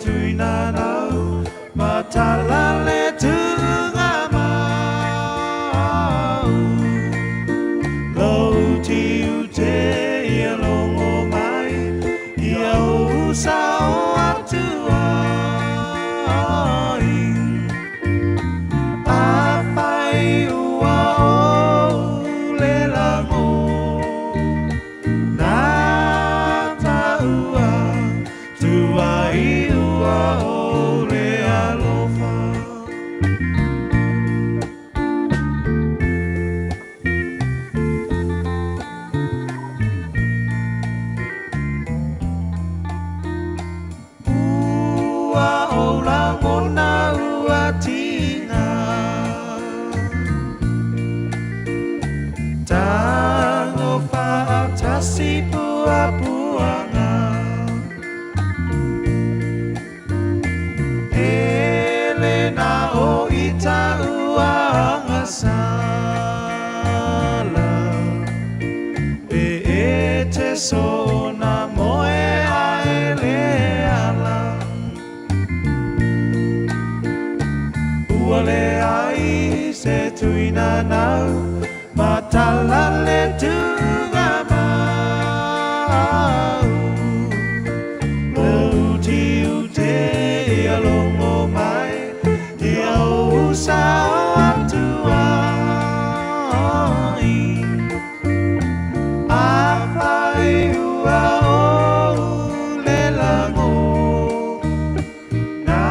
tui na nau matalale tunga mau Lo ti ute ia longo mai ia usa o atua Apai ua o le lango Na taua tua iua o le alofa Ua o la mona ua tina Tango whaatasi pua-puanga Elena o ita uanga sala E te sona moe a ele ala Ua le ai se tuina nau Matalale tunga mau Lauti ute ia longo mai Ia usa o atuai Apai ua o le lango Na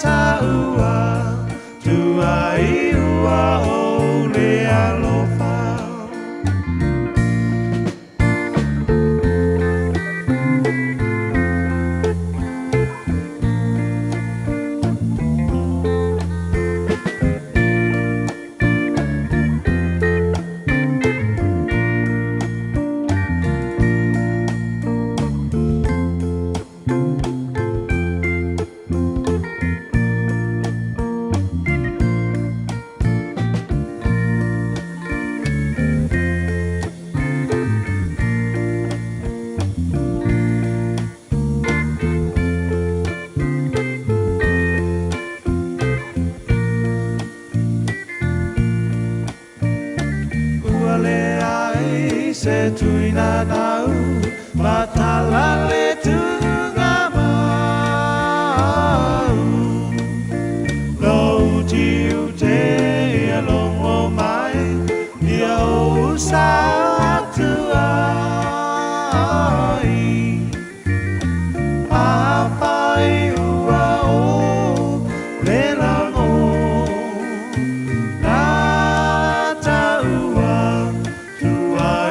taua tuai ua o le alofa Se tuina nau matalale tunga mau Lauti ute ia longo mai ia usa atuai Apai ua o le lango Na taua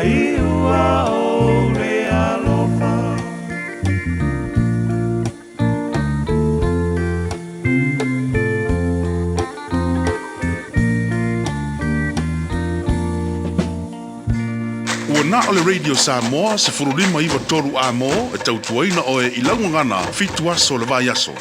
Iua o le alofa Ua na o le Radio Samoa se furulima iwa toru a mo e tautuaina o e ilangu ngana fitu aso le vai aso.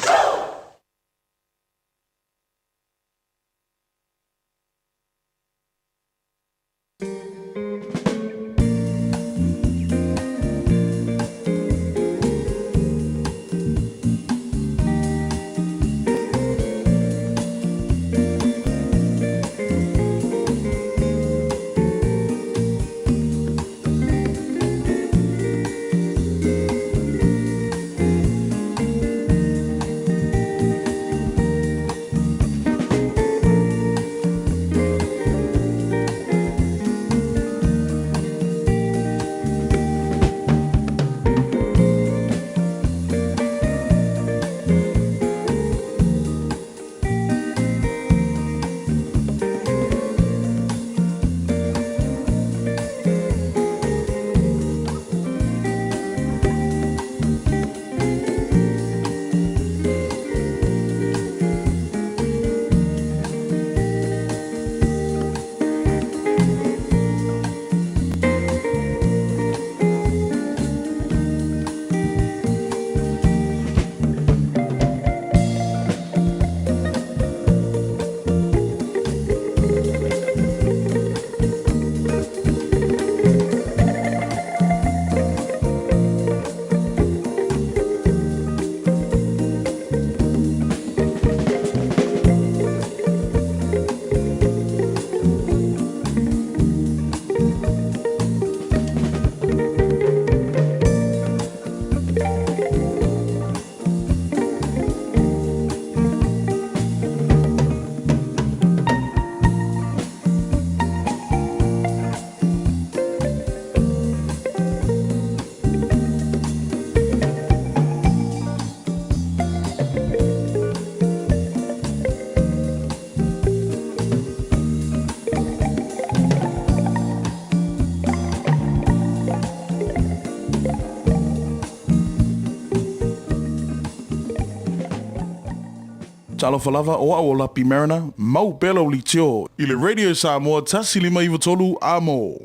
Talo falava o a Lapi Mariner, mau belo li tio, i le Radio Samoa tasi lima iwa tolu amo.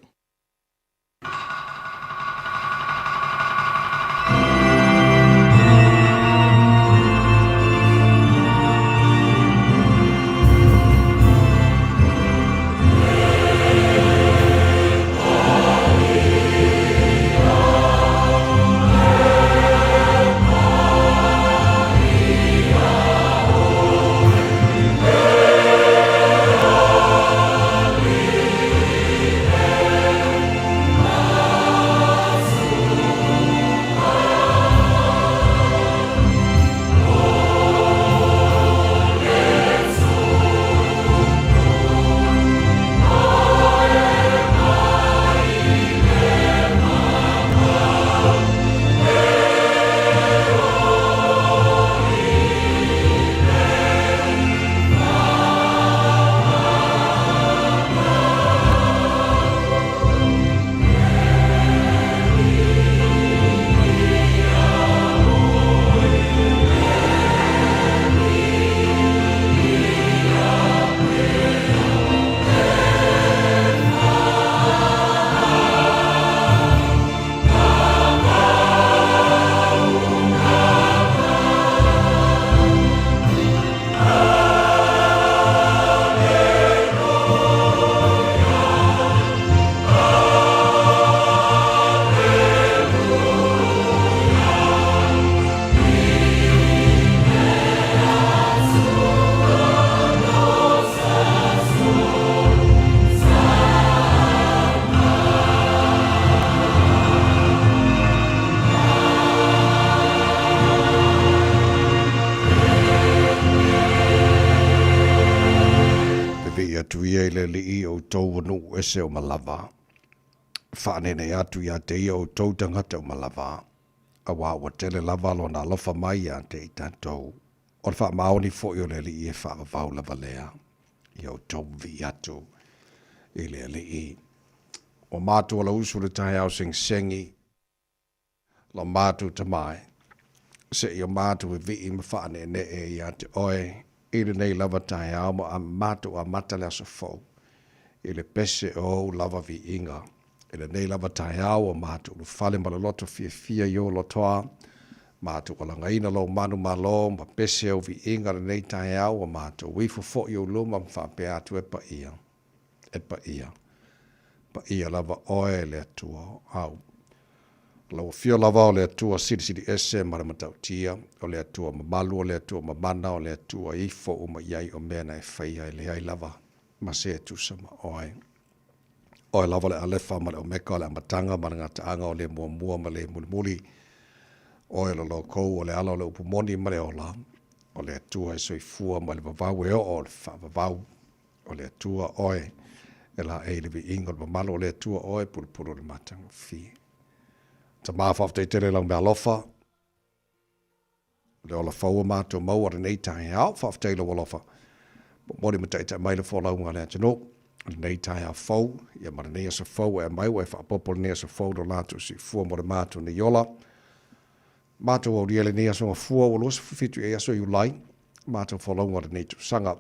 Se o malava. Whanene atu ia te ia o tau tangata o malava. A wā wa tele lava lo na lofa mai a te i tātou. O le wha maoni fo i o le li i e wha vau lava lea. I o tau vi atu. I le li i. O mātu o la usu le tahi au sing sengi. Lo mātu tamai. Se i o mātu e vi i ma whanene e i a te oe. I le nei lava tahi au mo a mātu a matalea sa fau. I le pese o lava vi inga. I le nei lava tae au o mātu lu fale ma le loto fia i o lotoa. Mātu o la ngaina lo manu malo ma pese o vi inga le nei tae au o mātu. Wifu fo i o luma mwhape atu e pa ia. E pa ia. Pa ia lava oe le atua au. Lau fio lava o le atua siri ese ma le matau tia. O le atua mamalu o le atua mamana o le atua ifo o ma iai o mena e whaia e le ai lava. Ma se tu sama oi. Oi lava le alefa ma le omeka le amatanga ma le ngataanga o le mua ma le mulimuli. Oi lo kou o le ala o le upumoni ma le ola. O le atua e soifua ma le vavau e o le whavavau. O le atua oi. E la e le vi ingo le mamalo o le atua oi pulupulu le matanga fi. Ta mawhafte tere lang mea lofa. Le ola faua mātua maua re nei tahi au. Whafte ilo walofa. Mori mataita mai le fola unga le atino. Nei tai a fau. Ia mara nei asa fau e mai ue whaapopol nei asa fau do lātu si fua mora mātu ni yola. Mātu au riele nei asa fua o losa fitu e asa iu lai. Mātu fola unga nei tu sanga.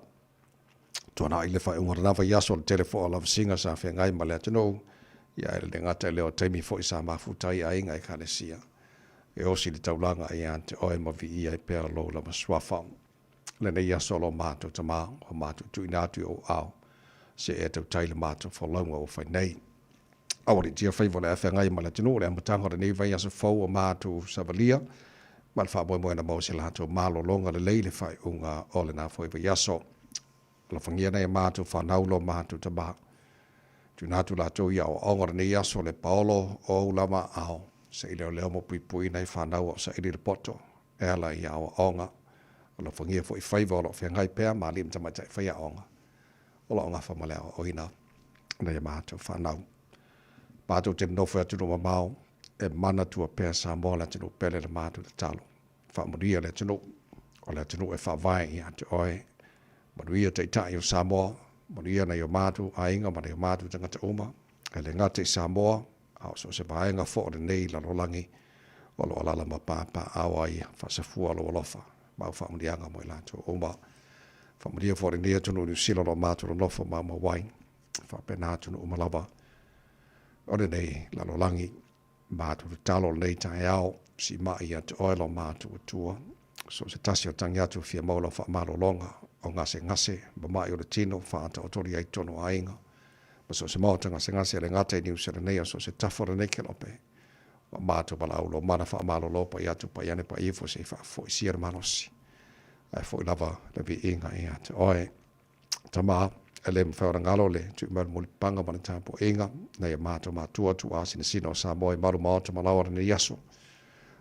Tuana i le whai unga ranawa yaso le telefo ala singa sa whea ngai ma le atino. Ia ele le ngata leo teimi fo i sa mafutai a inga i kane sia. E osi le taulanga i ante oe ma vi ia i pēra lo la maswafa. Le nei aso lo mātou ta mā, o mātou tu inatu o au. Se e tau taile mātou whalaunga o whai nei. Awari tia whaiva le awhia ngai ma le tino, le amatanga re nei vai aso whau o mātou savalia. Ma le wha moe moe na mau se lātou mālo longa le lei le whai unga o le nā whaiva yaso. La whangia nei mātou whanau lo mātou ta mā. Tu nātu lātou ia o ongara nei aso le paolo o ulama au. Se i leo mo pui nei whanau o sa ili le poto. E ala ia o onga. O la whangia fo i whaiva o la whengai pēr, mā lim tamaitai whaia onga. O la onga whamalea o ina, nei mātou whanau. Mātou te nofu atu no mau, e mana tua pēr sa mō la tino pele le mātou te talo. Whamuria le tino, o le tino e whawai i atu oe. Manuia te itai o Samoa, manuia nei o mātou a inga, ma nei o mātou tangata uma. E le ngate Samoa, au so se paenga fo o le nei la rolangi, o lo alala ma pāpā awa ia, whasafua lo alofa. Mau whaundianga mo i lātou uma. Whamaria whare nea tunu New Zealand o māturo nofa mā mawai. Whapena tunu umalava. Ore nei lalolangi māturo talo nei tai au si mai atu oilo māturo tua. So se tasi o tangi atu fia maula whaamalo longa o ngase ma mai o le tino whaata o tori ai tono ainga. Ma so se maota ngase le ngate New Zealand nei so se tafora nei kelope. Wa māturo pala aulo mana whaamalo lopa i atu pa iane pa ifo se fo i sier manosi. Ai fo i lava le vi inga i atu. Oe, tamaa ele mwhawara ngalo le tu maru muli panga mana tāpo inga nei māturo mātua tu asina sino sa moe maru maota malawara ni yaso.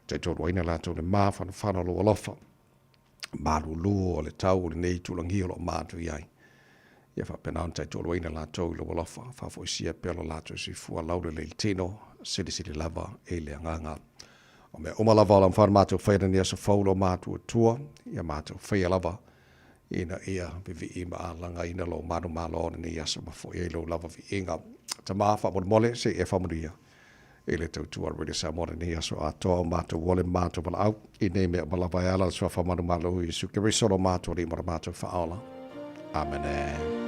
Te tōru aina lātou le māwhana whana lo alofa. Māru luo o le tau le nei tūlangi o lo mātu iai. Ia whapenau te tōru aina lātou lo alofa. Whafo isia pēlo lātou si fua laure le tino, siri lava e le anganga. O me oma lava o la mwhana mātou whaira ni asa whaulo mātou tua. Ia mātou whaia lava. Ina ia vivi ima a langa ina lo manu malo ni asa mafo e lo lava vi inga. Ta māwha mole se e whamuria. Ele tau tua rere sa mora ni aso a toa mātou wale mātou pala au. I nei mea malawai ala sua whamanu malo hui su kere solo mātou ri mara mātou whaola. Amen.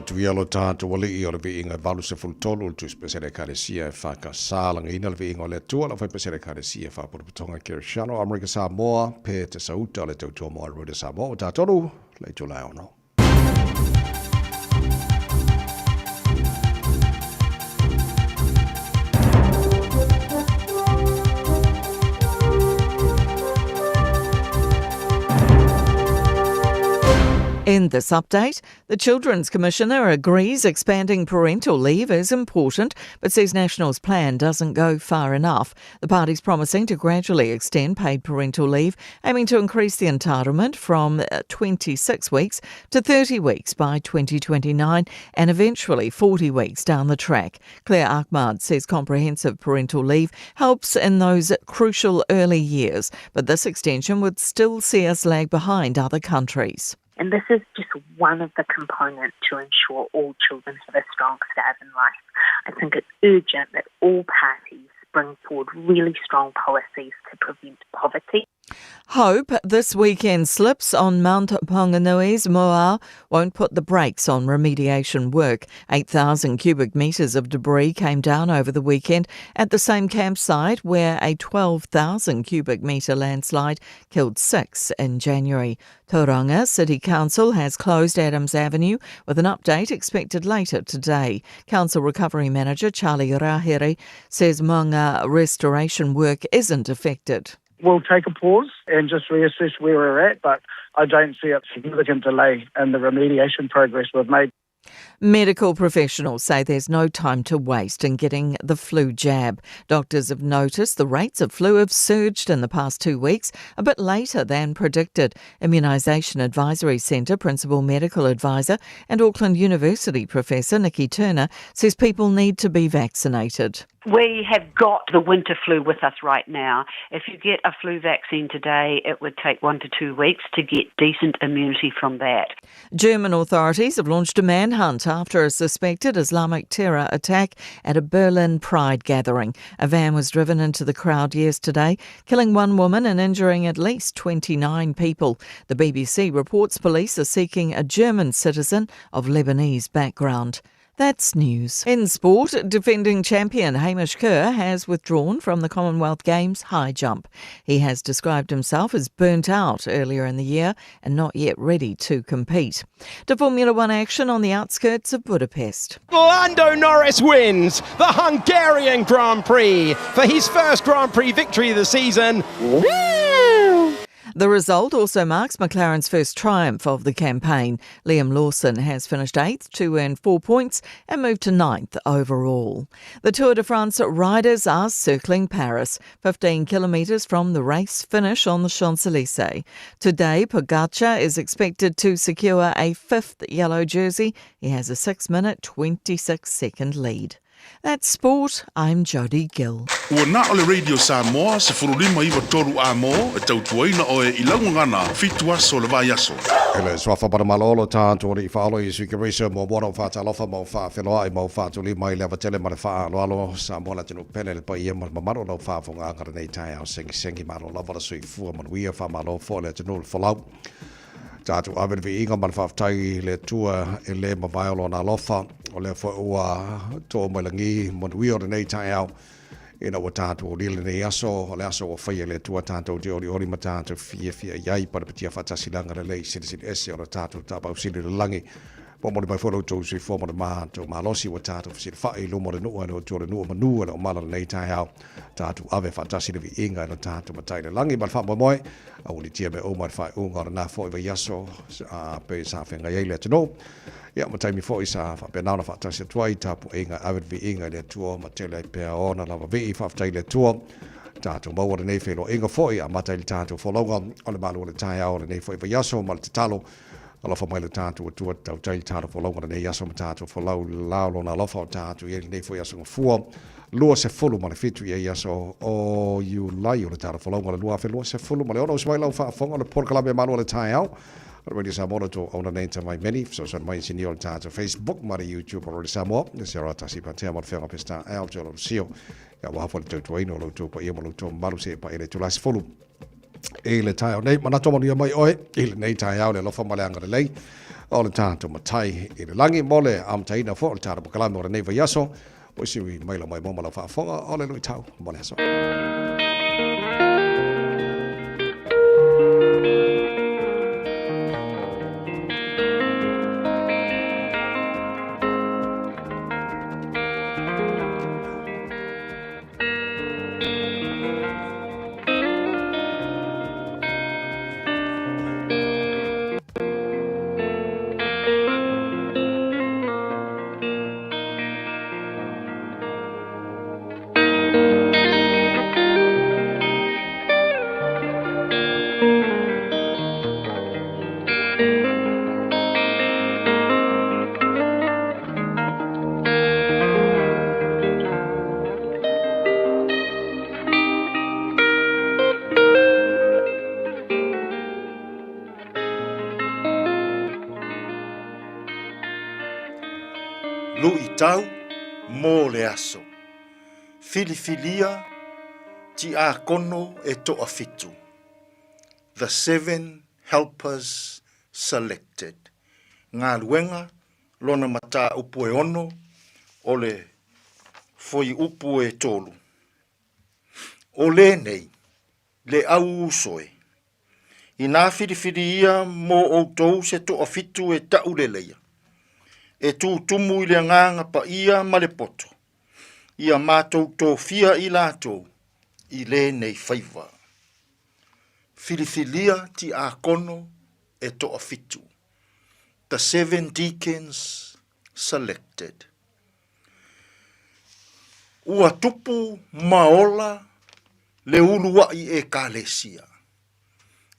Tuialo tātou wale I o le vi inga valu se fultolu tu spesere karesia e whaka sālanga ina le vi inga o le tua la whai spesere karesia e whapuruputonga Kirishano, Amerika Samoa, pe te sauta le tautua moa Rode Samoa, o tātoru, le tu lai ono. In this update, the Children's Commissioner agrees expanding parental leave is important, but says National's plan doesn't go far enough. The party's promising to gradually extend paid parental leave, aiming to increase the entitlement from 26 weeks to 30 weeks by 2029 and eventually 40 weeks down the track. Claire Ahmad says comprehensive parental leave helps in those crucial early years, but this extension would still see us lag behind other countries. And this is just one of the components to ensure all children have a strong start in life. I think it's urgent that all parties bring forward really strong policies to prevent poverty. Hope this weekend slips on Mount Ponganui's Moa won't put the brakes on remediation work. 8,000 cubic metres of debris came down over the weekend at the same campsite where a 12,000 cubic metre landslide killed 6 in January. Tauranga City Council has closed Adams Avenue with an update expected later today. Council Recovery Manager Charlie Rahiri says Maunga restoration work isn't affected. We'll take a pause and just reassess where we're at, but I don't see a significant delay in the remediation progress we've made. Medical professionals say there's no time to waste in getting the flu jab. Doctors have noticed the rates of flu have surged in the past 2 weeks, a bit later than predicted. Immunisation Advisory Centre Principal Medical Advisor and Auckland University Professor Nikki Turner says people need to be vaccinated. We have got the winter flu with us right now. If you get a flu vaccine today, it would take 1 to 2 weeks to get decent immunity from that. German authorities have launched a manhunt after a suspected Islamic terror attack at a Berlin Pride gathering. A van was driven into the crowd yesterday, killing 1 woman and injuring at least 29 people. The BBC reports police are seeking a German citizen of Lebanese background. That's news. In sport, defending champion Hamish Kerr has withdrawn from the Commonwealth Games high jump. He has described himself as burnt out earlier in the year and not yet ready to compete. To Formula One action on the outskirts of Budapest. Lando Norris wins the Hungarian Grand Prix for his first Grand Prix victory of the season. The result also marks McLaren's first triumph of the campaign. Liam Lawson has finished 8th to earn 4 points and moved to 9th overall. The Tour de France riders are circling Paris, 15 kilometres from the race finish on the Champs-Élysées. Today, Pogacar is expected to secure a 5th yellow jersey. He has a 6-minute, 26-second lead. That's sport. I'm Jody Gill. Ua na ole Radio Samoa se furulima iwa toru a mo e tautuaina o e ilangungana fitua so le vai aso. Ele swafa para malolo tātou ri whaalo i suke reisa mo wara o whātalofa mo whawheloa i mo whātuli mai lewa tele ma le whaalo alo Samoa la tino pene le pa ia ma maro no whāwhonga angara nei tai au sengi maro la wara sui fua man wia whamalo fo le tino le whalau. Tātou awen vi inga man whawtai le tua e le ma vaiolo na lofa o le fo ua tō mailangi man wia o nei tai au. Ina wa tātou o lile nei aso, o le aso o whaia le tua tātou te ori ma tātou fia iai para patia whatasilanga le lei siri ese o le tātou tāpau siri le langi. Pomori mai whoro tau sui fōmori mātou malosi wa tātou siri whae lumo le nua o tōre nua manua le o mala nei tai au. Tātou ave whatasiri vi inga ina tātou matai le langi mal wha moe. Au li tia me o mai whae unga na fo iwa yaso pe sa whenga iei le tino. Ia matai mi fo i sa wha nauna whatasi tuai tāpu inga ave vi inga le tua ma tele pea ona lava vi i whaftai le tua. Tātou maua le nei whelo inga fo i a matai le tātou wholonga o le malu le tai au le nei fo iwa yaso mal te talo. Alofa mai le tātou atua tau tai tātou wholonga le nei yaso ma tātou wholau laulo na alofa o tātou i nei fo yaso ngafua. Lua se fulu ma le fitu i yaso o you lai o le tātou wholonga le lua fe lua se fulu ma le ono usmai lau whaafonga le porkalame malu le tai au. Radio Samoa to ona nei ta mai many so so mai sini on ta Facebook mari YouTube or Samoa ne se rata si patea mo fenga pesta al jolo sio ya wa fo to ino lo to pa ia mo to malu se pa ele to las folu e le tai nei mana to mo mai oi e nei tai au le lo fa male anga le lei o le tanto matai e le langi mole am tai na fo ta po kala mo nei va yaso o si mai la mai mo la fa fonga o le lo tau mo le so lu I tau mō le aso. Filifilia ti a kono e toa fitu. The 7 helpers selected. Ngā luenga, lona mata upu e ono, o le foi upu e tolu. O le nei, le au usoe. I nā whiriwhiri ia mō outou se toa fitu e tau le leia. E tū tumu I le nganga pa ia ma le poto. Ia mātou tō fia I lātou, I le nei whaiva. Whiriwhiria ti a kono e toa fitu. The 7 deacons selected. Ua tupu maola le uluai e kālesia.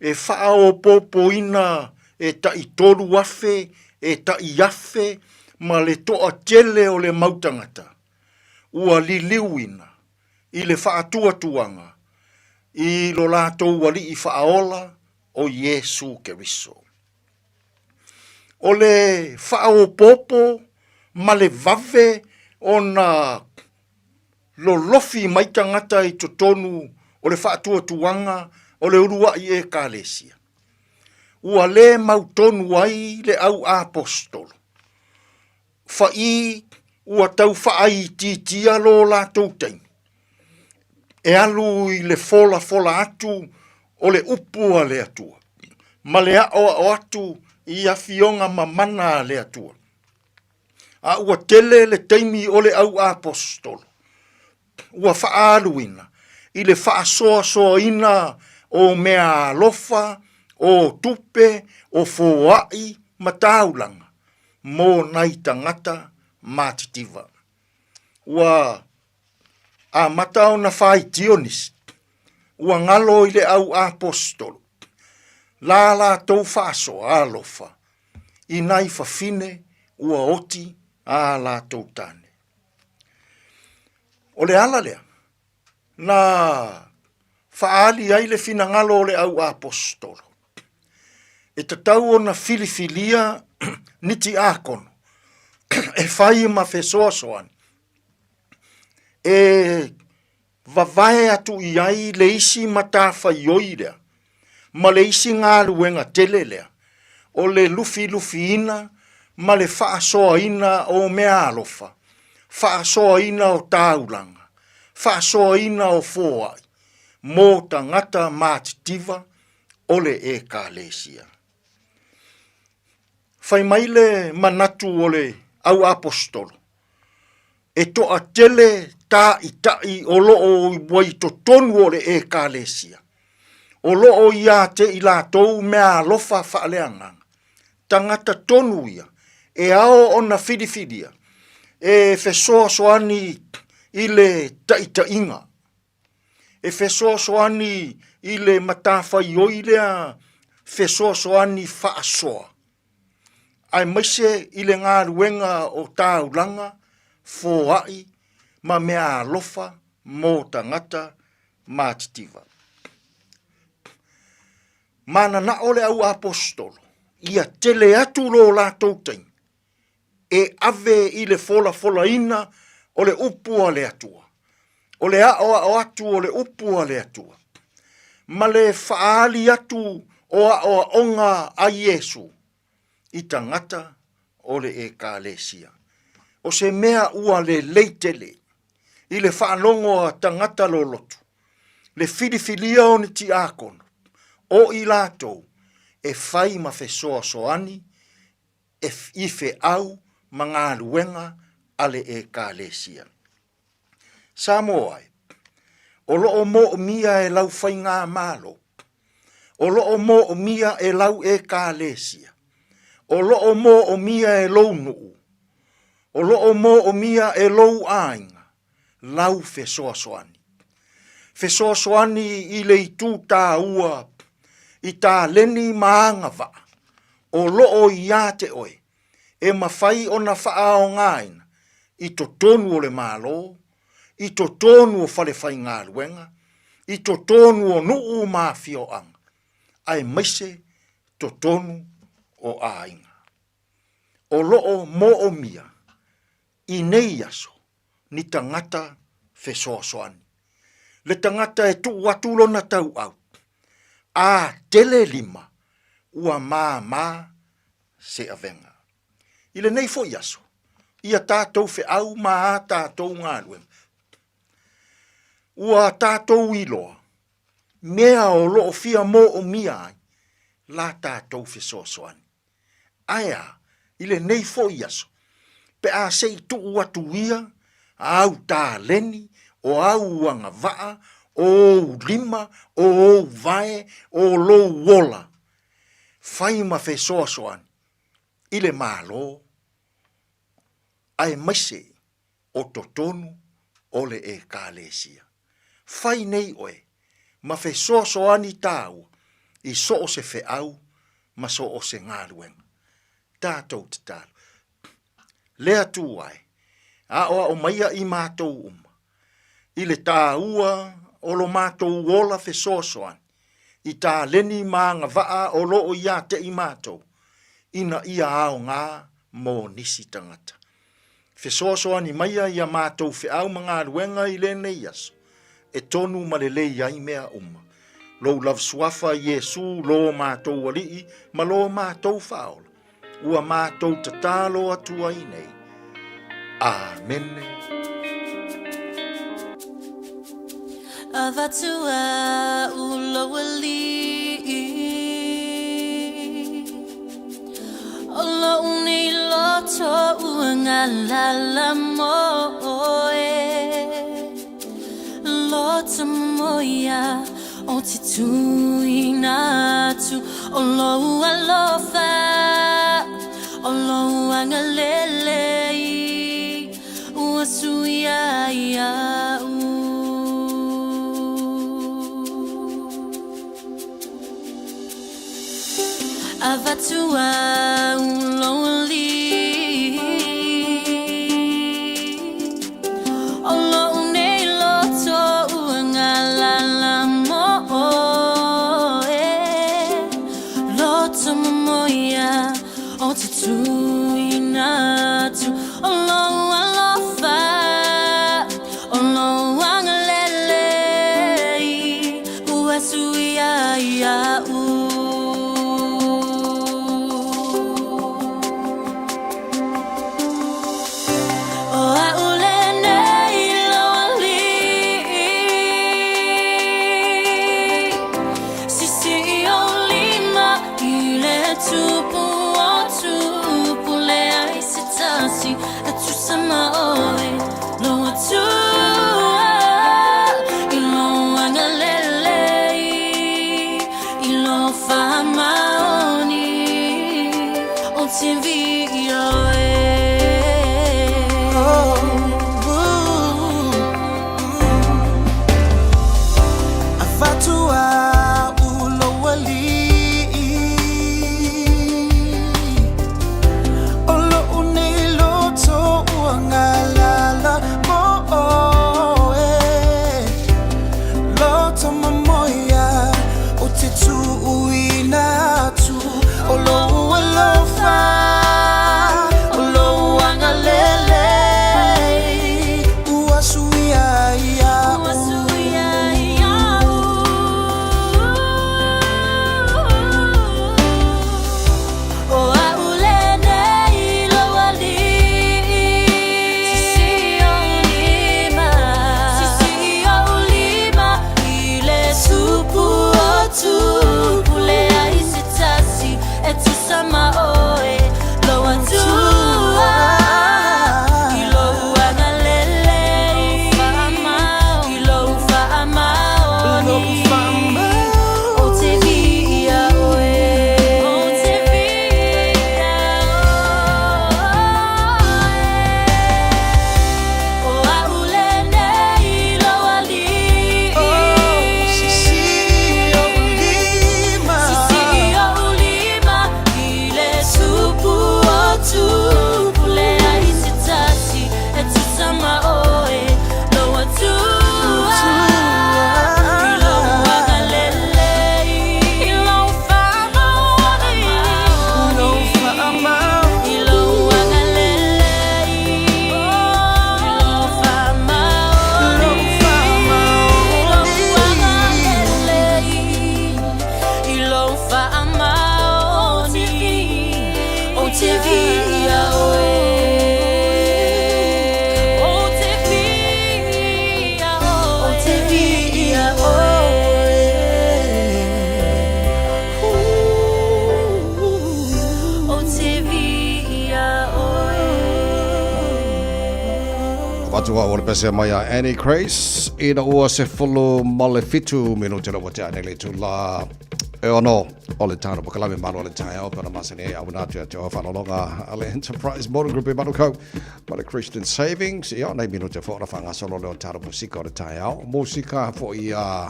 E whaao popo ina e tai toru afe, e tai afe, ma le toa tele o le mautangata. Ua liliuina, I le whaatua tuanga, I lo lātou wali I whaola o Yesu Keriso. O le whaao popo, ma le vave o na lo lofi maitangata I totonu o le whaatua tuanga o le urua I e kālesia. Ua le mautonu ai le au apostolo. Whai ua tau whaai titia lo lātou tein. E alu I le fola atu o le upua le atua. Ma le o atu I awhionga mamana le atua. A ua tele le teimi o le au apostolo. Ua whaaluina. I le whaasoa ina o mea lofa, o tupe, o foai, mataulanga. Mō nai tangata mātitiva. Ua a matao na whai tionis. Ua ngalo I le au apostolo. La tau whaasoa alofa. I nai whawhine ua oti a la tau tane. O le ala lea. Na whaali ai le fina ngalo le au apostolo. E tatau o na filifilia niti akono. E whai ma fesoa soani. E vavae atu I ai le isi matafa ioirea. Ma le isi ngā luenga tele lea. O le lufi ina, ma le whaasoa ina o mea alofa. Whaasoa ina o tāulanga. Whaasoa ina o fōai. Mō tangata mātitiva o le e kālesia. Whai maile manatu o le au apostolo. E toa tele tā I tai o loo I wai to tonu o le e kālesia. O loo ia te I lātou mea lofa whaaleanga. Tangata tonu ia. E ao o na whiriwhiria. E whesoa soani I le taitainga. E whesoa soani I le matawhai oilea. Whesoa soani whaasoa. Ai maise I le ngā ruenga o tāulanga. Fōai ma mea alofa mō tangata mātitiva. Mana na ole au apostolo. Ia tele atu lo lātou tein. E ave I le fola ina o le upua le atua. O le o atu o le upua le atua. Ma le whaali atu o onga a Yesu. I tangata o le e kālesia. O se mea ua le leitele. I le whaanongo a tangata lo lotu. Le whiriwhiria o ni ti akono. O I lātou e whai ma whesoa soani. E ife au ma ngā luenga ale e kālesia. Samoai. O loo mo mia e lau whai ngā mālo. O loo mo mia e lau e kālesia. O loo mo mia e lou nuu. O loo mo mia e lou ainga. Lau whesoa soani. Whesoa soani I le I tū tā ua. I tā leni maanga wa. O loo I ate oe. E mawhai o na whaao ngāina. I to tonu o le mālo. I to tonu o whale whai ngā luenga. I to tonu o nuu mawhio anga. Ai maise to tonu o ainga. O loo mo o mia. nei aso, ni tangata fesoasoani. Le tangata e tu watulo na tau au. A tele lima, ua mā se avenga. Ile nei fo yaso, ia tātou fe au maa tātou ngāluem. Ua tātou iloa, mea o loo fia mo o mia ai, la tātou fe soasoani. Aia, ile nei fo yaso, pe a se i tu watu ia, au tā leni, o au wanga vaa, o lima, o vae, o lo wola. Fai ma fe soasoani, ile malo, ai maise o totonu ole e kālesia. Fai nei oe, ma fe soasoani tāu, i so o se fe au, ma so o se ngāruenga. Tātou te tālu. Lea tū ai, a oa o maia i mātou uma. I le tāua o lo mātou wola fe soasoani. I tā leni maanga vaa o lo o ia te i mātou. Ina ia ao ngā mō nisi tangata. Fe soasoani maia ia mātou fe au mga ruenga i le nei aso. E tonu malelei ai mea uma. Lo lav suafa Yesu lo mātou walii, ma lo mātou faola. Ua mātou tatalo atua i nei. Amene. Avatua ulowali Olo uni loto uangalala moe Loto moya o titu inatu Olo ualofa Olo uangalele Uasuya ya Avatua lonely Olo une loto uangalala moe Loto moya o titu inatu Olo alofa Olo angalele Uasuya ya Olo une loto Watu wa pese maya Annie Grace ina ua se fulu malefitu minuti la wate anele tu la ono ole tano pakalame malo ole tayo pero masane au na tu fa longa ale Enterprise Motor Group Manuko but Christian Savings ya na minuti fo na fanga solo le taro musika ole tayo musika fo ia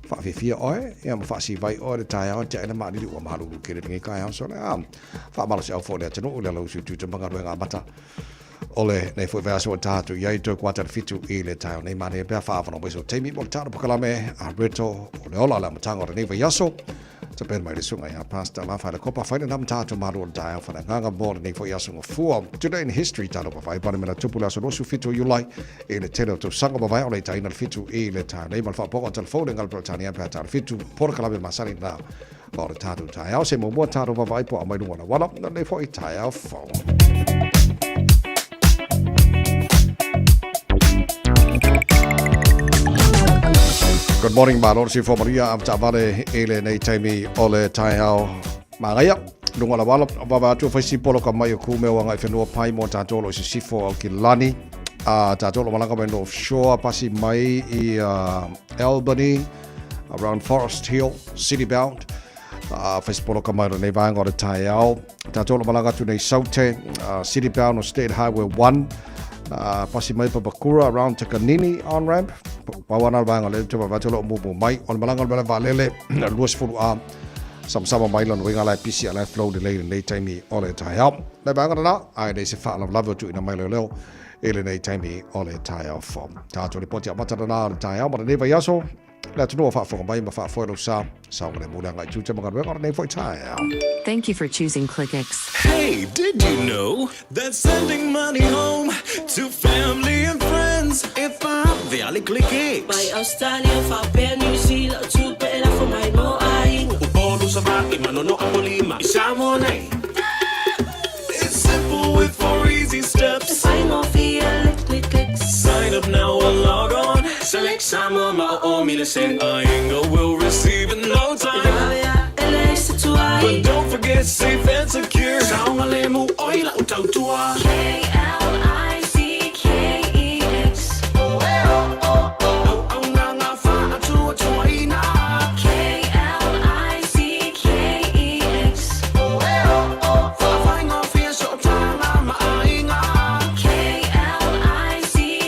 fa fia oi ya ma fa si vai oi tayo te na ma ni wa malu ke ni ka so na fa malo se au fo le tano le lo su tu te manga nga mata ole nei foi verso o tatu ia to quater fitu ile tau nei mane pe fa fa no so temi mo tatu pokalame Alberto ole ola la matango nei vai yaso te pen mai sunga ya pasta la fa la copa fa na tatu maru tau fa nga bol nei foi yaso fu today in history tatu pa vai pa mena tupula so su fitu you like ile telo to sanga ba vai ole tai na fitu ile tau nei mal fa po telefone ngal Britania pe tau fitu pokalame masani na ole tatu tau se mo mo tatu ba vai po mai no wala nei foi tau fa. Good morning, Malor. Si Maria am Tavale ele nei taimi ole taihao mangaya. Lunga la wala baba tu fasi polo ka mai ku me wanga fenua pai mo tatolo si sifo au kilani. Tatolo malanga ben offshore pasi mai I Albany around Forest Hill city bound. Fasi polo ka mai nei vanga o taihao. Tatolo malanga tu nei saute city bound on State Highway 1. Pasi mai Papakura around Takanini on ramp. Pawana bang ole tu ba tolo mu mai on malangal bala valele luas fulu sama mai lon winga la pisi ala flow delay nei time ole tai help le bang na ai dei se fa love tu ina mai leo ele nei time ole tai help form ta to report ya mata na tai help ma nei va yaso la tu no fa fo mai ma fa fo lo sa le mu nga chu chama ga nei fo tai help. Thank you for choosing ClickX. Hey, did you know that sending money home to family and friends if the ali ClickX? By Australia, for New Zealand, to better for my no eye. Upolo sa baki manono apolima isamo nay. It's simple with 4 easy steps. Sign off here, ClickX. Sign up now or log on. Select some of my own me to send. Inga will receive in no time. But don't forget safe and secure. Saunga lemu oila utautua.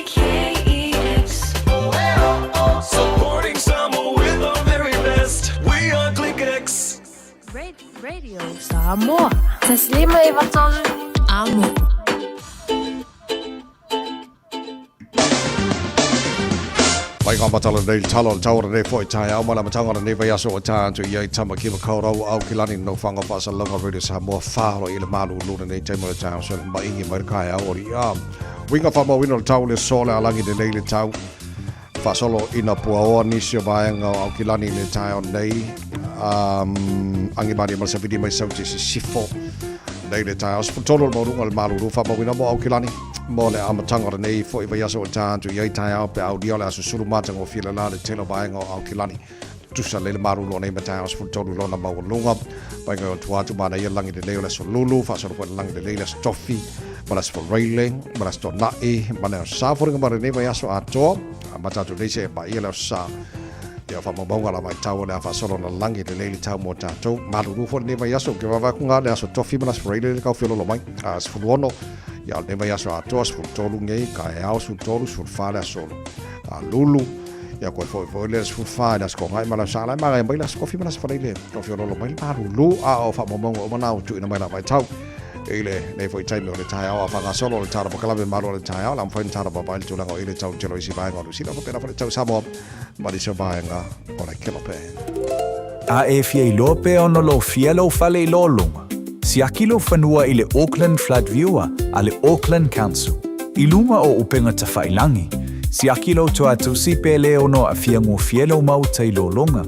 ClickX. Supporting Samoa with our very best. We are ClickX. Radio Samoa. Taslima Ivatol Amo. Mai ka matala nei talo taura nei foi tai au mala matanga nei vai aso ta tu ia tama ki ka ro au kilani no fanga fa sa longa Radio Samoa faro ile malu luna nei tai mo ta so mai ngi mai ka au ri winga fa mo wino tau le sole alangi de nei le tau fa solo ina puao ni se vai au kilani nei tai on nei angi bari mal sapidi mai sauti si sifo nei le tai os tolo mo runga malu fa mo wino mo au kilani mo le amatanga nei foi vai aso ta tu ia tai au pe au dio le aso suru mata ngo fila la le telo vai au kilani tu sa le maru lo nei mata os tolo lo na mo lunga pai ngo tu atu mana ia langi de le so lulu fa so ko langi de le stoffi malas for railing malas to na mana sa for ngo nei vai aso ato mata tu le se ba ia la sa ya fa mo bonga la mai tau le fa solo na langi de le tau mo tato maru for nei vai aso ke va ku nga le aso stoffi malas for railing ka filo lo mai as for wono ya le vai aso ato as for tolu ngai ka au su tolu su fa la solo lulu ya ko foi le su fa das ko ngai mala sala ma mai las coffee malas for railing ka filo lo mai maru lu o fa mo bonga o na tu ina mai la mai tau ele nei foi time o le tai au fa solo le tara pakala be malo le tai au lam foi tara ba ba tu la o ele tau jelo si ba ngolu si la ko pera fa tau samo ma di so ba nga o le kelo pe a e fie lope ono lo fielo fale lolunga si akilo fanua ile Auckland Flood Viewer ale Auckland Council ilunga o upenga tafailangi si akilo to atu si pele ono afia ngo fielo mau tai lolunga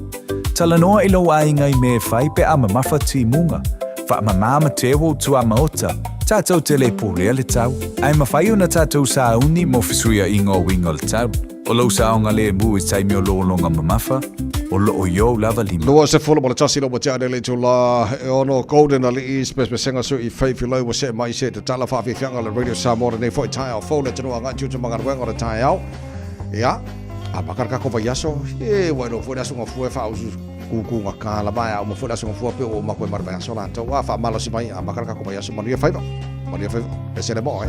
talanoa ilo ainga me fai pe ama mafati munga fa mama tewo tu amaota tato tele pule le tau ai mafai una tato sa uni mo fisuia ingo wingol tau o lo sa onga le mu tai mi lolunga mamafa o loo yo lava lima. Lua se folo mo le tasi lo mo tia le tula e ono golden ali i spesimenga su i fai filo wa se mai se te tala fa fi fianga le radio Samoa nei foi tai au fo le tunu anga tu manga wenga le tai au. Ya. A makaraka ko yaso e bueno foi aso ngofua fa usu ku ngaka la mai au mo foi aso ngofua pe o makoi mar yaso la to wa fa malo si mai a makaraka ko yaso mo ia fai ba. Mo ia fai e se le mo e.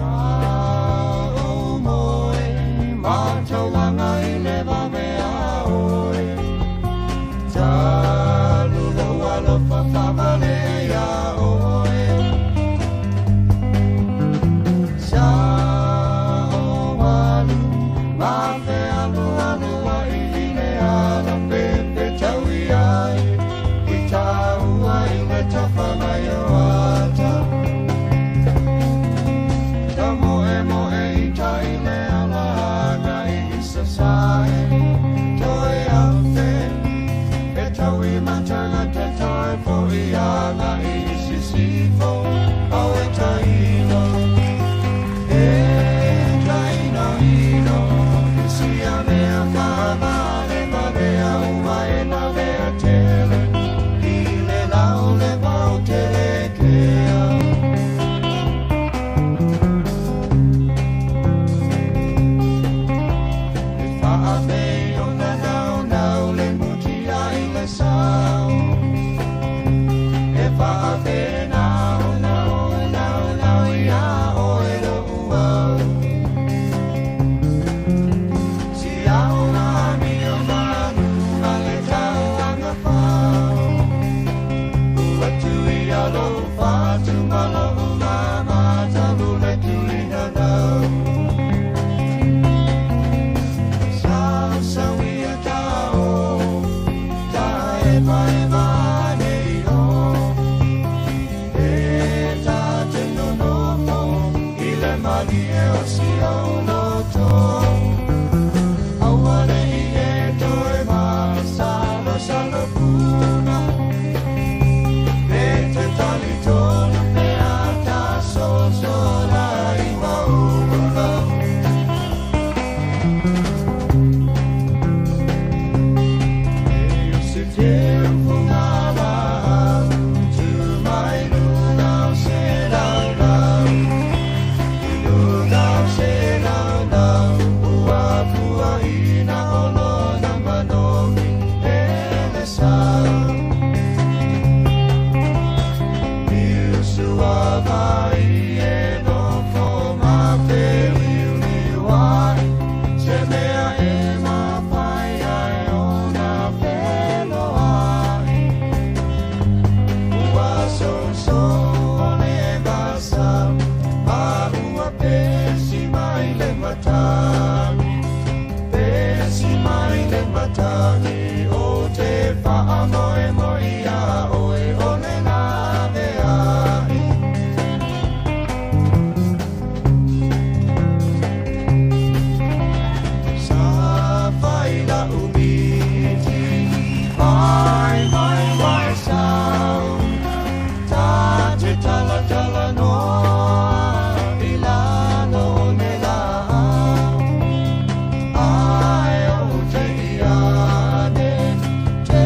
Ma tau langa i le va me au. Ta lu lo fa fa vale ya o. Sa o walu ma fe alu alu ai ne ala pe pe tau ai. I tau ai le tafa mai o ata. Ta mo e i tai le ala ngai sa sai. Toi a fe pe tau i matanga te tai fo i ala i si fo. Au e tai no. E tai no i no. Si a mea wha le marea uma e na mea tele. I le lau le mau tele kea. E wha a me o na nau le muti ai le sau. E wha a me nau i a o e lo uau. Si au na mi o manu ma le tau anga whau. Ua tui alo whatu malo o la matalu le tui na nau. Sau i a tau, ta e mai nei o. E ta te nono fo, i le mani e o si au loto. Awane i e toi ma salo puna. E te tali tonu pe ata so la i maua. E o se te ufunala, tu mai lunau se lau. I lunau se lau. Ua pua i na ono na manomi e le sau. I usua vai e no fo ma pe liu ai. Se mea e ma pai ai o na pelo ai. Ua so o le basa. Ma ua pesi mai le matami. Pesi mai le matami. O te wha moe a oe o le nave ai. Sa whaila umiti. Mai sau. Ta te tala noa. I lano ne la. Ai o te iane. Te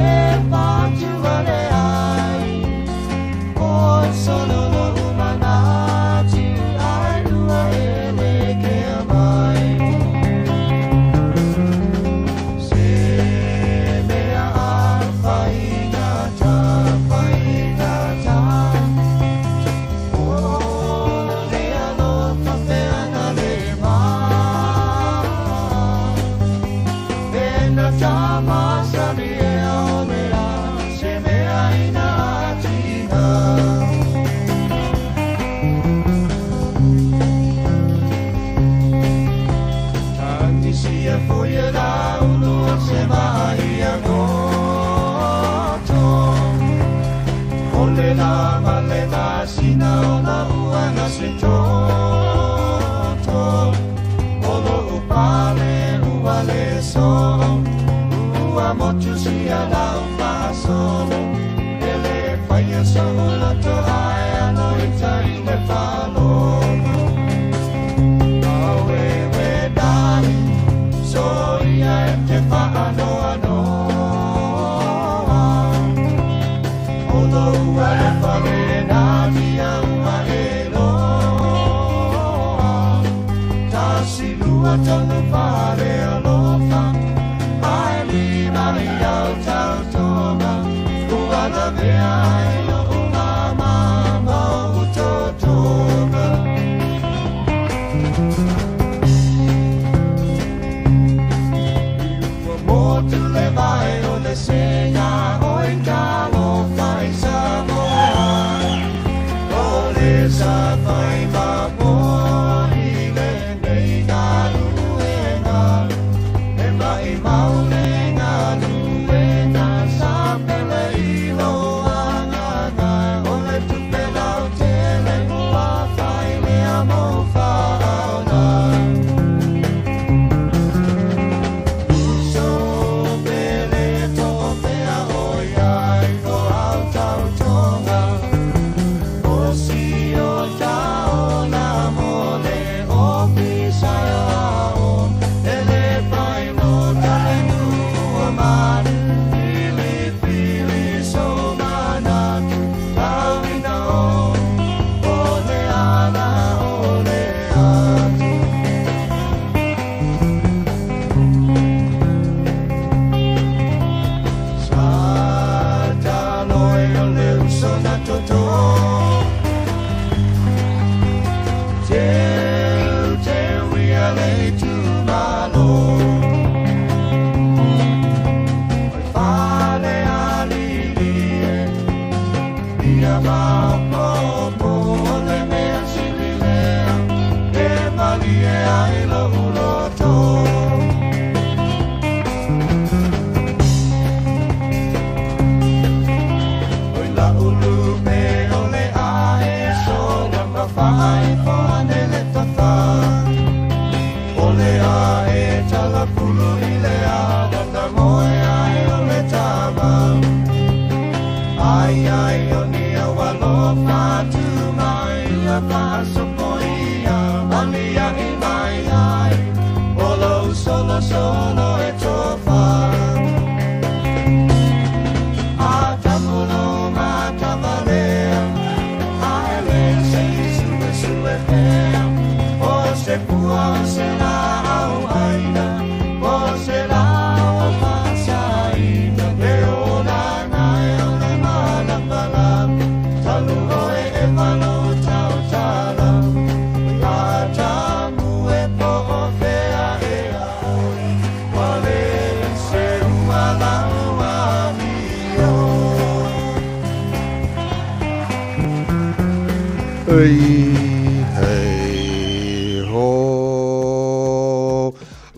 patu ale ai. O sono no umanati. Ai lua ele ke mai. Se mea a whainata. O lea no whawhena le mai. Pena tamasani e o mea. Se mea ina atina. Tantisi e fuia la unu se vai a goto. O le lama le masina o na uana se toto. O lo upale ua le so. Ua motu si a la upasolo. Ele fai a so la to ai ano i tai le whalono. Awe we dali. So ia e te whaano ano.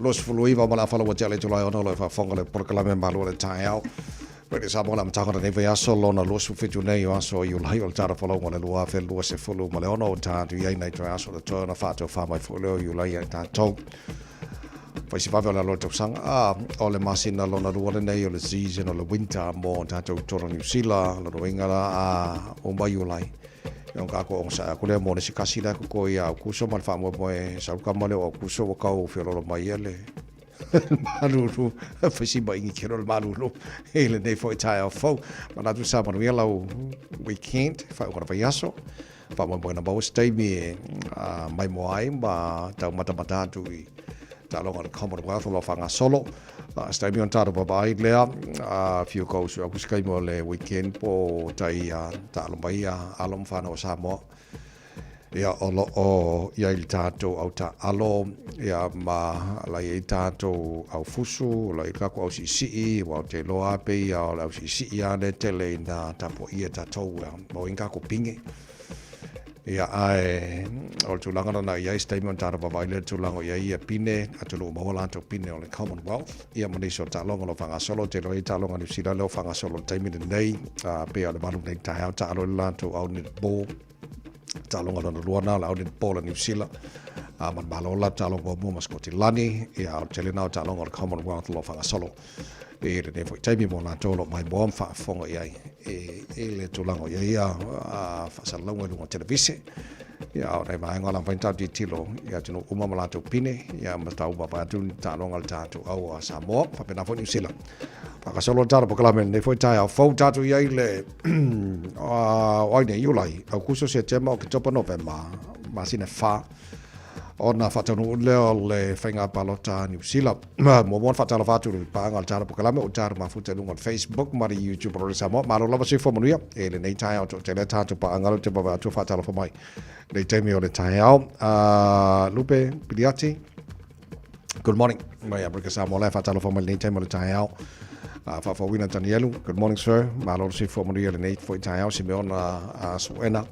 Los fuluiva mala fala wajale tulai ona lo fa fonga le porkala me malu le taiao. Pwede sa mola mtaka na neve aso lona luosu fitu nei aso yu lai o tara folo ngole lua fe lua se fulu male ona o tatu yai nei tra aso le toa na fato fa mai fulu yu lai ya tatou. Pwede si pavela lo tau sanga o le masina lona lua le nei o le season o le winter mo tatou toro New Zealand lo ingala o mai yu lai. Yung kako ang sa ako le mo si kasi la ko ya kuso mal fa mo sa ka male o kuso ka o fe lo mai ele malulu fa si ba ingi kero malulu ele nei foi tai fo ma tu sa mo yela we can't fa ko fa yaso fa mo na ba stay me mai mo ai ba ta mata tu ta lo ngal Commonwealth lo fa nga solo stay me on taro ba ai lea few goes aku skai mo le weekend po tai ta lo mai alom fa no sa mo ia o ia il tato au ta alo ia ma la i tato au fusu la i kako au si wa te loa pe ia au si ia le tele na tapo ia tato mo inga ko pinge ia ai o tu langa na ia statement tara ba vai le tu langa ia pine atu lo mo la to pine o le Commonwealth ia mo ni so ta longa lo fanga solo te lo i ta longa ni sila lo fanga solo time in nei pe o le malu nei ta ta lo la to au ni bo talonga lana luana la audit pola New Zealand man balola talonga mo maskoti lani ia o tele na talonga o Commonwealth lo fanga solo e re foi taimi mo na tolo mai bom fa fonga ia e le tulango ia fa salonga lo televise ia o re mai ngola fainta di tilo ia tino uma mala to pine ia matau baba tu talonga tatu au Samoa fa pena fo New Zealand Paka solo tara po kalame ne foi tai au fou tatu ia ile o ne yulai au kuso se tema o ke topa November masine fa ona fatanu leo le whainga palota New Zealand. Mo mon fatala fatu le paanga al tara pokalame o tara mafuta lunga on Facebook mari YouTube ro Samoa malo lava se fomanuia e le nei tai au te le tatu paanga lo te bava tu fatala fo mai. Le temi o le tai au. Lupe Pidiati. Good morning. Mai Africa Samoa le fatala fo mai nei temi o le tai au. Fa wina Danielu. Good morning sir. Malo se fomanuia le nei fo tai au Simeona Suena.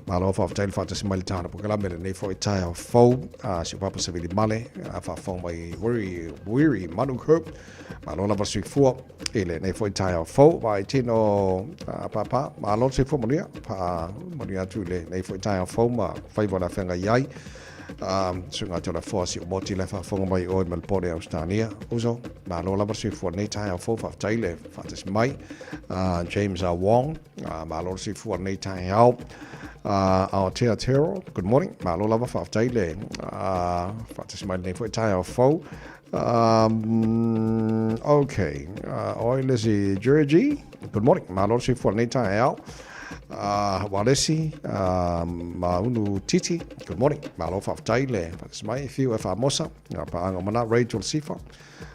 Malo fa tail fa tasi mali tana porque la mele nei foi tai au fo si papa se vili male fa fo mai weary manu curb malo la vasui fu ele nei foi tai au fo vai tino papa malo se fo monia pa monia tu le nei foi tai au fo ma fai bona fenga yai sunga to la force o moti le fa fo mai o Melbourne Australia uso malo la vasui fu nei tai au fo fa taile fa tasi mai James Wong malo se fu nei tai au Aotearoa, good morning. Malo lava whaftaile. What's my name for a tie of foe? Okay. Oilesi Georgie, good morning. Malo si for a tie out. Walesi, Maunu Titi, good morning. Malo whaftaile. What's my few of Amosa? Paangomana Rachel Sifa.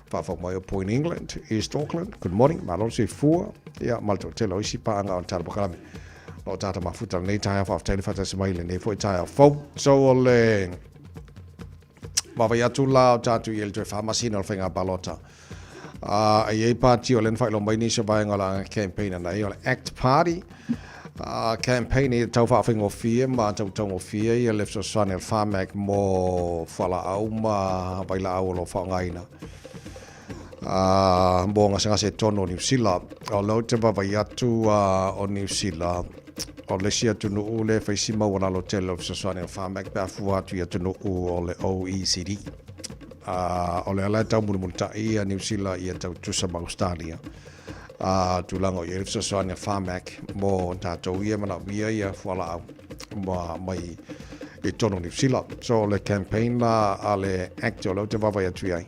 Fa my point England, East Auckland, good morning. Malo si four. Yeah, Malto Telo isi paanga on Talbocami. O tata mafuta nei tai of tele fata smaile nei foi tai of fo so le mava ya tula o tatu yel te pharmacy no fenga balota ai party o len fai lo mai ni se vai ngola campaign na yo act party campaign e tau fa fingo fie ma tau tau fie ye left so sanel farmac mo fala au ma baila au lo fa ngaina bonga sanga se tono New Zealand o lo te bava ya tu o New Zealand o le sia tunu u le faisima wana lo tele of Sasania Farmac pa fua tu ya tunu u o le OECD o le ala tau munu ta ia New Zealand ia tau tusa ma Australia tu lango ia le Sasania Farmac mo ta tau ia mana via ia fuala ma mai e tono New Zealand so le campaign la ale act o lo te vava ya tu ai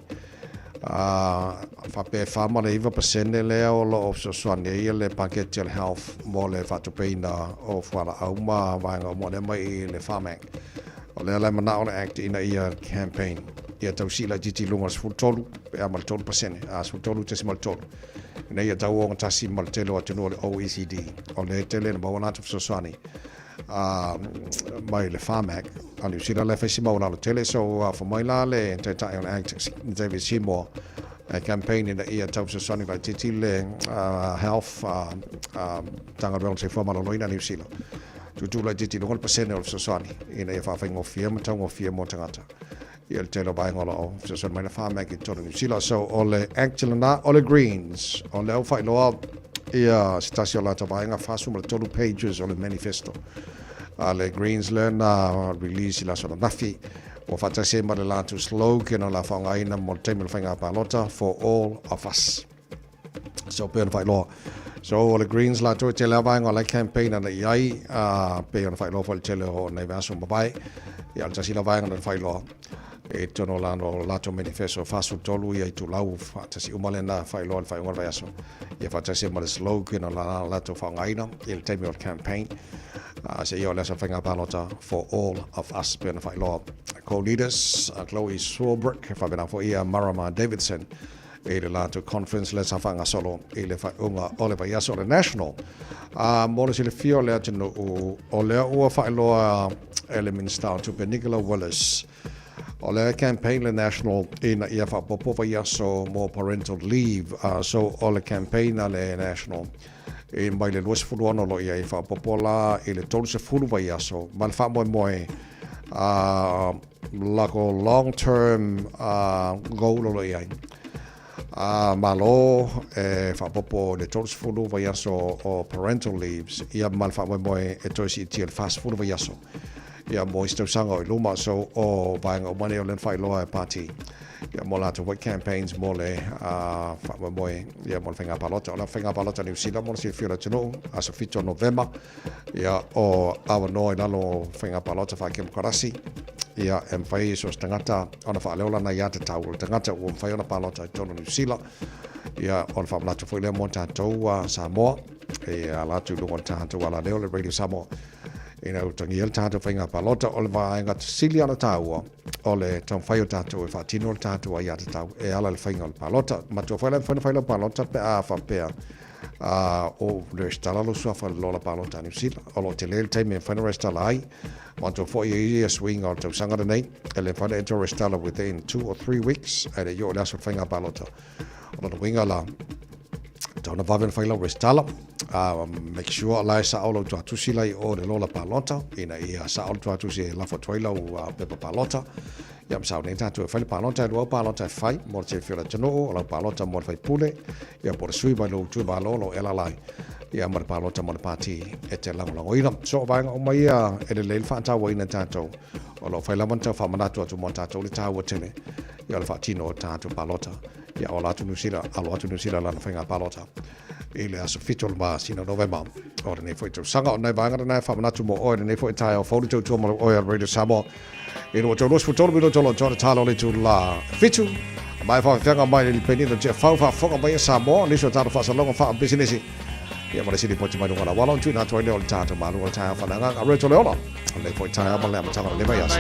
fa pe fama le iva pasene le o lo of Sasania ia le package health mo le fatu peina o fuala au ma vanga mo le mai le Farmac o le ala mana o le act ina ia campaign ia tau sila jiti lunga sfutolu pe amal tolu pasene sfutolu te simal tolu ina ia tau o tasi mal telo atunu le OECD o le tele na bawana tu Sasania mai le Farmac a New Zealand le faisima o lo tele so for mai la le te tai on act David Seymour campaign in the ia tau Sasani vai titi le health tanga rel se forma lo ina New Zealand tu la titi lo pasene o Sasani ina ia fa fingo fia mo tanga fia mo tangata ia le telo vai ngolo o Sasani mai le Farmac in New Zealand so ole actually na ole Greens ole au fai lo ia stasio la tabainga fasu mo tolu pages on the manifesto le Greens learn release la sona nafi o fata se ma la to slogan o la fanga ina mo temi fanga palota for all of us so pe on fai lo so the Greens la to tele vai la campaign na iai pe on fai lo fo tele o nei vaso mai ia tasi la vai na fai lo e tono la no lato manifesto fasu tolu ia tu lau tasi umalena fai lo fai ngor vaso ia fata se ma slogan o la lato fanga ina il temi o campaign se io la fanga palota for all of us ben fai lo co-leaders Chloe Swarbrick fa bena fo ia Marama Davidson e le lato conference le fanga solo e le fai unga Oliver Yaso le national mo le fio le atino o le o fai lo element start to Nicola Willis o le campaign le national in ia fa popo Yaso more parental leave so o le campaign le national e mai le luas fulu ono lo ia fa popola e le tolu se fulu vai aso mal fa mo like long term goal lo ia malo fa popo le tolu se fulu vai aso o parental leaves ia mal fa mo e to si ti fast fulu vai aso ia mo sto sango luma so o vai o mane o len fai lo party ia mo la to what campaigns mo le fa mo ia mo fenga palota New Zealand mo si fira tino as fito November ia o our no ina lo fenga palota fa kem karasi ia em fai so tangata ona fa leola na ia te tau tangata o fai ona palota tono New Zealand ia on fa la to foi le monta to Samoa e ala tu lo monta to ala leola radio Samoa ina utangi el tātou whainga palota o le vaenga sili ana tāua o le tau whai o tātou e whaatino le tātou ai ata tau e ala le whainga o le palota matua whaila palota pe a whapea o le stala lo sua fa lola palota New Zealand o lo te le teime whaina restala ai matua fo i swing o tau sangara nei e le whaina ento restala within 2 or 3 weeks e le yo le aso whainga palota o lo winga la Tona vaven whaila restala make sure lai sa olo tua tusi lai o le lola palota ina ia sa olo tua tusi e lafo tuaila o pepa palota ia msau nei tatu e whaile palota e lua palota e whai mo te whiora tano o lau palota mo le whai pule ia po le sui mai lo tu ba lolo ela lai ia mo le palota mo le pati e te langolango ina so vaenga o mai ia e le leil whaatawa ina tatou o lo whaila manta whamanatu atu mo tatou le tāua tene ia le whaatino o tatou palota ia o latu nusira alo atu nusira lana whainga palota i le aso fitol ma sina November o le nei fo i tau sanga o nei vaenga nei whamanatu mo oi le nei fo i tai o whauri tau tua mo oi al Radio Samoa i roa tau los futolo mino tolo tōna tālo le tu la fitu mai whakatanga mai le penina tia whauwha whaka mai a Samoa niso tālo whasalonga wha business ia mara sili poti mai nungana wala tu na toi leo le tātou malu o tai a whananga a reto leola le fo i tai a male a matanga le mai asa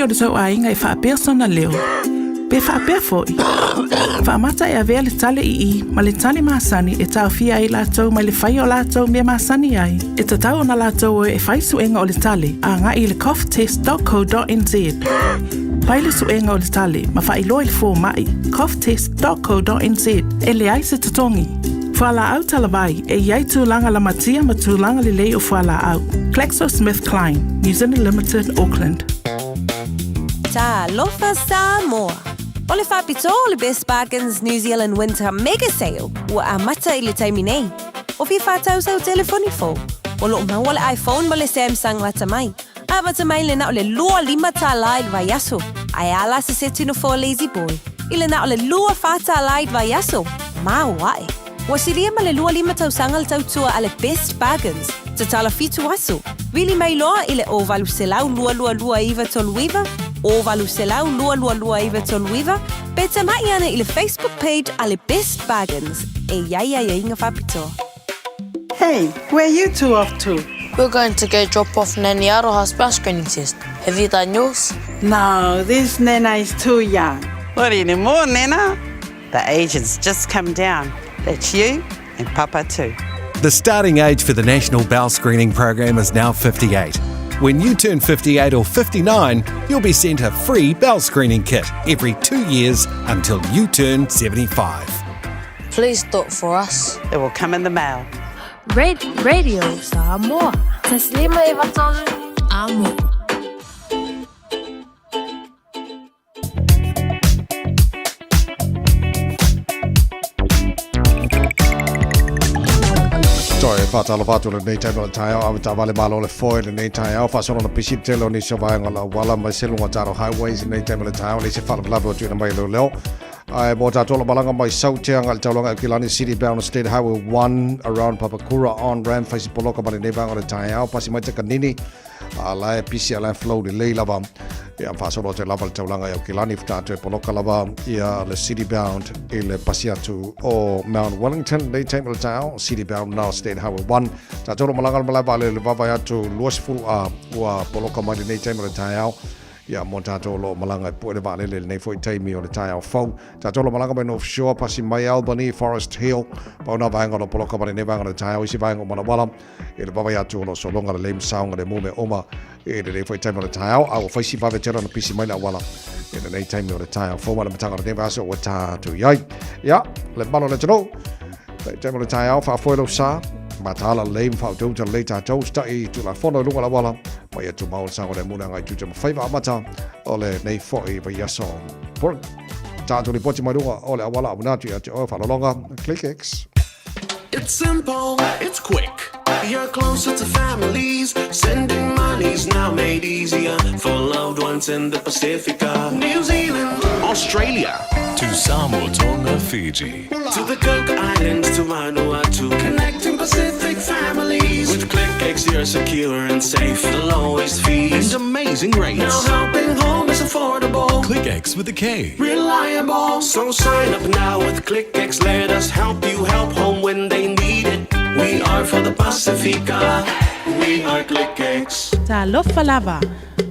o le tau ainga e whaapea sona leo. Pe whaapea foi. Whaamata e avea le tale i ma le tale maasani e tau fia ai lātou mai le whai o lātou mea maasani ai. E tatau ona lātou e whai suenga o le tale a ngā i le coughtest.co.nz. Pai le suenga o le tale ma whai loa i le fō mai coughtest.co.nz e le ai se tatongi. Whala au talavai, e iai tūlanga la matia ma tūlanga le lei o whala au. GlaxoSmithKline, New Zealand Limited, Auckland. Ta lofa Samoa. Ole whapito le Best Bargains New Zealand Winter Mega Sale ua a mata i le taimi nei. O fi whātau sau telefoni fo. O lo maua le iPhone ma le Samsung lata mai. A mata mai le na o le lua lima tā laid vai aso. Ai ala se se tino fo lazy boy. I le na o le lua whātā laid vai aso. Ma wae. Wa siria ma le lua lima tau sanga le tau tua a le Best Bargains. Ta tala fitu aso. Vili mai loa i le o valu selau lua iwa toluiva. O valu selau lua iwa toluiva. Beta mai ana i le Facebook page a le Best Bargains. E ia inga whapito. Hey, where are you two off to? We're going to go drop off Nanny Aroha's bus screening test. Have you done yours? No, this Nana is too young. Not anymore, Nana. The age has just come down. That's you and Papa too. The starting age for the National Bowel Screening Program is now 58. When you turn 58 or 59, you'll be sent a free bowel screening kit every 2 years until you turn 75. Please do it for us. It will come in the mail. Radio Samoa. Taslima Ivatolu Amo. Sorry, whātala whātu le nei taima le tai au, awa tā wale malo le foe le nei tai au, whāsono na pisi telo ni sawaianga la wala mai selunga tāro highways nei taima le tai au, le se whalapalawa tuina mai leo. Ai mo tātola malanga mai sauteanga le taulanga Kilani City bound State Highway 1 around Papakura on ram face poloka mani nei vanga le tai au, pasi mai te kanini, ala pisi ala flow le lei lava. Ia whasono te lava le taulanga i Kilani whātu e poloka lava ia le city bound i le pasi atu o Mount Wellington nei taima le tai au, city bound now State Highway 1. Tātola malanga malava le vavai atu luasifu a ua poloka mani nei taima le tai au. Ia mo tātolo malanga po le vale le nei foi taimi o le tai au fau. Tātolo malanga mai North Shore pasi mai Albany, Forest Hill. Pauna vaenga no poloka mani nei vanga le tai au isi vaenga o manawala. E le vavai atu no solonga le leim saunga le mume oma. E le nei foi taimi o le tai au. Au faisi vave tera na pisi mai la wala. E le nei taimi o le tai au fau mana matanga le nei vaso o tātu iai. Ia, le malo le tano. Le taimi o le tai au wha foilo sa. Matala leim wha utauta le tātou stai tu la fono lunga la wala. Mai atu maul sango le muna ngai tuta mawhaiva amata o le nei foi pa yaso. Por tātou li poti mai lunga o le awala amunatu ati o whalolonga ClickX. It's simple, it's quick. You're closer to families. Sending money's now made easier for loved ones in the Pacifica. New Zealand, Australia, to Samoa, Tonga, Fiji, to the Cook Islands, to Vanuatu. Connecting Pacific families. With ClickX, you're secure and safe. The lowest fees and amazing rates. Now helping home is affordable. ClickX with a K. Reliable. So sign up now with ClickX. Let us help you help home when they need it. We are for the Pacifica. We are ClickX. Ta lofa lava.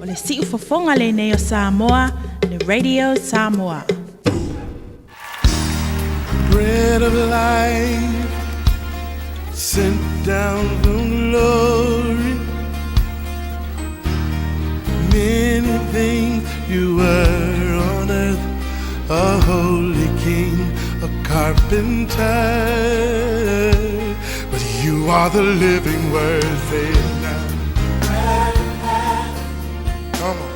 O le siu fofonga le nei o Samoa. Le Radio Samoa. Bread of life sent down from glory. Many things you were on earth, a holy king, a carpenter, but you are the living word. Say it now. Come on.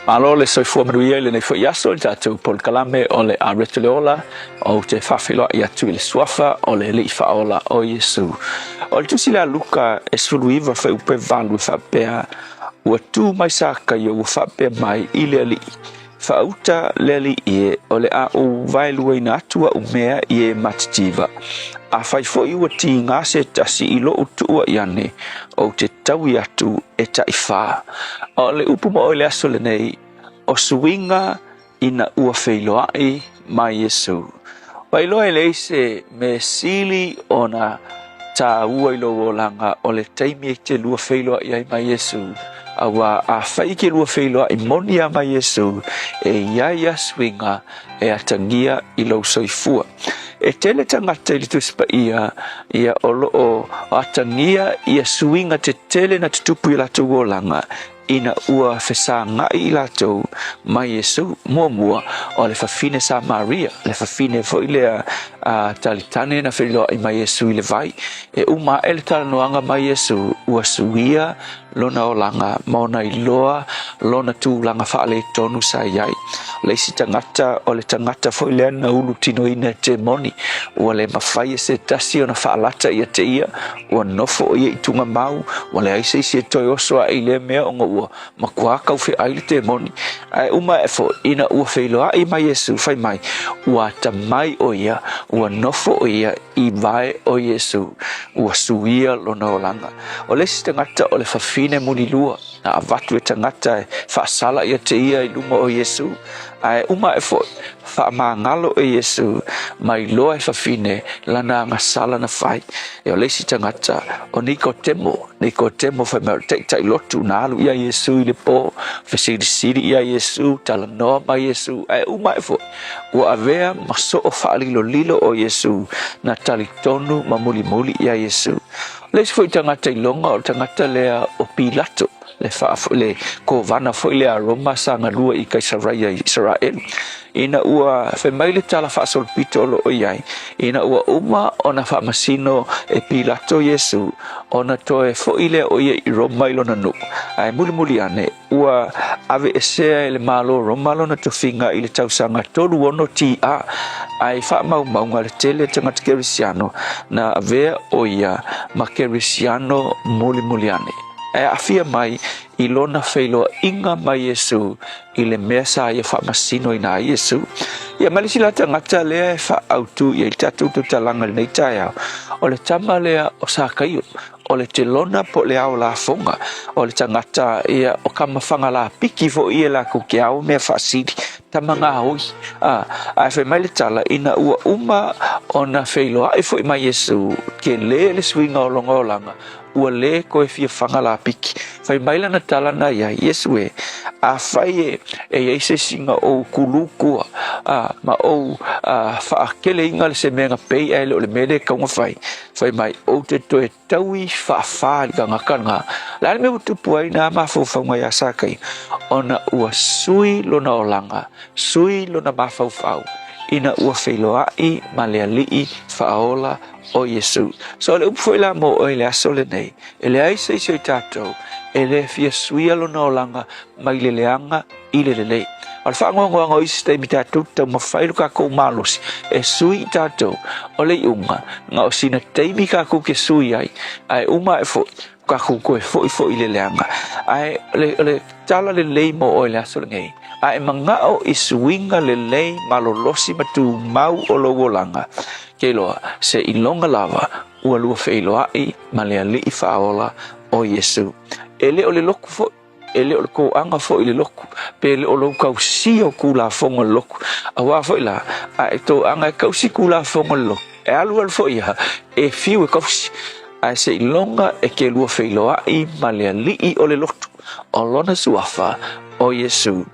Malo le soifua maruia le nei fo yaso le tātou pol kalame o le aretu le ola o te whawhiloa i atu i le suafa o le li whaola o Yesu. O le tusi la luka e suluiva whai upe valu whapea ua tū mai saka i o whapea mai i le ali. Whauta le ali i o le a o vailua ina atua o mea i e matitiva. A whai fo iwa ti ngā se tasi i lo utua i ane o te tau i atu e ta i wha. O le upuma o le aso le nei o suinga ina ua whailoai mai Yesu. Wailoa le se me sili o na ta ua ilo o langa o le taimi e te lua whailoai ai mai Yesu. Awa a whaike lua whailoa i moni a mai Yesu e iaia swinga e atangia i lau soifua. E tele tangata i litu spa ia o atangia ia swinga te tele na tutupu i latu o langa ina ua fesanga i latou mai Yesu mua o le fafine sa Maria le fafine fo ile talitane na felo i mai Yesu ile vai e uma ele talanoanga mai Yesu ua suia lona olanga maona i loa lona tūlanga whaale tonu sa iai leisi tangata o le tangata fo ile na ulu tino ina te moni ua le mawhai se tasi o na whaalata ia te ia ua nofo o ia i tunga mau ua le aise isi e toi osoa i le mea onga ua makua kau fe aile te moni ai uma e fo ina ua whailoa i mai Yesu whai mai ua tamai o ia ua nofo o ia i vai o Yesu ua suia lona olanga o leisi tangata o le fafine muli lua na avatu e tangata e whaasala ia te ia i luma o Yesu ai uma e fo whaamangalo e Yesu mai loa e fafine lana ngasala na whai e o leisi tangata o Nikodemo whai mea tai lotu na alu ia Yesu i le po whesirisiri ia Yesu tala noa mai Yesu ai uma e fo ua avea maso o whaalilo lilo o Yesu na tali tonu ma muli ia Yesu leisi fo i tangata i longa o tangata lea o Pilato le ko vana fo ile a Roma sanga lua i Kaisaria Israel ina ua fe maile tala fa sol pitolo o iai ina ua uma ona fa masino e Pilato Yesu ona toe fo ile o ia i Roma ilona no ai muli ane ua ave esea ele malo Roma lona to finga ile tausanga tolu ono ti a ai fa mau ngale tele tanga kerisiano na ave o ia ma kerisiano muli ane afia mai i lona whailo inga mai Yesu i le mea sa ia whamasino i nā Yesu. Ia malisi la tangata lea e wha autu i tatu tu talanga nei tae o le tama lea o sa kaio o le te lona po le au la fonga o le tangata ia o kamawhanga la piki fo ia la kuke au mea whaasiri tamanga hoi a whai mai le tala ina ua uma o na whailo ai fo i mai Yesu ke le swinga o longa o langa ua le koe fia whanga la piki whai mai lana tala na ia Yesu e a whai e eise singa o kulukua ma o whaakele inga le se menga pei e le o le mele kaunga whai mai o te toe taui whaafaa ka ngakanga lani me utupu ai na mawhauwhaunga ia sakai ona ua sui lona o langa sui lona mawhauwhau ina ua whailoai ma lea lii whaola o Yesu. So le upu la mo o le aso le nei. E le aisa i soi tātou. E le fia suia lona o langa mai le leanga i le lei. O le whaangoangoanga o isi teimi tātou tau mawhailu ka kou malosi. E sui i tātou o le iunga. Nga o sina teimi ka kou ke sui ai. Ai uma e fo ka kou koe fo i le leanga. Ai le tala le lei mo o le aso le nei. Ai mangao i suinga le lei malolosi matu mau o lo wolanga. Ke loa se ilonga lava ua lua whailoa i ma lea li i whaola o Yesu. E le o le loku fo, e le o le ko anga fo i le loku, pe le o lo kausi o kula fonga loku. A wā fo i la, a e tō anga e kausi kula fonga loku. E alu al fo iha, e fiu e kausi. A se ilonga e ke lua whailoa i ma lea li i o le lotu. O lona suafa o Yesu,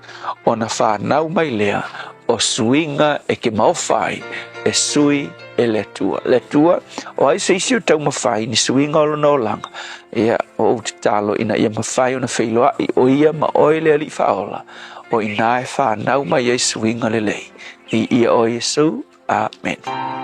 o na whanau mai lea, o suinga e ke maowhai, e sui e le tua o ai se isi o tau mawhai ni suinga o lona o langa ia o te talo ina ia mawhai o na whailoa i o ia ma oe le ali whaola o ina e whanau mai e suinga le lei i ia o Yesu, amen. Oh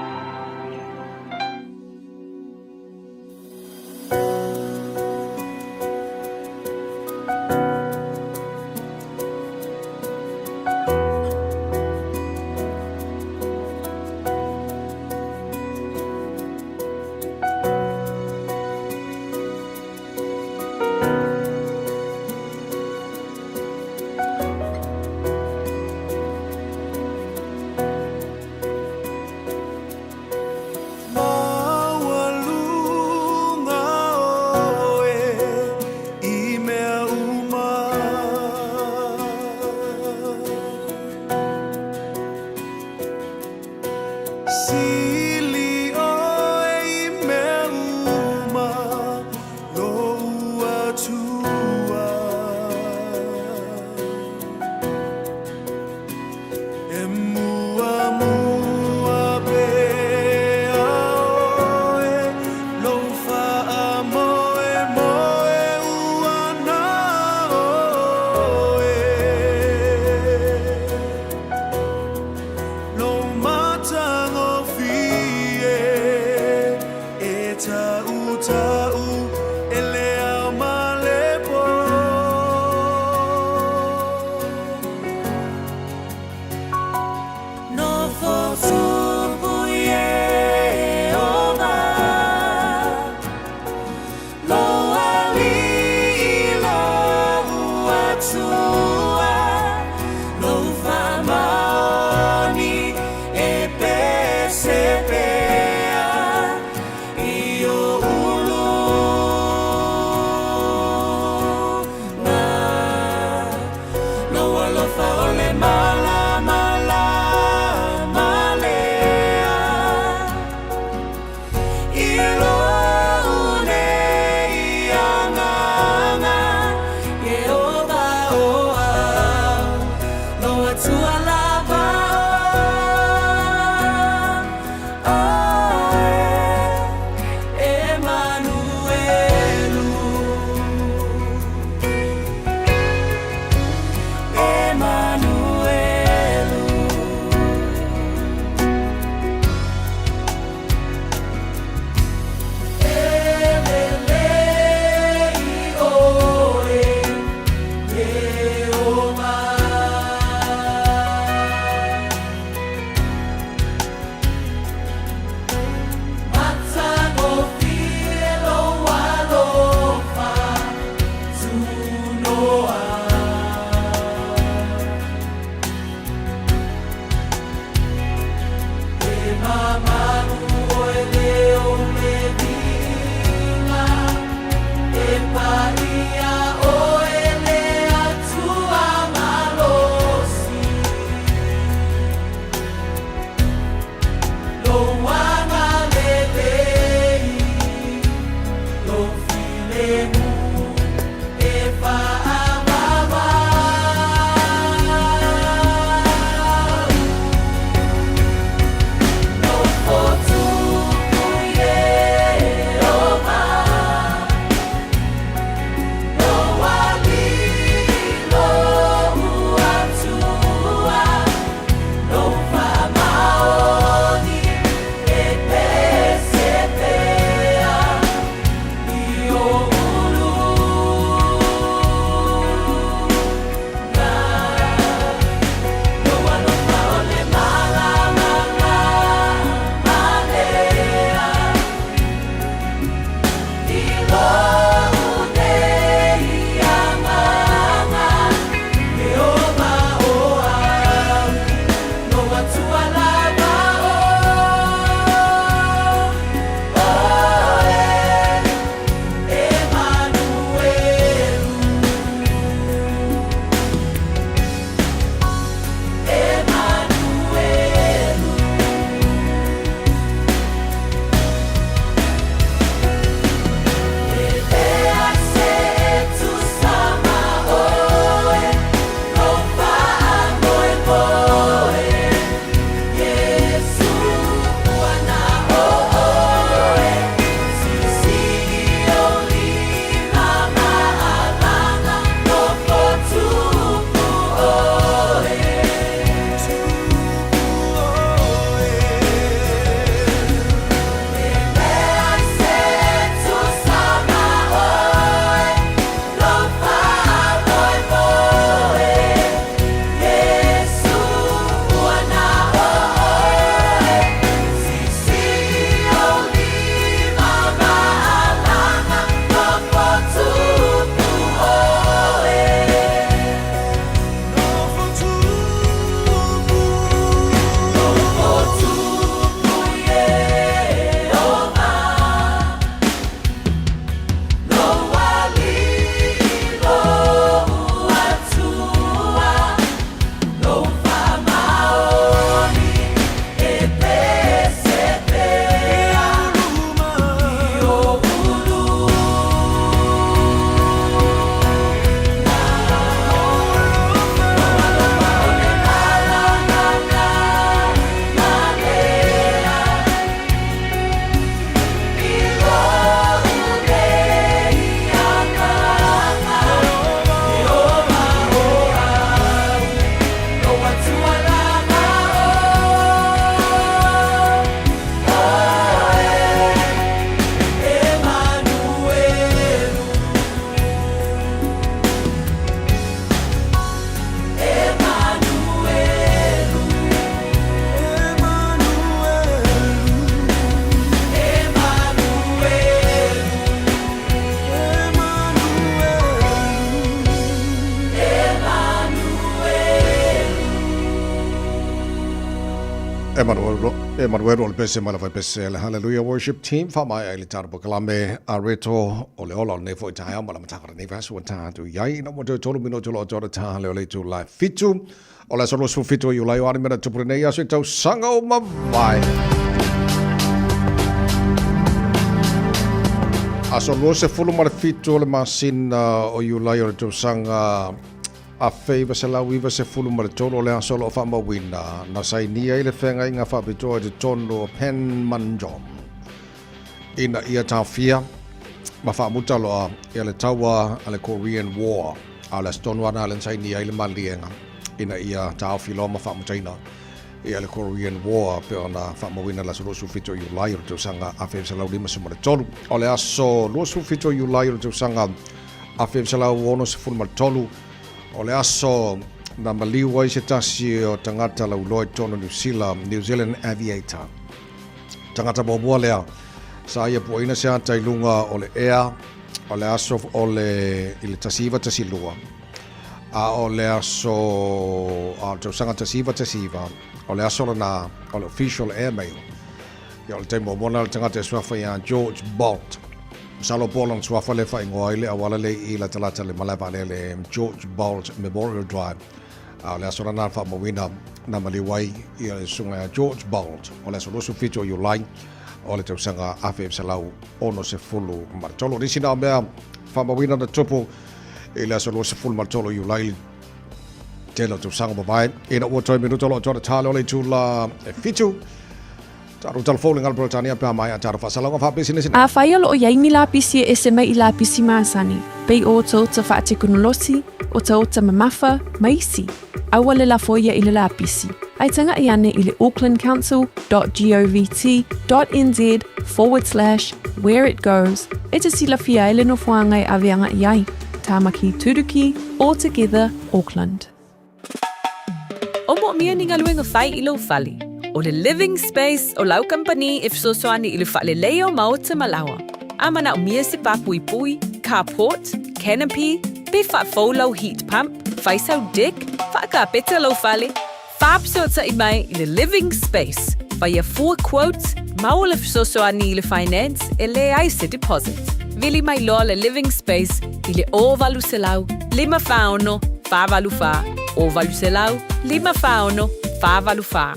Mala, mala, male. Emmanuel o le pese mala vai pese le Hallelujah Worship Team fa mai le tarpo kalame a reto o le ola ne foi tai mala mataka ne vaso ta tu yai no mo tolu mino tolo tolo ta le tu live fitu o la solo su fitu you lai wani mena tupre nei aso tau sanga o mavai aso lo se fulu mala fitu le masina o you lai o tu sanga a feiva se la wiva se fulu ma le tolo le solo o fama wina na sai ni ai le fenga inga fa bito de tono pen manjom ina ia tafia ma fa mutalo a ia le tawa ale Korean War ala stone wana le sai ni ai le malienga ina ia tafilo ma fa mutaina ia le Korean War pe ona fa ma wina la solo su fito you lai to sanga a feiva se la lima se ma le tolo ole aso lo su fito you lai to sanga a feiva se la wono se fulu ma le tolo o le aso na maliu ai se tasi o tangata lau loi tono New Zealand Aviator. Tangata bobua lea, sa ia puaina se anta ilunga o le ea, o le aso o le ili tasiva tasilua. A o le aso, a tausanga tasiva, o le aso na, o le official airmail. Ia o le taimo mona le tangata e suafa ia George Bolt. Salo Poland swafa le fa ingoa ile awala le I la talata le malava le George Bolt Memorial Drive. Le asora na fa mawina na maliwai I le sunga George Bolt. O le solo su fito you line o le tausanga afe salau ono se fulu martolo. Risi na mea fa mawina na tupu I le solo se fulu martolo you line. Telo tausanga mawai. Ina ua toi minuto lo tora talo le tula fito. Taru telefon ngal Britania pa mai atar fa salonga fa pisi nisi. A faia lo yai mi la pisi e se mai la pisi masani. Pei o tota fa teknolosi o tota mamafa maisi. Awale la foia ile la pisi. Ai tanga iane ile aucklandcouncil.gov.nz/where it goes. E te sila fia ile no fuangai avianga iai. Tamaki turuki all together Auckland. Omo mia ninga luenga fai ilo fali. O le living space o lau company if so soani ilu fa le leo maota malawa. Amana o mia se papui pui, carport, canopy, be fa lau heat pump, fai sau dick, fa ka peta lau fale. Fab so ta I mai i le living space. Fai a 4 quotes, mau le so soani ilu finance e le ai se deposit. Vili mai loa le living space I le o valu se lau, 5 faono, fa valu fa, o valu se lau, 5 faono, fa valu fa.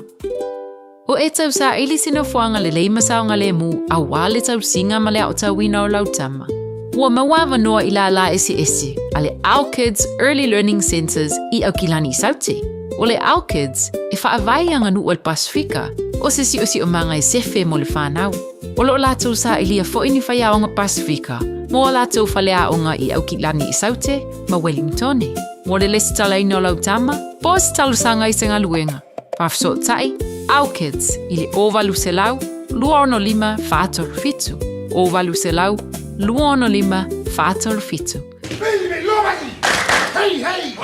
O e tau sa ili sino fuanga le leima saonga le mu a wale tau singa ma le au tau wina o lau tama. Ua mawawa noa I la esi a le Our Kids Early Learning Centers I au kilani saute. O le Our Kids e whaavai anga nu o le Pasifika o se si o manga e sefe mo le whanau. O lo lātou sa ili a fo ini whai aonga Pasifika mo o lātou whale aonga I au kilani I saute ma Wellington. Mo le lesi talaina o lau tama, po si talu sanga I senga luenga. Pafso tai, Our Kids, ili ovalu se lau, luono lima whātolu fitu. Ovalu se lau, luono lima whātolu fitu. Hey, hey!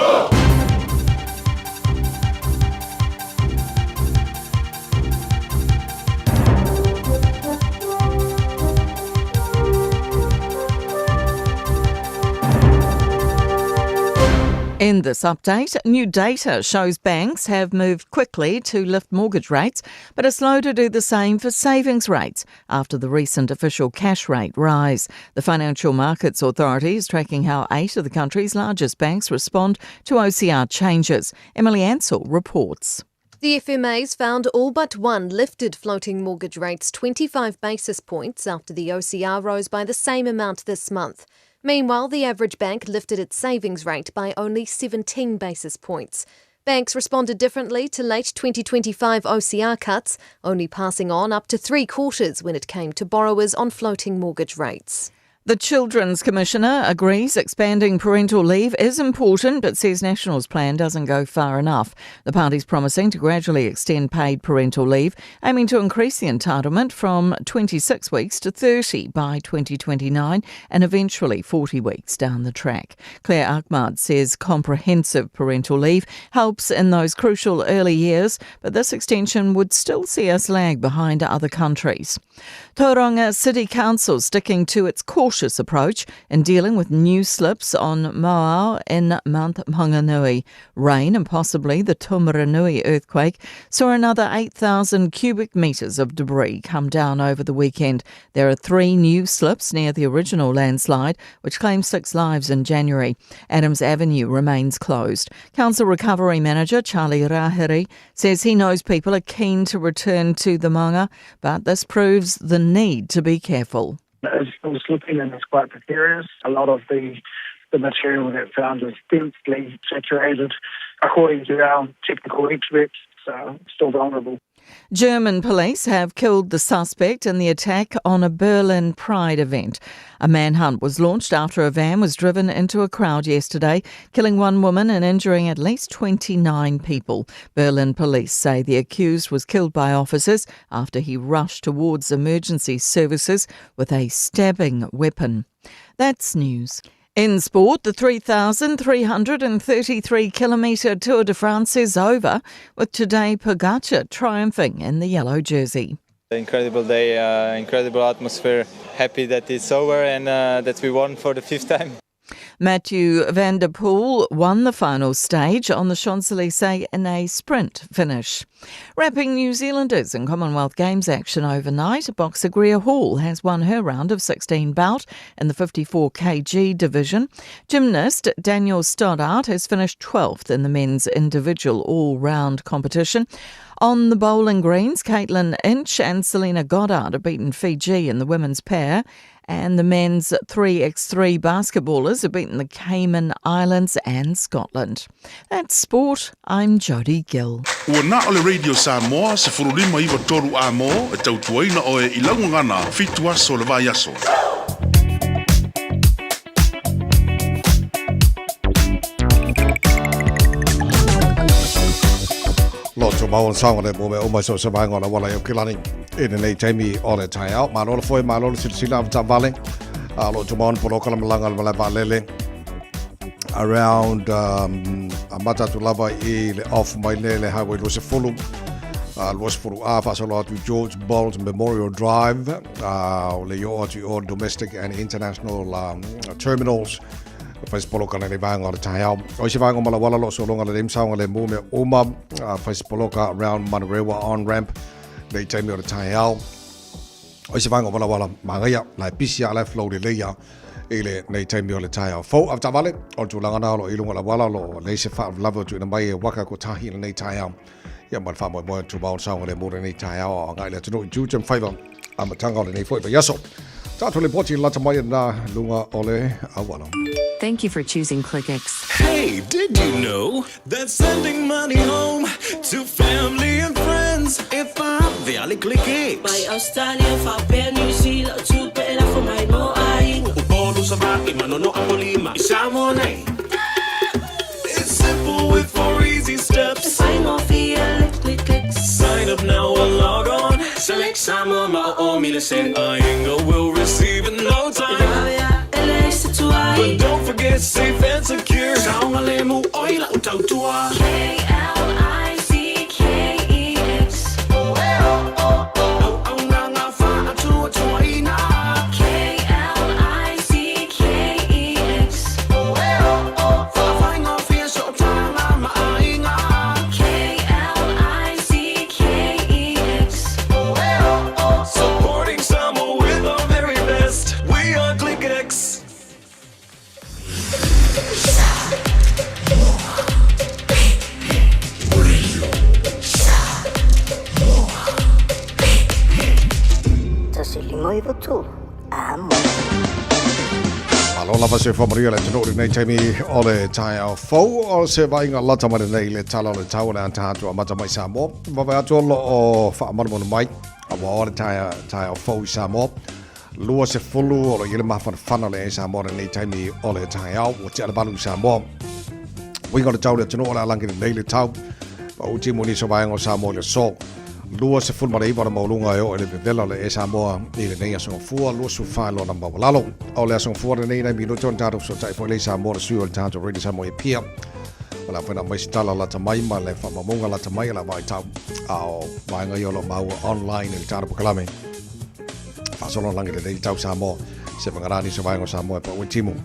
In this update, new data shows banks have moved quickly to lift mortgage rates, but are slow to do the same for savings rates after the recent official cash rate rise. The Financial Markets Authority is tracking how 8 of the country's largest banks respond to OCR changes. Emily Ansell reports. The FMA's found all but one lifted floating mortgage rates 25 basis points after the OCR rose by the same amount this month. Meanwhile, the average bank lifted its savings rate by only 17 basis points. Banks responded differently to late 2025 OCR cuts, only passing on up to 3/4 when it came to borrowers on floating mortgage rates. The Children's Commissioner agrees expanding parental leave is important but says National's plan doesn't go far enough. The party's promising to gradually extend paid parental leave, aiming to increase the entitlement from 26 weeks to 30 by 2029 and eventually 40 weeks down the track. Claire Ahmad says comprehensive parental leave helps in those crucial early years, but this extension would still see us lag behind other countries. Tauranga City Council sticking to its caution cautious approach in dealing with new slips on Moao in Mount Maunganui. Rain and possibly the Tūmaranui earthquake saw another 8,000 cubic metres of debris come down over the weekend. There are 3 new slips near the original landslide, which claimed 6 lives in January. Adams Avenue remains closed. Council Recovery Manager Charlie Rahiri says he knows people are keen to return to the Maunga, but this proves the need to be careful. It's still slipping and it's quite precarious. A lot of the material that found is densely saturated, according to our technical experts, so still vulnerable. German police have killed the suspect in the attack on a Berlin Pride event. A manhunt was launched after a van was driven into a crowd yesterday, killing 1 woman and injuring at least 29 people. Berlin police say the accused was killed by officers after he rushed towards emergency services with a stabbing weapon. That's news. In sport, the 3,333-kilometre Tour de France is over, with Tadej Pogačar triumphing in the yellow jersey. Incredible day, incredible atmosphere. Happy that it's over and that we won for the 5th time. Mathieu van der Poel won the final stage on the Champs-Élysées in a sprint finish. Wrapping New Zealanders in Commonwealth Games action overnight, boxer Greer Hall has won her round of 16 bout in the 54 kg division. Gymnast Daniel Stoddart has finished 12th in the men's individual all-round competition. On the bowling greens, Caitlin Inch and Selena Goddard have beaten Fiji in the women's pair, and the men's 3x3 basketballers have beaten the Cayman Islands and Scotland. That's sport. I'm Jodie Gill. Ua na ole Radio Samoa se furulima iwa toru a mo e tautuaina o e ilaungangana fitua so le vai aso. Loto mau sanga le mo me o mai so se vai ngona wala yo kilani in nei taimi o le tai out ma lo foi ma lo sila ta vale loto mau po kala malanga le valele around amata to lava I le off my le highway was a full was for fa so lot to George Bolt Memorial Drive le yo to domestic and international terminals. Fais poloka le vanga le tai au. O se vanga mala wala lo so longa le dem saunga le mo me uma fais poloka around Manarewa on ramp le taimi o le tai au. O se vanga wala mangaya la pisia la flow le ya ile nei taimi o le tai au. Fo after vale o tu langa na lo ilunga la wala lo le se fa lava tu na mai waka ko tahi nei tai au. Ya man fa mo tu ba saunga le mo nei tai au ngai le tu no ju jam favor amatanga le nei foi ba yaso. Ta tu le poti la tamai na lunga ole awala. Thank you for choosing ClickX. Hey, did you know that sending money home to family and friends if I'm the ClickX? By Australia, Fabia, New Zealand, to pay for my no eyeing. Upolo sa baki, manono apolima, isamo na. It's simple with 4 easy steps. Sign off here, ClickX. Sign up now or log on. Select Samoa, Maomi, the send Ainga will receive in no time. But don't forget safe and secure. Saunga lemu oila utautua. KLICKEX. Au nganga fa atua tuaina. KLICKEX. Fa fainga fia so tanga maainga. KLICKEX. Supporting Samoa with our very best. We are ClickX. Alola va se famaria le tino nei taimi o le tai au fou o se vainga lata mare nei le tala le tau na tatu amata mai Samoa. Va va atu lo o fa marmo mai a wa o le tai au fou Samoa. Lua se fulu o le ile mafana fana le Samoa nei taimi o le tai au o te alabalu Samoa. Winga le tau le tino o la langi nei le tau. O uti moni so vainga o Samoa le so. Lua se fulu mare iwa maulunga e o ele vela le Samoa i le nei aso fua lua su fa lo na mawalalo o le aso fua nei na minuto tatu so tai foi le Samoa le su o tatu ready Samoa e pia wala fena mai stala la tamai ma le fa mamunga la tamai la vai tau ao vainga yo lo mau online le tatu kalame fa solo langi le nei tau Samoa se mangarani se vai ngo Samoa pa utimu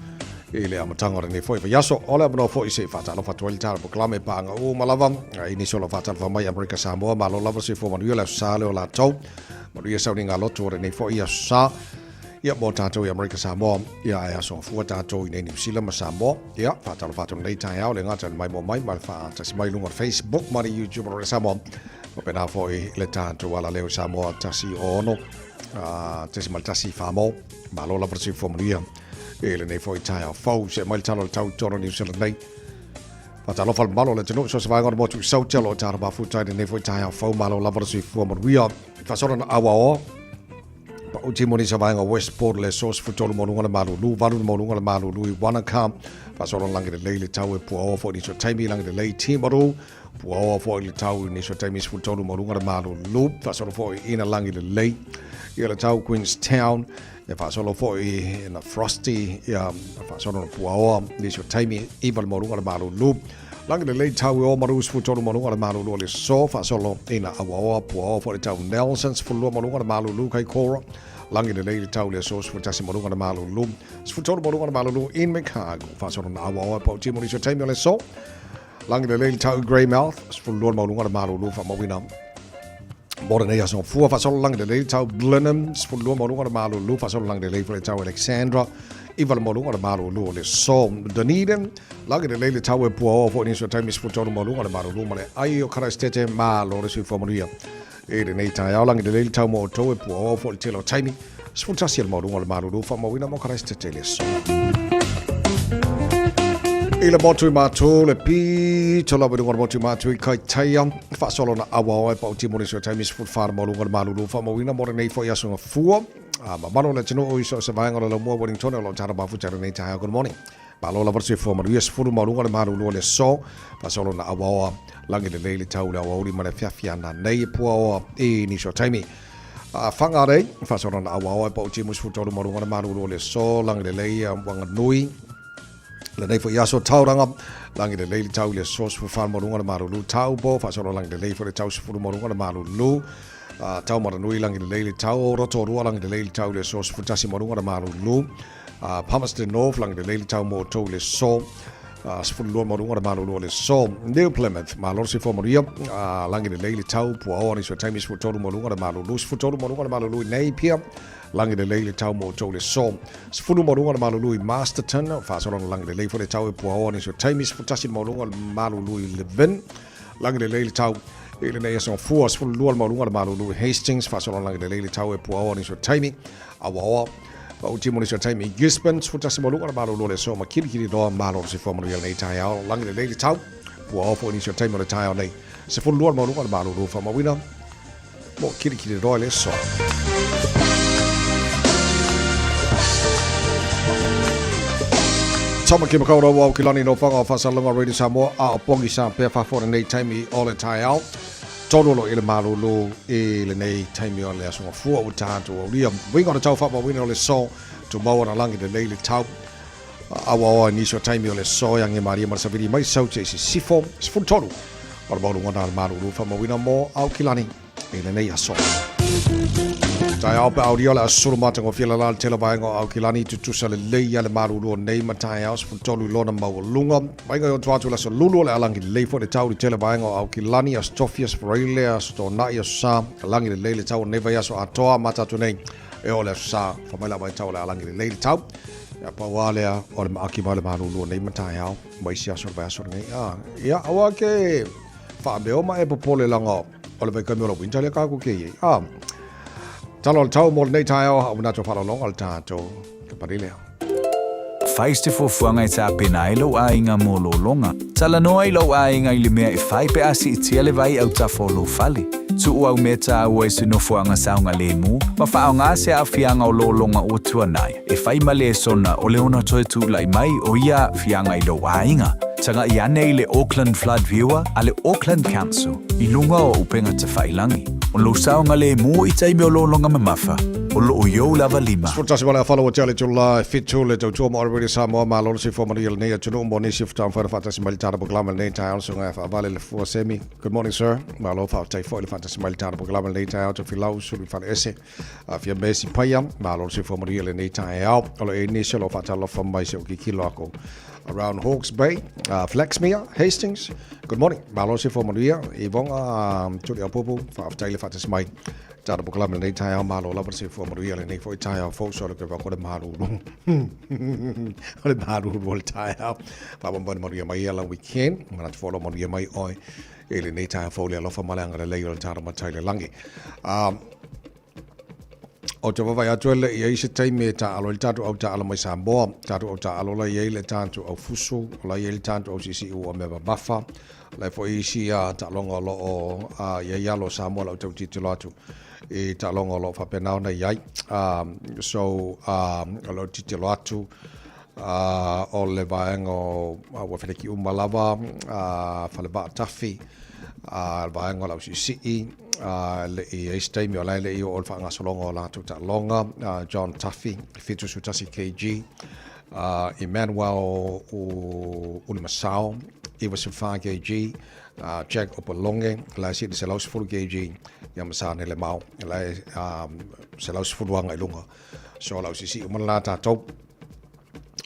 ile amatanga ni foi yaso ole no foi se fata lo fatu ilta po klame pa nga o malava ini solo fata fa mai America Samoa malo lava se fo manu la sale o la tau manu ia sauni nga loto ni foi ia sa ia mo tato ia America Samoa ia ia so fu tato ni New Zealand Samoa ia fata lo fatu nei tai au le ngata mai mo mai mal fa ta si mai lunga Facebook mari YouTube America Samoa o pena foi le tato wala leo Samoa tasi ono tasi mal tasi famo malo lava se fo manu ia ele nei foi tai au fau se mai talo tau toro New Zealand nei pata lo fal malo le tino so se vai ngor mo tu sau telo tara ba fu tai nei foi tai au fau malo lava se fo manu ia fa sora na awa pa o ti moni se vai ngor Westport le so fu tolo mo ngala malo lu valu mo ngala malo lu wana kam fa sora langi de leile tau e pu o fo ni so taimi langi de lei ti mo pu o fo le tau ni so taimi fu tolo mo ngala malo lu fa sora fo ina langi de lei ia le tau Queenstown e fa solo foi na frosty ia fa solo puao ni so taimi ival mo ngala malo lu langi de lei tau o marus fu tolo mo ngala malo lu le so fa solo ina awa puao for tau Nelsons fu lo mo ngala malo lu kai kora langi de lei tau le so fu tasi mo ngala malo lu fu tolo mo ngala malo lu in Chicago fa solo na awa po ti mo ni so taimi le so langi de lei tau Greymouth fu lo mo ngala malo lu fa mo wina More than so four fa solo lang de lei tau Blenheim fu lo mo ngala malo lu fa solo lang de lei fu tau Alexandra ival mo ngala malo lu le so Dunedin lang de lei tau e puo fo ni so time fu tau mo ngala malo lu male ai o Christchurch malo le su fo mo ria e de nei tau lang de lei tau mo to e puo fo telo time fu tasiel mo ngala malo lu fa mo wina mo Christchurch le so Ila motu matu le pi tola be ngor motu matu kai taiam fa solo na awa e pa uti mo so time fu far mo ngor malu lu fa mo wina mo nei fo yaso fu ma mano le tino o so se vai ngor lo mo Wellington lo tara ba fu tara nei tai good morning ba lo la versi fo mo yes fu mo ngor malu lu le so fa solo na awa langi le le tau la wa uri ma le fiafia na nei pu e ni so time fangare fa solo na awa e pa uti mo fu tolo mo ngor malu lu le so langi le wanga nui le nei fo yaso tauranga langi de leili tau le sos fu fan morunga le maru lu tau bo fa solo langi de leili fo le tau fu morunga le maru lu tau mara nui langi de leili tau roto rua langi de leili tau le sos fu tasi morunga le maru lu Palmerston North langi de leili tau mo to le so fu lu morunga le maru lu le so New Plymouth ma lor si fo moria langi de leili tau pu oni so time fu to morunga le maru lu fu to morunga le maru lu nei pia langi de leili tau mo to le so fulu morunga malu lui Masterton fa solo langi de leili fo le tau e puao ni so time fu tasi morunga malu lui Leven langi de leili tau ele nei so fu fulu lu morunga malu lui Hastings fa solo langi de leili tau e puao ni so time awa ba uti mo ni so time Gisborne fu tasi morunga malu lui le so ma kiri do malu si fo mo nei tai au langi de leili tau puao fo ni so time le tai au nei se fulu lu morunga malu lui fa ma wina mo kiri do le so Tama ki makaura wau ki lani no whanga whasalunga Radio Samoa a pongi sa pe whawhore nei taimi o le tai au. Tōrolo i le marulu i le nei taimi o le asunga fua u tātu o ria. Winga na tau whapa wina o le so tu maua na langi le nei le tau. Awa oa niso taimi o le so yangi maria marasaviri mai saute isi sifo sifun tolu. Ora maulu ngana le marulu whama wina mo au ki lani i le nei aso. Tai au pe audio la suru mata ngo fila la tela vai ngo au kilani tu tusa le leia le marulu nei matai au fu tolu lona maulunga vai ngo twatu la so lulu le alangi le fo le tau le tela vai ngo au kilani as tofias freile as to na ia sa alangi le leile tau nei vai aso atoa mata tu nei e ole sa fa mai la vai tau le alangi le leile tau ya pa wale o le aki mai le marulu nei matai au mai sia so vai aso nei ya awa ke fa be o mai popole langa o le vai kamera winta le ka ku ke Talo tau mo nei tai au au na to falo long al tato ke parile. Fais te fofuanga i ta pena i lo a inga mo lo longa. Tala noa i lo a inga i le mea i fai pe asi i tia le vai au ta folo fali. Tu ua umeta au e se no fuanga saunga le mu, ma fao ngā se a fianga o lo longa o tuanai. E fai ma le sona o le ona toe tu lai mai o ia fianga i lo a inga. Tanga i ane i le Auckland Flood Viewer a le Auckland Council i lunga o upenga te whailangi. O lo saunga le mu i taimi o lo longa mamafa. o loo iou lava lima. Sportasi wale follow tele tula fitu le tau mo already Samoa malo si former real nei tunu mo ni shift down for the fantasy military program nei town so nga vale le for semi. Good morning sir. Malo fa tai for the fantasy military program nei town to filau so vi fan esse. Afia Messi payam malo si former real nei town. Olo initial of atalo from my so kilo ako. Around Hawke's Bay, Flaxmere, Hastings. Good morning. Malo si former real Ivonga to the apopo for daily fantasy mai. Tara program nei tayo malo la si former real nei for tayo fo so ke ko de maru. Ole maru vol tayo. Pa bon maria mai la weekend, mana follow maria mai oi. Ele nei tayo fo le lo fa malanga le le tara matai le langi. O te wawa atuele i eise teime ta alo il tatu au ta alo mai Samoa, tatu au ta alo la iele tantu au fusu, la iele tantu au sisi ua mewa bafa, la fo isi a ta longa lo o iei alo Samoa lau tau titilo atu, i ta longa lo whapenau na iai, so alo titilo atu, o le vaengo wawheneki umalawa, whale ba tafi, vaengo lau sisi, le i steimi o le i o whanga solonga o lātou ta longa, John Tuffy, Fitu Sutasi KG, Emmanuel Unimasao, Iwa Sifa KG, Jack Opalonge, la si de Selaus Fulu KG, Yamasa ne le mau, la Selaus Fuluanga ilunga. So lau sisi umala tātou,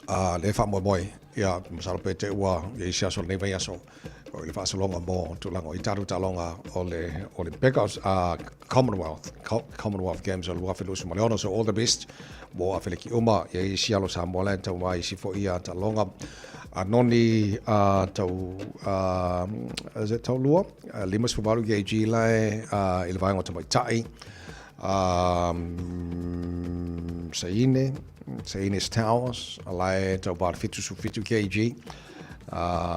le wha moi, ia masalo pete ua, ia isia sol neva ia so. O le whaasalonga mō tūlanga o i taru talonga o le Pekos Commonwealth Games o le wafilusu maleona, so all the best mō a wheleki uma ia i sialo sa moa tau mai si fo ia talonga a noni tau lua limas pumaru ki AG lai i le vaenga o tamai tai Saines Towers a lai tau bar fitu su fitu ki AG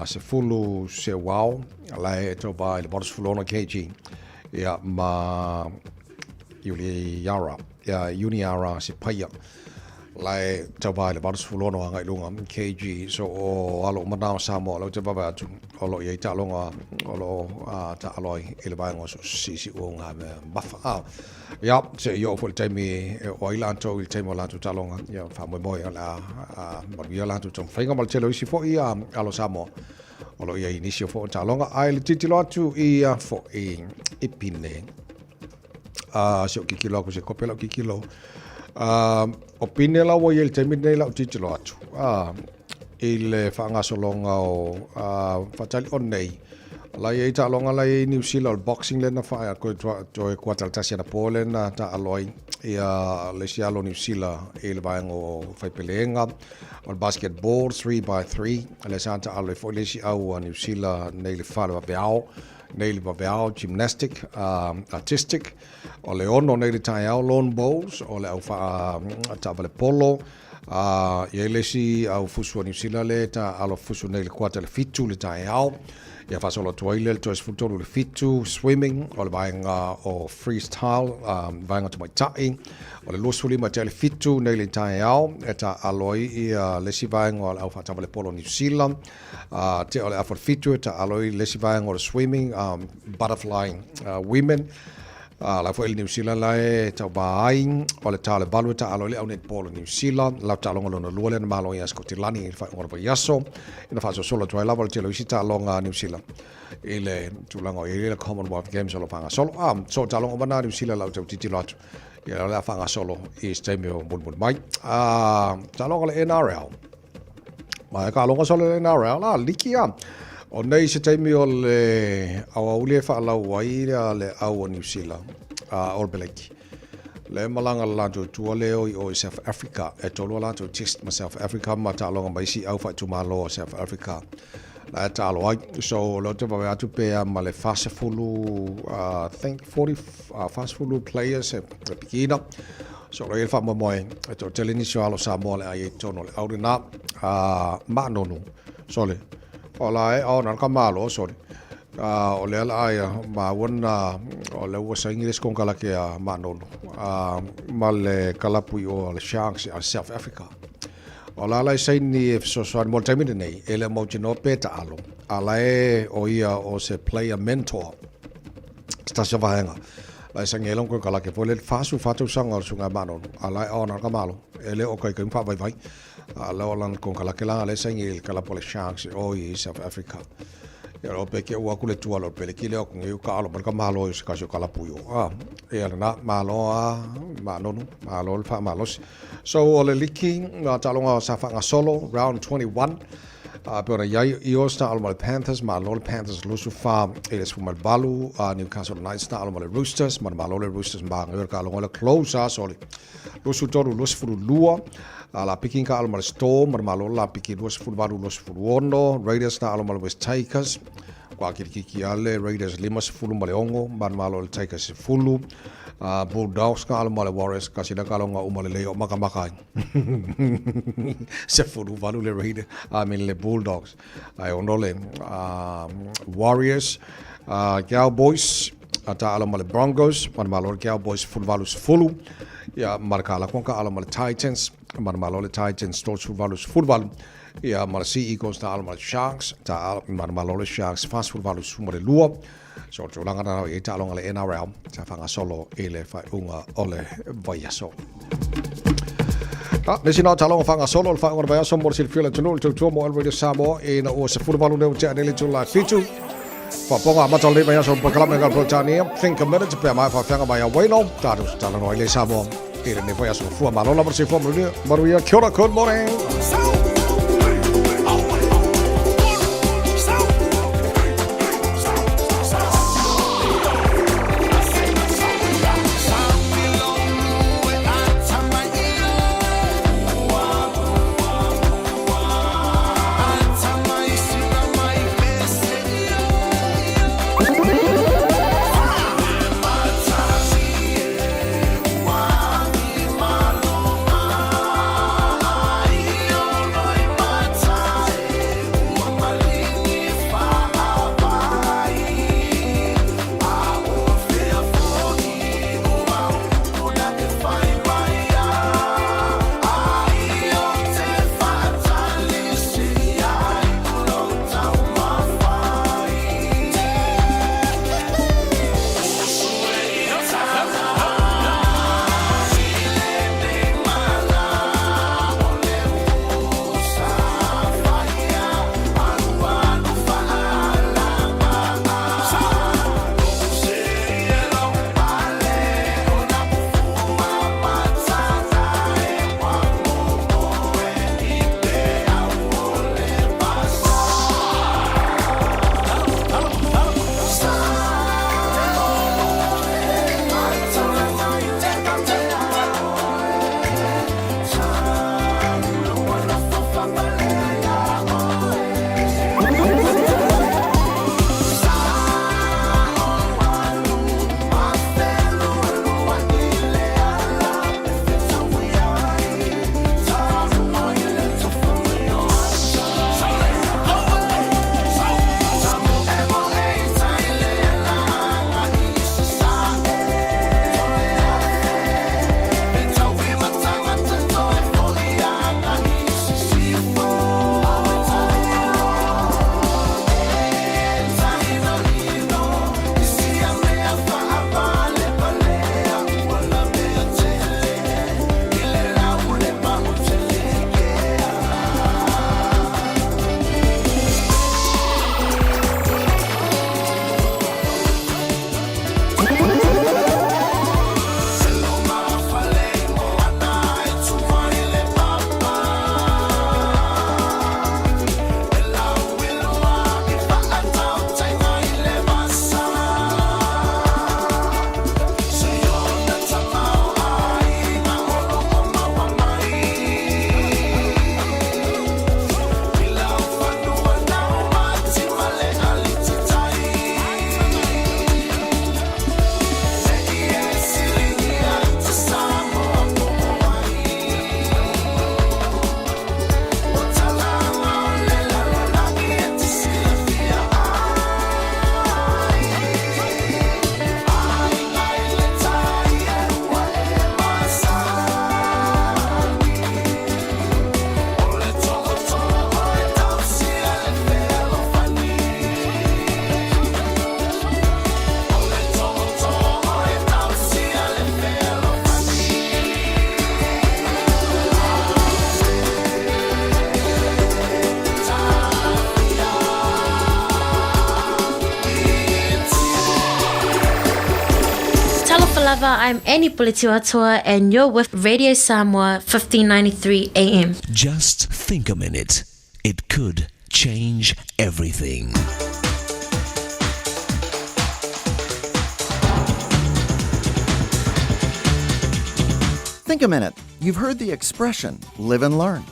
se fulu se wow lai to ba le boros fulona kg ya ma Uni Yara se paya lai to ba le boros fulona ngai lunga kg so o alo mana samo lo te baba tu olo ye ta longa olo ta aloi ele ba ngo si o nga bafa ya se yo fo time o ila to il time la ta longa ya fa mo la mo ya la to fainga mal chelo si fo ia alo samo olo ia inicio fo ta longa ai le titilo atu ia fo ipine so kikilo ko se kopela kikilo opine la wo yel time nei la titilo atu il fanga solonga o fatali on nei la ye ta longa la New Zealand boxing le na fa ko to quartal tasia na Poland ta aloi ia le sialo New Zealand il vaengo fai pelenga o basketball 3x3 le santa aloi fo le si au New Zealand nei le fala beao nei le beao gymnastic artistic o le ono nei le tai au lawn bowls o le au fa ta vale polo ia lesi au fusu New Zealand le ta alo fusu nei le quartal fitu le tai au ia fa solo toile to es futuro le fitu swimming o le vaenga o freestyle vaenga to mai tai o le losuli ma te le fitu nei le tai au eta aloi ia lesi vaenga o au fa ta vale polo New Zealand te o le afor fitu eta aloi lesi vaenga o le swimming butterfly women la fo el New Zealand la ta bai o le tale balu ta alo le au net polo New Zealand la ta longa lona lua le na malo ia Scotland fa ngor yaso ina fa so solo to la vol te lo isita longa New Zealand ile tulanga ile Commonwealth Games lo panga solo so ta longa bana New Zealand la te titilo ia la fanga solo is time bun mai ta longa le NRL ma ka longa solo le NRL la likia o nei se taimi o le au le fa la wai le au New Zealand All Black le malanga la to le o South Africa e to la to test myself Africa ma ta longa mai si au fa tu malo South Africa la ta lo so lo te va tu pe ma le fast fulu I think 40 fast fulu players e pikina so le fa mo moi e to teleni so alo sa mo le ai tono le au na ma nonu so le ola e o na kamalo sorry o le ala ai ma wona o le was English kon kala ke ma no ma le kala pui o le Sharks a South Africa ola la sai ni so so mo time nei ele mo no peta alo ala e o ia o se player mentor sta se vaenga lai sang ngelong ko kala ke pole fasu fatu sang al sunga mano ala ona ka malo ele o kai fa vai ala olan ko kala ke la le sang il kala pole Sharks o i South Africa ya o pe ke wa kule tu alo pele kile o ngi ka alo ka malo i ka kala puyo e ala na malo malo fa malo so ole liki nga talonga sa fa nga solo round 21 pero ya iosta almal Panthers malol Panthers lusu farm eles fumal balu Newcastle Knights na almal Roosters malol Roosters ba ngor ka longa close soli lusu toru lusu furu lua la picking ka almal Storm malol la picking lusu furu balu lusu furu wono Raiders na almal West Tigers kwa kiriki ale Raiders limas fulu maleongo malol Tigers fulu Bulldogs ka almal Warriors kasi na kalonga umaleleo makamaka se furu valu le Raiders le Bulldogs ay ondole Warriors Cowboys ata almal Broncos malol Cowboys fulu valu fulu ya markala konka almal Titans malol Titans stores fulu valu fulu ya mal Sea Eagles na almal Sharks ta malol Sharks fast fulu valu sumare lua so tulanga na e talong ale NRL sa fanga solo ele fa unga ole vayaso nesi na talong fanga solo fa ngor vayaso mor sil fila tunul tu mo already samo e na o se football ne ucha ne tu la fitu fa ponga matol le vayaso pakala mengal protania think a minute pe mai fa fanga vaya bueno tatu talong ele samo e ne vayaso fu ma lola por se fu maruia kia ora good morning Aloha, I'm Annie Politiwatua, and you're with Radio Samoa 1593 AM. Just think a minute. It could change everything. Think a minute. You've heard the expression, live and learn.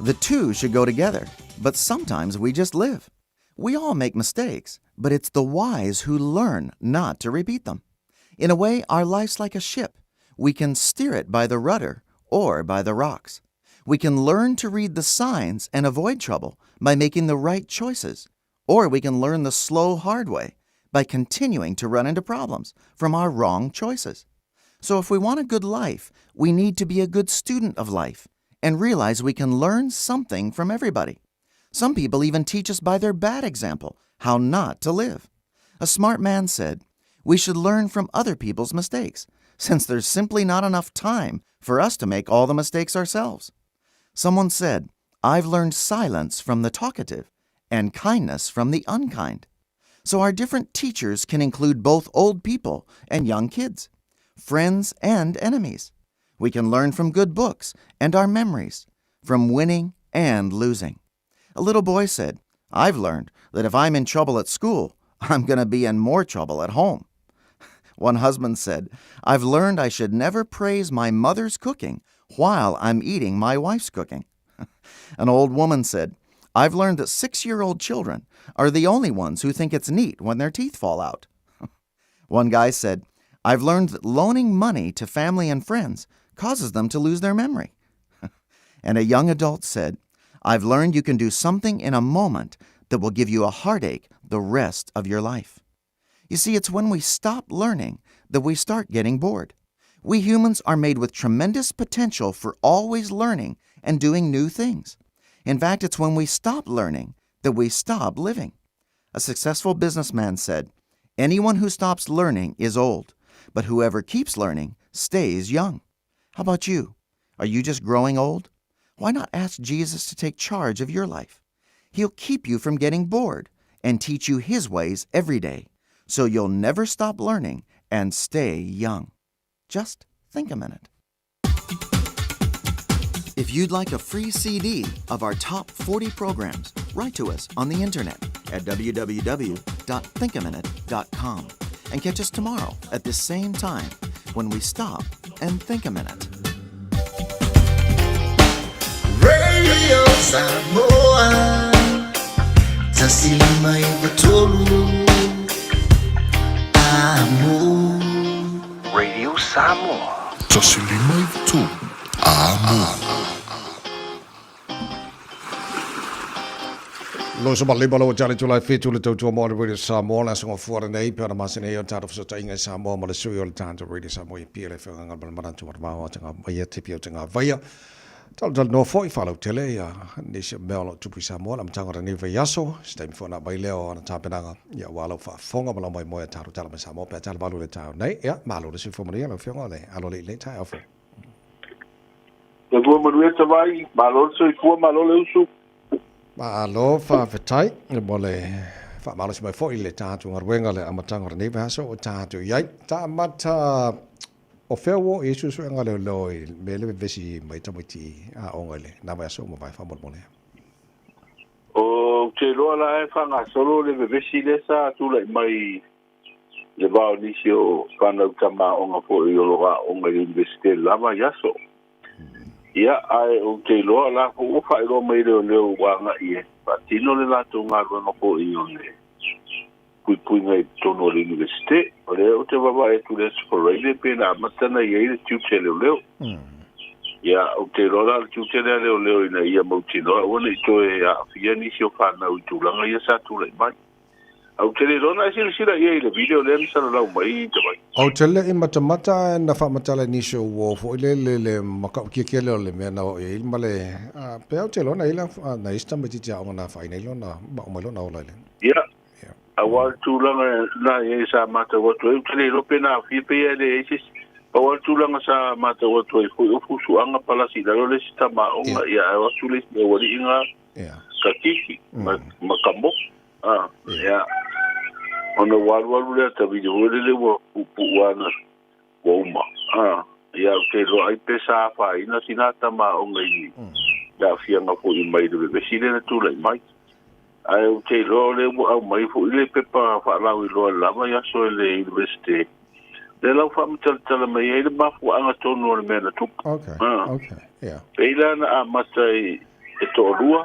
The two should go together, but sometimes we just live. We all make mistakes, but it's the wise who learn not to repeat them. In a way, our life's like a ship. We can steer it by the rudder or by the rocks. We can learn to read the signs and avoid trouble by making the right choices, or we can learn the slow, hard way by continuing to run into problems from our wrong choices. So if we want a good life, we need to be a good student of life and realize we can learn something from everybody. Some people even teach us by their bad example how not to live. A smart man said, we should learn from other people's mistakes, since there's simply not enough time for us to make all the mistakes ourselves. Someone said, I've learned silence from the talkative and kindness from the unkind. So our different teachers can include both old people and young kids, friends and enemies. We can learn from good books and our memories, from winning and losing. A little boy said, I've learned that if I'm in trouble at school, I'm going to be in more trouble at home. One husband said, I've learned I should never praise my mother's cooking while I'm eating my wife's cooking. An old woman said, I've learned that 6-year-old children are the only ones who think it's neat when their teeth fall out. One guy said, I've learned that loaning money to family and friends causes them to lose their memory. And a young adult said, I've learned you can do something in a moment that will give you a heartache the rest of your life. You see, it's when we stop learning that we start getting bored. We humans are made with tremendous potential for always learning and doing new things. In fact, it's when we stop learning that we stop living. A successful businessman said, anyone who stops learning is old, but whoever keeps learning stays young. How about you? Are you just growing old? Why not ask Jesus to take charge of your life? He'll keep you from getting bored and teach you His ways every day, so you'll never stop learning and stay young. Just think a minute. If you'd like a free CD of our top 40 programs, write to us on the internet at www.thinkaminute.com and catch us tomorrow at this same time when we stop and think a minute. Radio Samoa, tasilima ibatolu, amo. Radio Samoa, tasilima ibatolu, amo. Lo so mali balo jale tulai fitu le tautua mo le Samoa la songa fuara nei pe na masine yo tata so tainga Samoa mo le suyo le tanta radio Samoa pile fe nga bal marantu ma wa tanga mai tipi o tanga vai tal no foi falo tele ya ni se melo tupu Samoa la mtanga ni ve yaso stem for na baile o na tapena ya walo fa fonga balo mai mo ya tata tala Samoa pe tala balu le tau nei ya malo le sifo mo le lo fionga le alo le tai ofo ya go mo le tawai malo so fu malo le usu Malo fa fetai mole fa malo si mai fo ile tatu ngarwenga le amatanga ni va so tatu yai ta mata o fewo isu so ngale loi mele vesi mai tamiti a ongale na va so mo vai fa mole o te lo la fa nga solo le vesi le sa tu le mai le va ni sio kana kama onga po yo lo ga onga universite la va yaso ia ai o te loa la ko fa ro mai le wa nga ie pa tino le la to nga ro ko i ole pui ngai tono le universite o le o te baba e tu le for le pena matana ie le tu te le ia o te loa le tu te le ina ia mo tino o le to e a fia ni sio fa na u tu la nga ia sa tu le mai au te le rona sila ia le video le msa la mai te mai au te le mata na fa mata le nisho wo fo le maka ke le me na e male pe au te lona ila na ista me ti ja ona fa ina lona ba o lona o le ia awal tu la na e sa mata wo to te le pena fi pe le sis awal tu la sa mata wo to fu su anga pala si la le sta ma o ia awal tu le wo inga ka kiki makambo ia ona walu le ta video le wo wana ko uma ia ke lo ai pesa fa ina sinata ma o ngai da fianga fo I mai de be sile na tu lai mai ai o te lo le au mai fo ile pepa fa la wi lo la ma ya so le university le lau fa mtal mai ile ba fu anga tonu le mena tu okay yeah peila na matai e to rua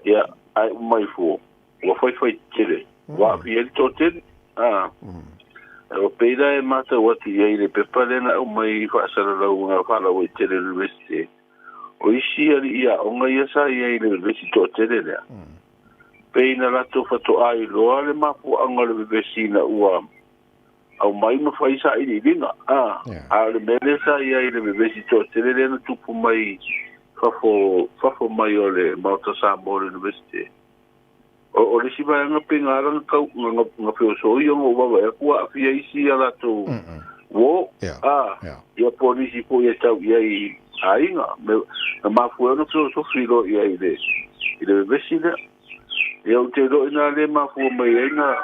ia ai mai fo wa foi tele wa fi el to tele o peila e mata wati ia ile pepa le na o mai fa sala lau nga fa la wi tele university o isi ali ia o nga ia sa ia ile university to tele le peina la to fa to ai lo ale ma fu anga le vesina ua au mai ma fai sa I dinga le mele sa ia ile bebesi to tele na tupu mai fafo mai ole Mauta Samoa University o le siba nga pingara nga peo so yo ngo baba ku afia isi ala to wo ia polisi po ia tau ia I ainga ma fu no so filo ia ile bebesi na ia o te do ina le ma fu mai nga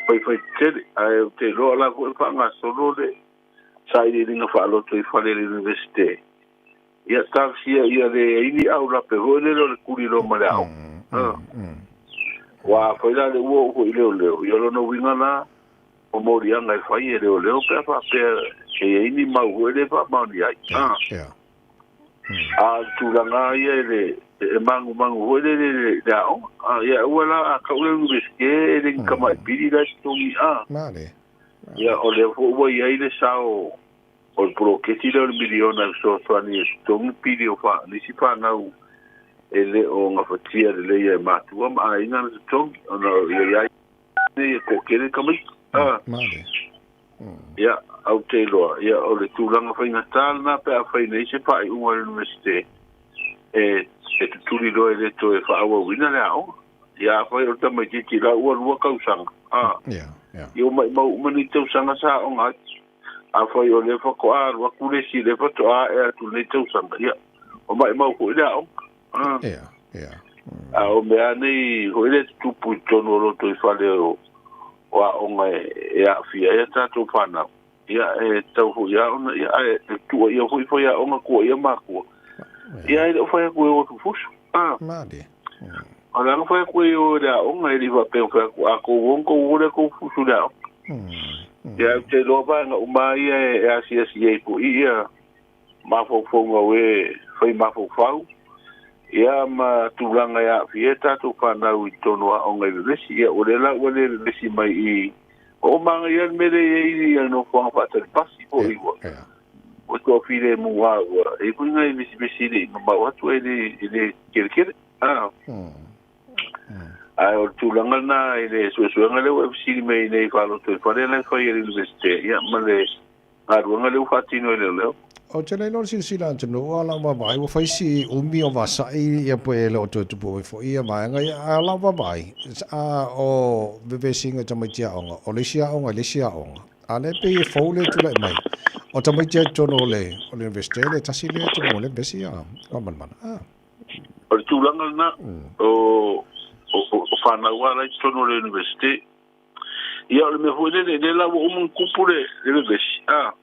fai tele ai te lo la ko fa nga solo le sai di nga fa lo to I fa le university ia taxia ia le ini au la pe ho le lo kuri lo mala wa foi la le wo ko ile le yo lo no winga na o mori anga fa ie le le pe fa pe e ini ma wo le fa ma ni ai tu la nga ia le mangu wo le dao ia wala ka ule biske le kama bidi la stomi male ia o le wo ia ile sao o pro que tira el miliona so fani stomi pidi o fa ni si fa na ele o nga fatia le ia matu ma inga na stomi ona ia ne ko kene kama male ia au te loa ia o le tūlanga whainga tālna pe a whainei se pa I unga universite e te tūri loa le to e whaawa wina le ao ia whai o tamai titi la ua lua kausanga ia mai mau umani tausanga sa o ngā a whai o le whako a lua kule si le whato a e atu nei tausanga ia o mai mau hui le ao a o mea nei hoi le tupu tono roto I whale o a onga e a fia e tātou whanau ia e tau hu ia ona ia e tua ia hui foi a onga ko ia mako ia e foi ko o fufu mali ala no foi ko o da onga ele va pe ko a ko wonko o le ko fufu da ia te lo va nga uma ia e a si e ko ia ma fo nga we foi ma fo fau ia ma tulanga ia fieta tu pana u tono onga le ia o le la o le si mai I o manga ia mele ia no fo fa te pasi po iwa o to file mu wa e ko ngai bisi le ma wa to ele kelkele o tulanga na ele so ngale o bisi me nei fa lo to fa le na fa ia university ia male aru ngale u fatino le o te leilor sila tano ala ma vai o faisi o mi o vasai ia po ele o to po fo ia mai nga ala va vai o bebe singa tamatia onga o lesia onga ale pe fo le tu le mai o tamatia tono le o le investile tasile to mo le besia o man o tulanga na o fana wala tono le university ia le me ho le la o mun kupure le besia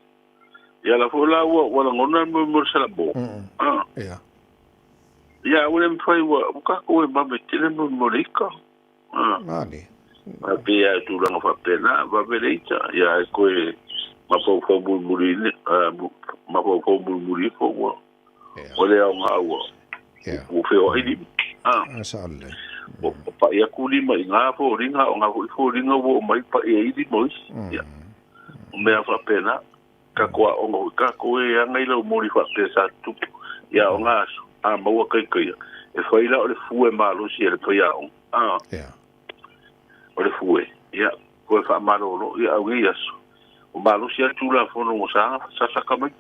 ia la fola wala ngona mo sala bo ia ule mfai wa ka ko e mame tele mo morika mali a pia tu la fa pena va veleita ia ko e ma po muri ma po muri fo wa ole au ngawa o fe o idi sale o pa ia kuli mai nga fo ringa o nga fo ringa wo mai pa e idi mo ia o me fa pena ka ko o ka ko e anga ilo mori fa pesa tu ya o nga a mo kai kai e foi la o le fu e malo si ele foi o o le fu ya ko fa malo lo ya o ya o malo si tu la fo no sa ka mai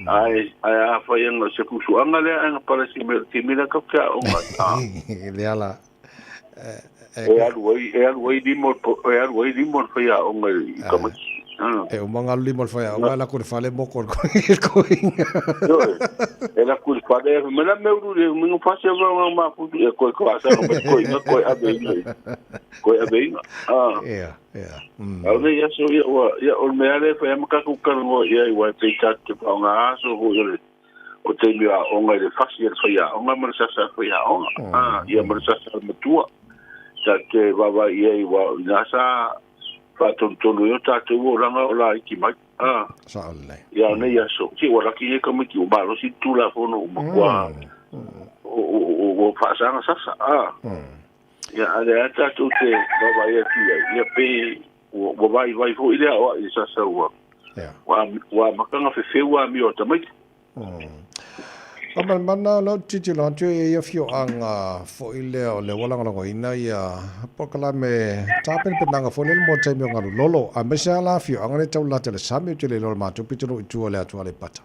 ai a foi en se pusu anga le anga para si me timina ka ka o nga le ala e alu di mo fa ya o nga ka mai E o mga lima fai a wala ko fale mo ko inga. E la ku fale me la me uru me no fase va ma fu e ko asa ko inga ko abe. Ko abe. Yeah. Ale ya so ya o me ale fa ma ka ku ka ngo ya wa te chat te pa nga so ho yo o te mia o nga le fase ya ya o nga ma sa ya o ya ma sa matua. Te baba ye wa nasa fa tontolo yo tatu o ranga o la iki mai sale ya ne ya so ki wa ki e kama ki o balo si tu la fono mo kwa o fa sa ya ale tatu te baba ye ki ya pe o vai fo ile o isa sa wa makanga fe wa mi o tamai Amal mana lo titi lo tu e fio anga fo ile o le wala ngalo ina ya pokala me tapen penanga fo le mo tai me ngalo lolo a mesa la fio anga le tau la tele sami tu le lo ma tu pitro tu le atu le pata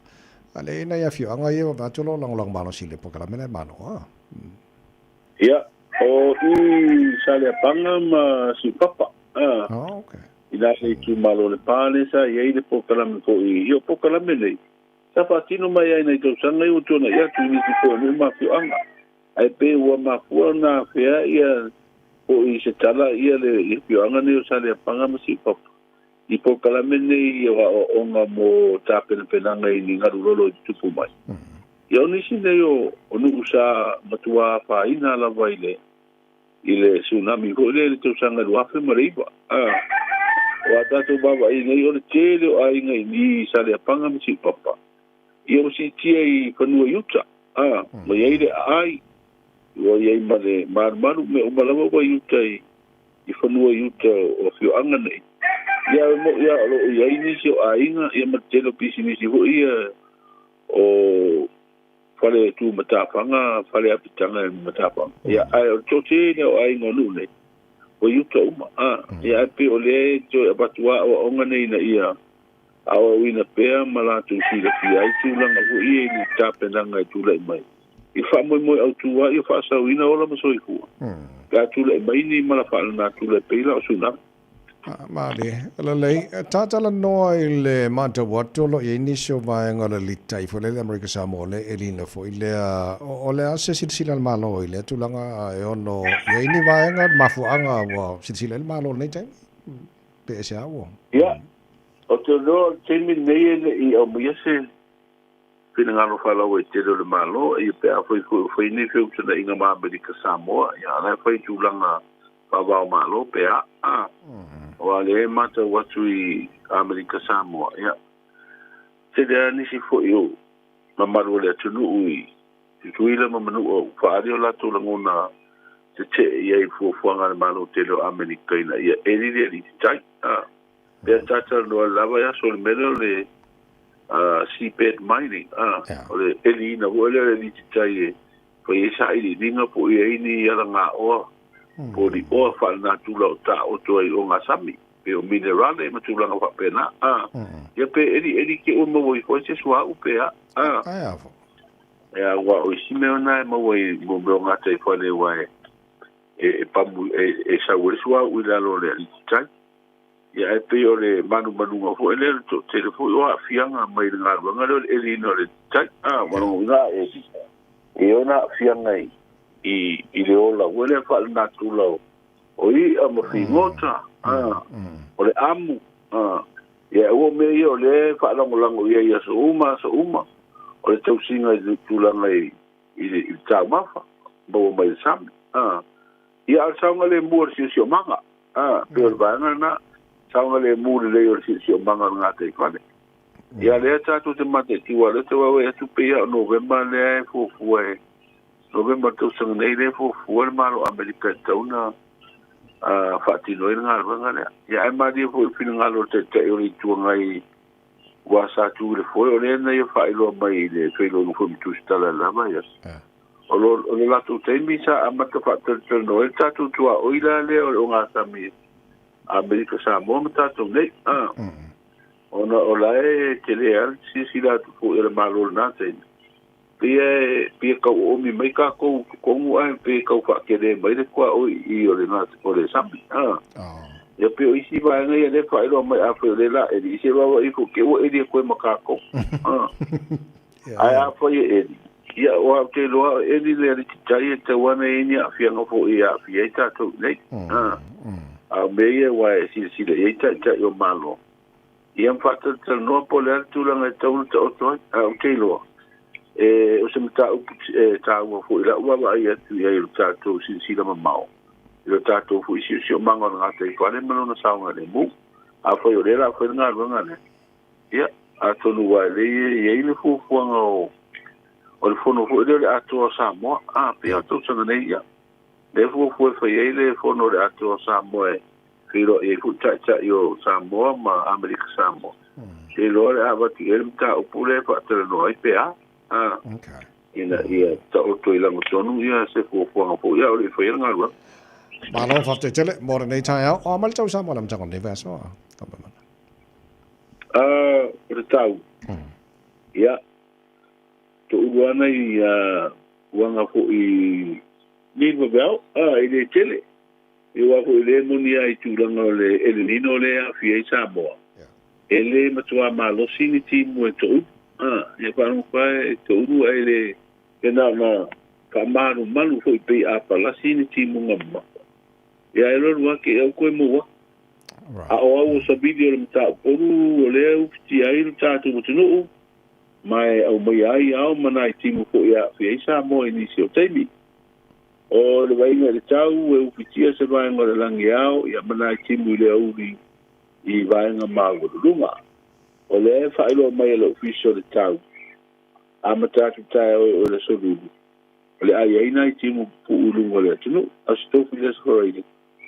ale ina ya fio anga ye ba tu lo lang malo sile pokala me le malo ya o i sale panga ma si papa okay ina se tu malo le pale sa ye le pokala me ko i yo pokala me le sa fatino mai ai nei tau sanga i utona ia tu ni ko no ma fi anga ai pe wa ma fu na fe ia o i se tala ia le i fi anga ne sa le panga ma si pop i po kala mene i o nga mo ta pena ngai ni ngaru lolo tu pu mai ia ni si ne yo o nu usa matua fa ina la vaile ile tsunami ko le tau sanga do afi mariba wa ta tu baba i nei o le tele ai ngai ni sa le panga ma si papa Io si tia fanua yuta ma ia ile ai o ia male maru me o malawa wa yuta I fanua yuta o fio anga nei ia mo ia lo ia ini si ainga ia matelo pisi ni si ho ia o fale tu matapanga fale apitanga matapanga ia ai o tote ne o ainga lune o yuta uma ia pe o le to abatua o onga nei na ia awa wina pea malatu si le fi ai tu langa ho I ni tape nanga tu le mai I fa mo au tua I fa sa wina ola mo soi ku ka tu le mai ni mala fa na tu le pela o suna mali le tata la no ile mata watolo I inisio vai ngala litai fo le America Samoa elina fo ile o le ase silsila malo ile tu langa e ono ye ini vai ngal mafuanga wa silsila malo nei tai pe ese awo o te no temi nei I o miese fina ngalo fala o te le malo I pe a foi ni fe utana inga ma America Samoa ya la foi tulanga pa va malo pe a o le mata watu I America Samoa ya te de ni si foi o ma maru le tunu ui tu ile ma manu o fa dio la tulanga te ia fu fuanga malo te lo America ina ia eli tai Dia tata no lava ya sol melo le seabed mining o le eli na wole le tai ko isa I dinga po I ni ya nga o po di o fa na tu lo ta o to I o nga sami pe o mineral e matu la nga pena ya pe eli ke o mo ko se swa u pe ya wa o si me ona mo mo nga te fa le wa e pa e sa wo swa u la lo le tai ia e pe o le manu nga fo ele to telefo o afianga mai nga nga le eli no le tai manu nga e ona afianga I le ola wele fa na tulo o I a mo fi ngota o le amu ia o me o le fa lango ia so uma o le tausinga I tulanga I ta mafa bo mai sam ia al saunga le mur si manga pe o bana na saunga le muri le o si manga nga te kwane ia le tatu te mate tiwa le te wawe tu pe ia November le fu November tu sang nei le fu malo America tauna fatino nga le ia ai ma di fu fin nga lo te o ri tu ngai wa sa tu le fu o le na ia fa ilo mai le fe lo fu tu stala la mai o lo la tu te mi sa amata fa te no e tatu tu o ila le o nga sa mi America Samoa mata tu nei ona ola e tele al si la tu fu el malo na te pia ka o mi mai ka ko mu ai pe ka fa ke de mai de kwa o I o le na o le sambi ia pe o isi vai ngai le fa ilo mai afa le la e isi wa i ko ke o e ko makako ai afa e ia o te lo e le tai te wana e ni afia no fo ia afia ta to nei a me ia wa e si le ta yo malo ia fata te no poler tu la ngai tau te o te lo e o se mta ta o fo ila wa ia tu ia ta to si la mamao ilo tātou fu isi o mango nga te whare mano na saunga le mu. A whai o rera, whai ngā runga ne. Ia, a tonu wai le i le fuanga o le whono fu le atua Samoa. A, pe a tau sanga nei ia. Le fu whai le whono le atua Samoa e. Whiro e fu taita i o Samoa ma Amerika Samoa. E loa le awati e le mta upule whaatara no ai pe a. Ina ia ta oto i lango tonu ia se fuanga fu ia o le whai ngā runga. Malo fafte tele more nei tai au o mal tau sa malam jangon nei vaso tau ia to uana i wanga fo i ni bel i le tele i wa fo le monia i tulanga le elino le a fi sa mo ele matua malo sini ti mo to e pa no fa to u ele na ka maru malu fo i pe a pala sini ti mo ngam ia e lorua ke au koe mua. A o au sa video le mta poru o leo ti ai le tātu mutunuu. Mai au mai ai au manai timu ko ia fi sa mo inisi o teimi. O le wainga le tau e upitia se vaenga le langi au ia manai timu le auri i vaenga mago lunga. O le whaelo mai le ofisio le tau. A matatu tai o le soruru. O le ai aina i timu pu ulunga le atunu. A stofi le skoraini.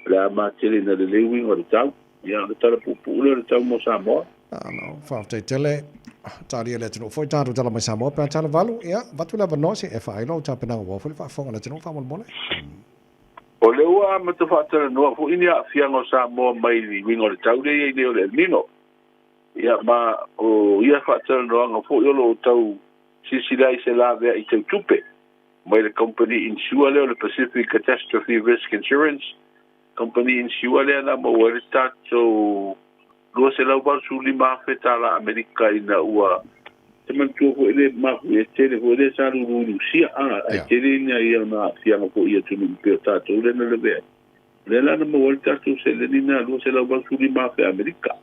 La materi na le lewi o le tau. Ia le tala pupu le tau mo Samoa. No, fafte tele. Tari le tino foi tatu tala mai Samoa pe tala valu. Ia, vatu la banosi e fa ilo ta pena wo foi fa fonga le tino fa mo mole. O le ua ma te fatara no fu ini a fianga Samoa mai ni wingo le tau le ni o le nino. Ia ma o ia fatara no nga fu yo lo tau sisilai se la ve i te tupe. Mai le company insure le Pacific Catastrophe Risk Insurance. Company insure le na mo wale tato lo se la ba su lima feta la America ina ua te man tu ko ele ma e tele ko ele sa lu sia a tele ni ia na sia mo ko ia tu ni pe tato le na le be le la na mo wale tato se le ni na lo se la ba su lima fe America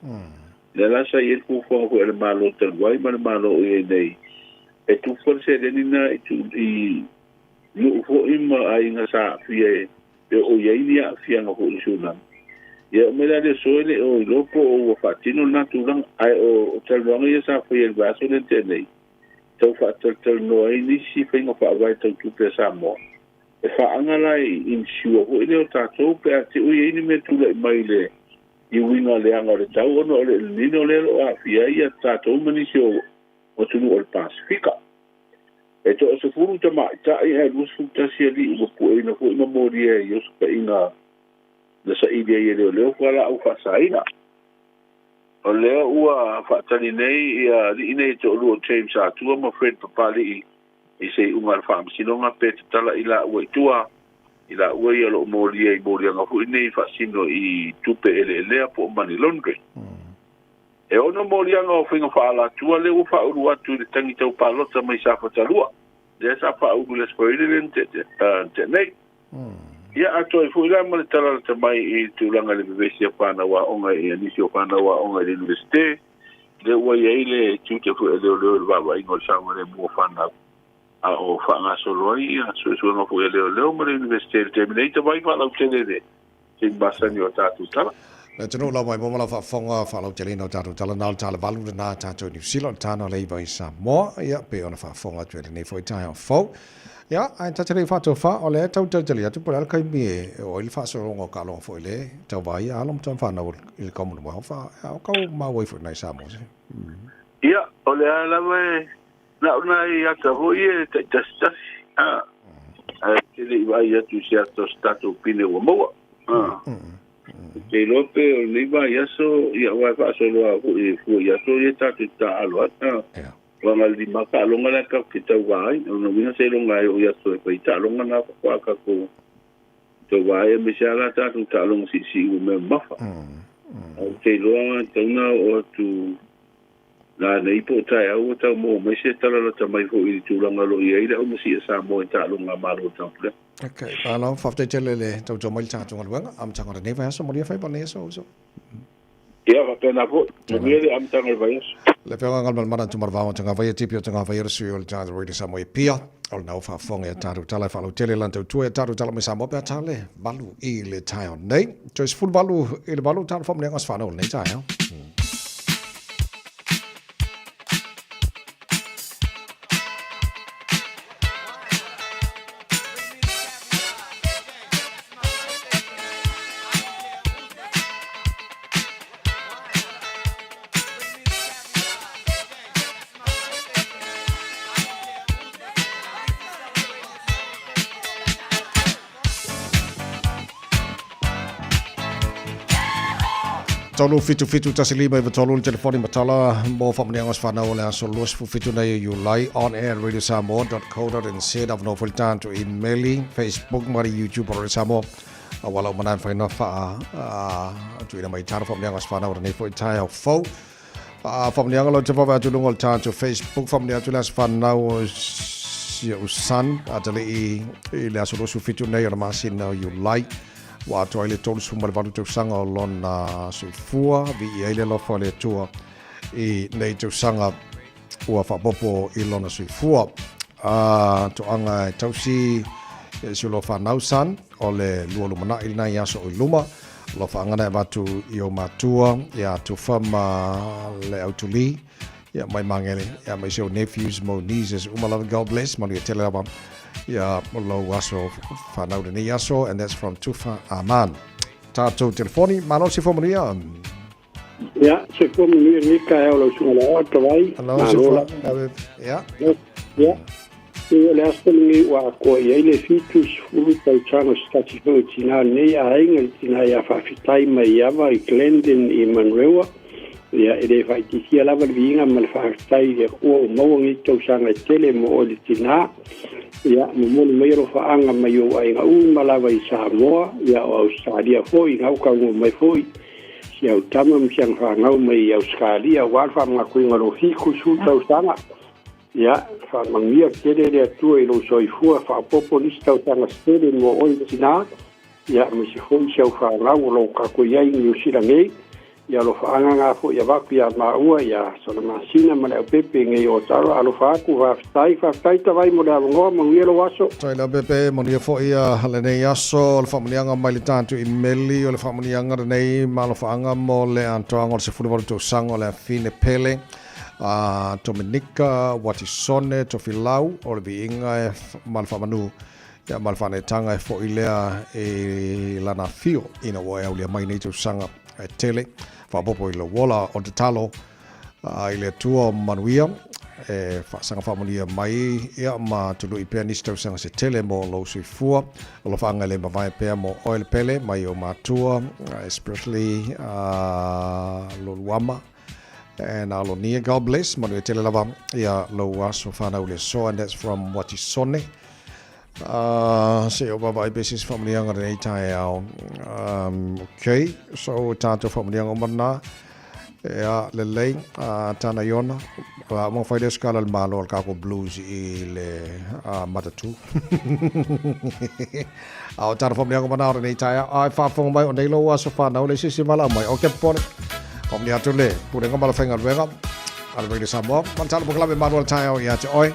le la sa ye ko ko ele ma lo te wai ma lo e nei e tu for se le ni na e tu i lu fo ima ai nga sa fie o ia fia no ko isuna ia me la de soile o lopo o fatino natural ai o talwanga ia sa foi el vaso de tenei tau fatal no ai ni si fenga fa vai tau tu pesa mo e fa angala in sure o ile o tato pe ati o ia ni me tu le mai le i winga le anga le tau no le nino le o afia ia tato mani si o tu no Pacifica e to se furu te mai ta e lus futa si ali o po ina ko ina mori e yo ska ina le sa idea ye le o ala o fa saina o le ua fa tani nei ia li nei to lu James a tu ma friend papali i se ungar fam sinonga pet tala ila o tua ila o ia lo mori e mori nga fu nei fa sino i tupe ele le po mani laundry e ono mori anga o finga fa ala tua le o fa uru atu le tangi tau palota mai sa fa talua le sa fa uru le spoiler te nei ia ato e fu ila ma le tala te mai i tulanga le bebesi a pana wa onga i anisi o pana wa onga i universite le ua ia ile tute fu e leo le baba ingo sa ma le mua fana a o fa nga solo ai a su nga fu e leo ma le universite terminate vai fa lau tele de sin basani o tatu tala le tino la mai mo la fa fonga fa lau tele no tatu tala na tala valu na tatu New Zealand tano le vai sa mo ia pe ona fa fonga tele nei foi tai fo ia ai tatele fa to fa ole tau tele atu por al kai mi o il fa so ngo ka lo foi le tau vai alom tan fa na il komu mo fa ka ma voi foi nei sa mo ia ole ala mai na ia ta hoye ta tele vai atu sia to stato pine o mo ke lope o liva yaso ia wa fa so lo fu yaso ye ta alo ata wa mal di maka lo ngala ka kita wa no vina se lo ngai o yaso e paita lo ngana kwa ka ko to wae me sala ta tu ta long si me mafa o te loa tona o tu la nei po tai au ta mo me se tala la ta mai fo i tu langa lo i ida o mo si sa mo ta longa malo ta ple okay ano fafte telele to mai cha tunga wanga am changa ne va so mo dia fai pa ne so ia va pena po me am tanga vai le pega ngal mal mara tu marva tanga vai tipio tanga vai su ol cha ro sa mo pia ol na fa fonga ta ru tala fa lo tele lan tu e ta ru tala me sa mo pa tale balu i le tai on nei jois full balu i le balu ta fo me ngas fa no nei tai tolu fitu tasilima i tolu telefoni matala mo famniangos fana ole so los fitu na you lie on air radiosamo.co.nz of no fultan to emaili Facebook mari YouTube or samo wala manan fa na fa tu ina mai tar famniangos fana or nei fo tai of fo famniang lo tapa va tulung ol tan to Facebook famniang tulas fana o san atale i le so los fitu na or masin you lie wa toile tolu sumar valu te sanga lon na sifua vi ile lo fole tua I nei te sanga ua fa popo I lona sifua to anga tausi si lo fa nausan ole luolu mana ilna ya so luma lo fa ngana batu io matua ya to fama le autoli ya mai mangele ya mai so nephews mo nieces umala God bless manu tele aba ya lo waso fanau de niaso and that's from Tufa Aman tato telefoni malo si formulia ya se formulia ni ka lo sula to vai ya le aspelingi wa ko ile fitus fu tai chano stati fu tina ne a inga tina ya fa fitai mai ya va I Glendon I Monroe ya ele vai tisia lava vinga mal fa fitai ya ko mo ngi to sanga tele mo o tina ya mo me ro fa anga mai o ai u malava I Samoa ya o Australia foi ngau ka ngo mai foi ya o tamam siang fa ngau mai Australia wa fa ma ku ngaro fi ku su tau sanga ya fa mangia kede le tu I lo soi fu fa popo lista o tanga stele mo o tina ya me si foi siau fa ngau lo ka ku ya New Zealand ngai ya lo fa anga fo ya va pia ma ua ya so na masina ma le pepe ngai o taro alo fa ku va tai ta vai mo da ngo mo yelo waso tai la pepe mo ni fo ia halene yaso le famnianga mai le tantu I meli o le famnianga nei ma lo fa anga mo le antoanga se fu to sango le fine pele Dominica Watisone to filau o le vinga mal fa manu ya mal fa ne tanga fo ilea e lana fio ina wa ya le mai nei to sanga tele fa popo I lo wola o te talo ile tua manuia fa sanga familia mai ia ma tulu I pianista sanga se tele mo lo sifua lo fa ngale ma vai pe mo oil pele mai o matua especially lo wama and alo nia God bless manuia tele lava ia lo waso fa na ule so and that's from Watisone se o baba basis family ang nei tai au okay so tato family ang mana ya lelei tana yona mo fai de scala al malo al capo blues I le matatu au tato family ang mana nei tai ai fa fong mai on nei lo wa so fa na le sisi mala mai okay pon family atule pure ngam bala fengal wenga al vedi samo man talo bokla be manual tai au ya te oi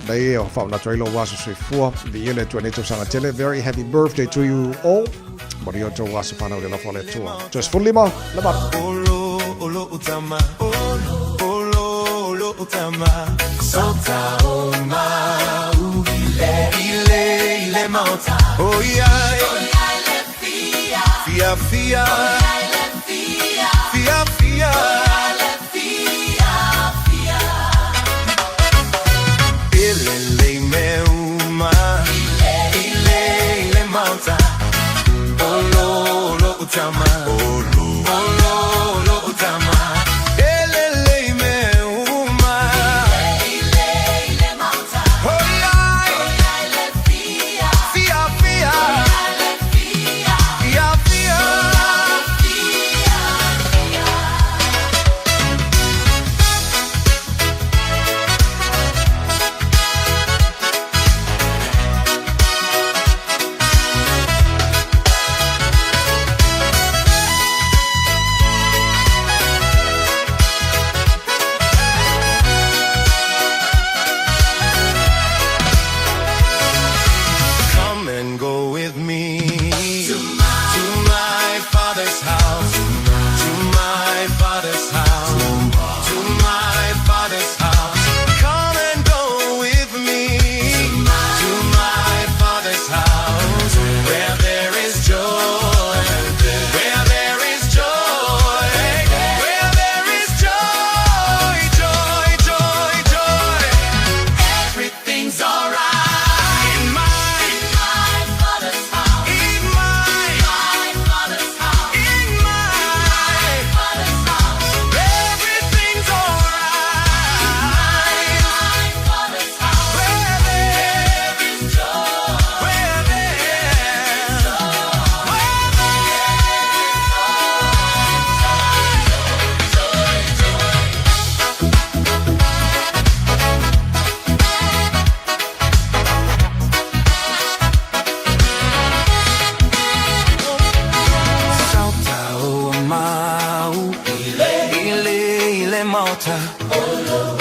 Dai o fa na trailer was so for the unit to native sanga tele very happy birthday to you all Mario to was fa na le fa le to just fully ma le ba olo utama olo utama sota o ma ile mauta oh yeah le fia fia Utama, olo utama, ele me uma, ele mauta, oh yeah, le fia,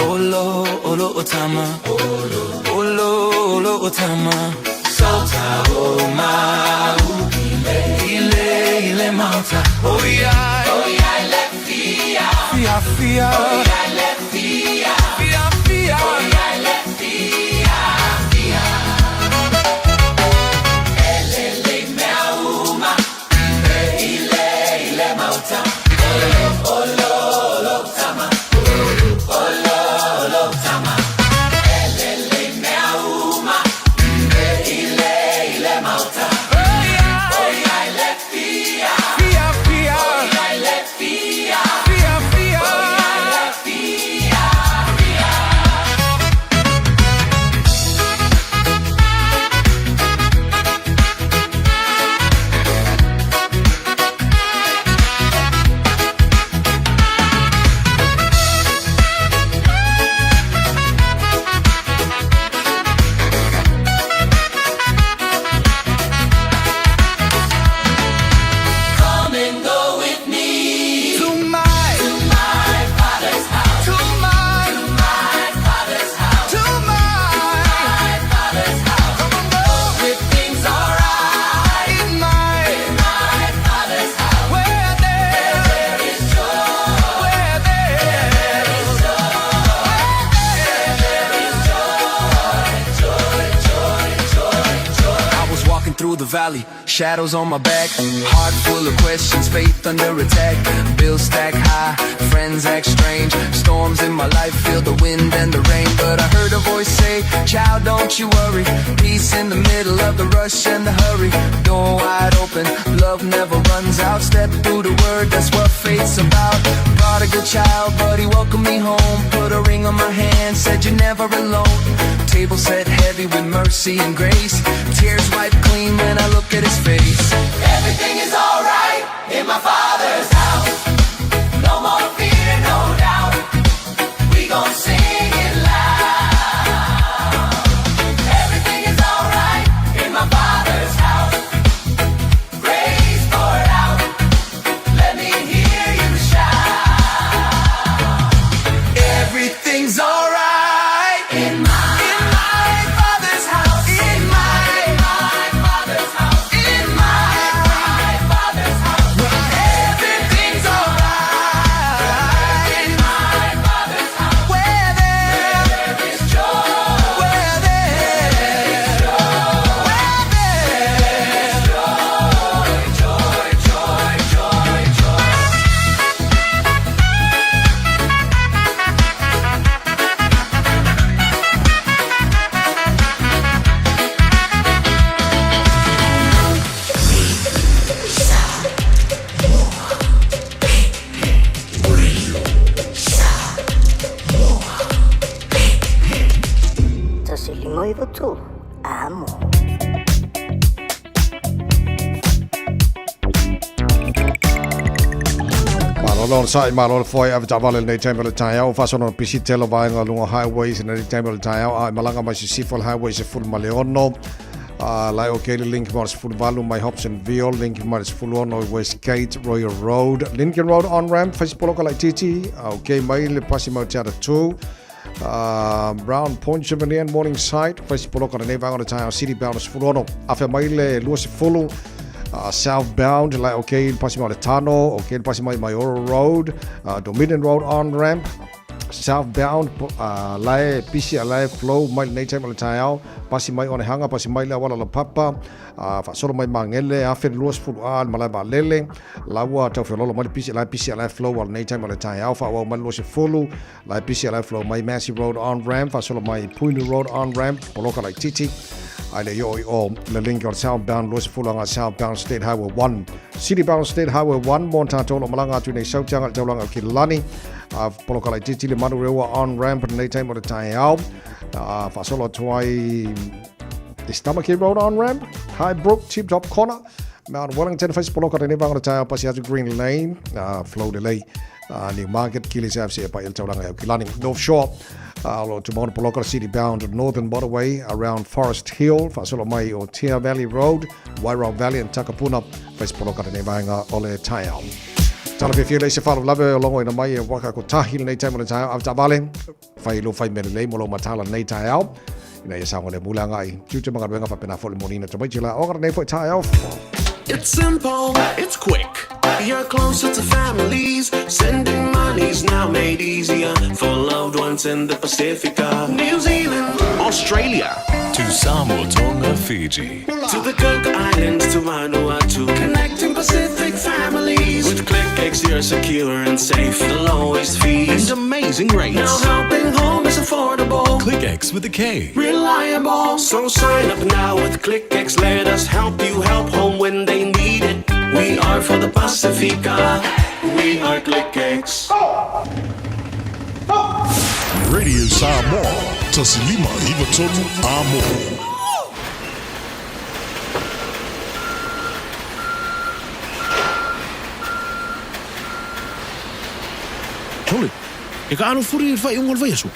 Olo, olo, otama. Olo, olo, otama. Sota, o mau. Ile, mauta. Oh, yeah. Oh, yeah, let fia. Fia, fia. Oh, yeah, let fia. Fia, fia. Oh, yeah, let fia. Fia. Ele, mea uma. Ile, mauta. Olo, olo, tama. Olo, tama. Ele, mea uma. Ile, mauta. Oh, yeah, let fia. Fia, fia. Oh, yeah, let fia. Fia, fia. Oh, yeah, let fia. Fia. Come and go with me to my father's house. To my father's house. To my father's house. Come and go. Everything's alright in my father's house. Where there is joy. Where there is joy. There is joy. I was walking through the valley, shadows on my back, heart full of questions, faith under attack. Bills stack high, friends act strange, storms in my life feel the wind and the rain. But I heard a voice say, child, don't you worry, peace in the middle of the rush and the hurry. Door wide open, love never runs out. Step through the word, that's what faith's about. Prodigal child, but he welcomed me home. Put a ring on my hand, said you're never alone. Table set heavy with mercy and grace. Tears wiped clean when I look at his face. Everything is alright in my father's house. No more fear, no doubt. We gon' sing it loud. Everything is alright in my father's house. Praise poured out. Let me hear you shout. Everything's alright in my father's house. In my father's house. In my father's house. Everything's alright in my father's house. Where there is joy. Where there is joy. Where there is joy. Joy, joy, joy, joy. Tasilimoivo tu, amo. Malolo sai malolo foi ave tavale nei temple tai au fasono pisitelo vainga lungo highways nei temple tai au malanga mai sifol highways e full maleono lai okay link mars full valu my Hobsonville link mars full on Westgate Royal Road Lincoln Road on ramp Facebook like titi okay mai le pasimo tiara 2 Brown Point Chevalier Morningside Facebook on the neva on the tai city bound full on afa mai le luas full southbound like okay passing the tunnel okay passing my Oro Road Dominion Road on ramp southbound like PCLA flow my nature mal tayao passing my on hanga passing my la wala la papa fa solo my mangele afen luas full al malai ba lele lawa ta fe lolo my PCLA flow wal nature mal tayao fa wa mal luas full like PCLA flow my Massey Road on ramp fa solo my Punu Road on ramp poloka like titi Aile yo the link on southbound Luas Fulanga southbound State Highway 1 citybound State Highway 1 Montato Malanga to nei Sautanga Taulanga Kilani Polokalai Titi le Manurewa on ramp and time of the Tayao Fasolo Twai Istamaki Road on ramp High Brook Tip Top Corner Mount Wellington Face Poloka the Nevanga Tayao Pasiatu Green Lane flow delay New Market Kilis FC by El Taulanga Kilani North Shore Tomorrow Poloka City bound Northern Waterway around Forest Hill, Fasolo Mai or Tia Valley Road, Wairau Valley and Takapuna, Face Poloka Nevanga Ole Tayao. Tala pe fia se whalu lawe o longo ina mai e waka ko tahi nei tai mona tai au ta bale. Whai lo whai mene lei molo matala nei tai au. Ina ia saunga le mulanga i. Tiute mga ruenga whapena fole monina to maitila. Ongara nei fo tai au. It's simple, it's quick. You're closer to families. Sending money's now made easier for loved ones in the Pacifica. New Zealand, Australia, to Samoa, Tonga, Fiji, to the Cook Islands, to Vanuatu. Connecting Pacific families. With ClickX, you're secure and safe. The lowest fees and amazing rates. Now helping home is affordable. ClickX with a K. Reliable. So sign up now with ClickX. Let us help you help home when they need it. We are for the Pacifica. We are ClickX. Radio Samoa. Tasilima Ivatolu Amo. Tole, e ka ano furi fai ungol vai aso.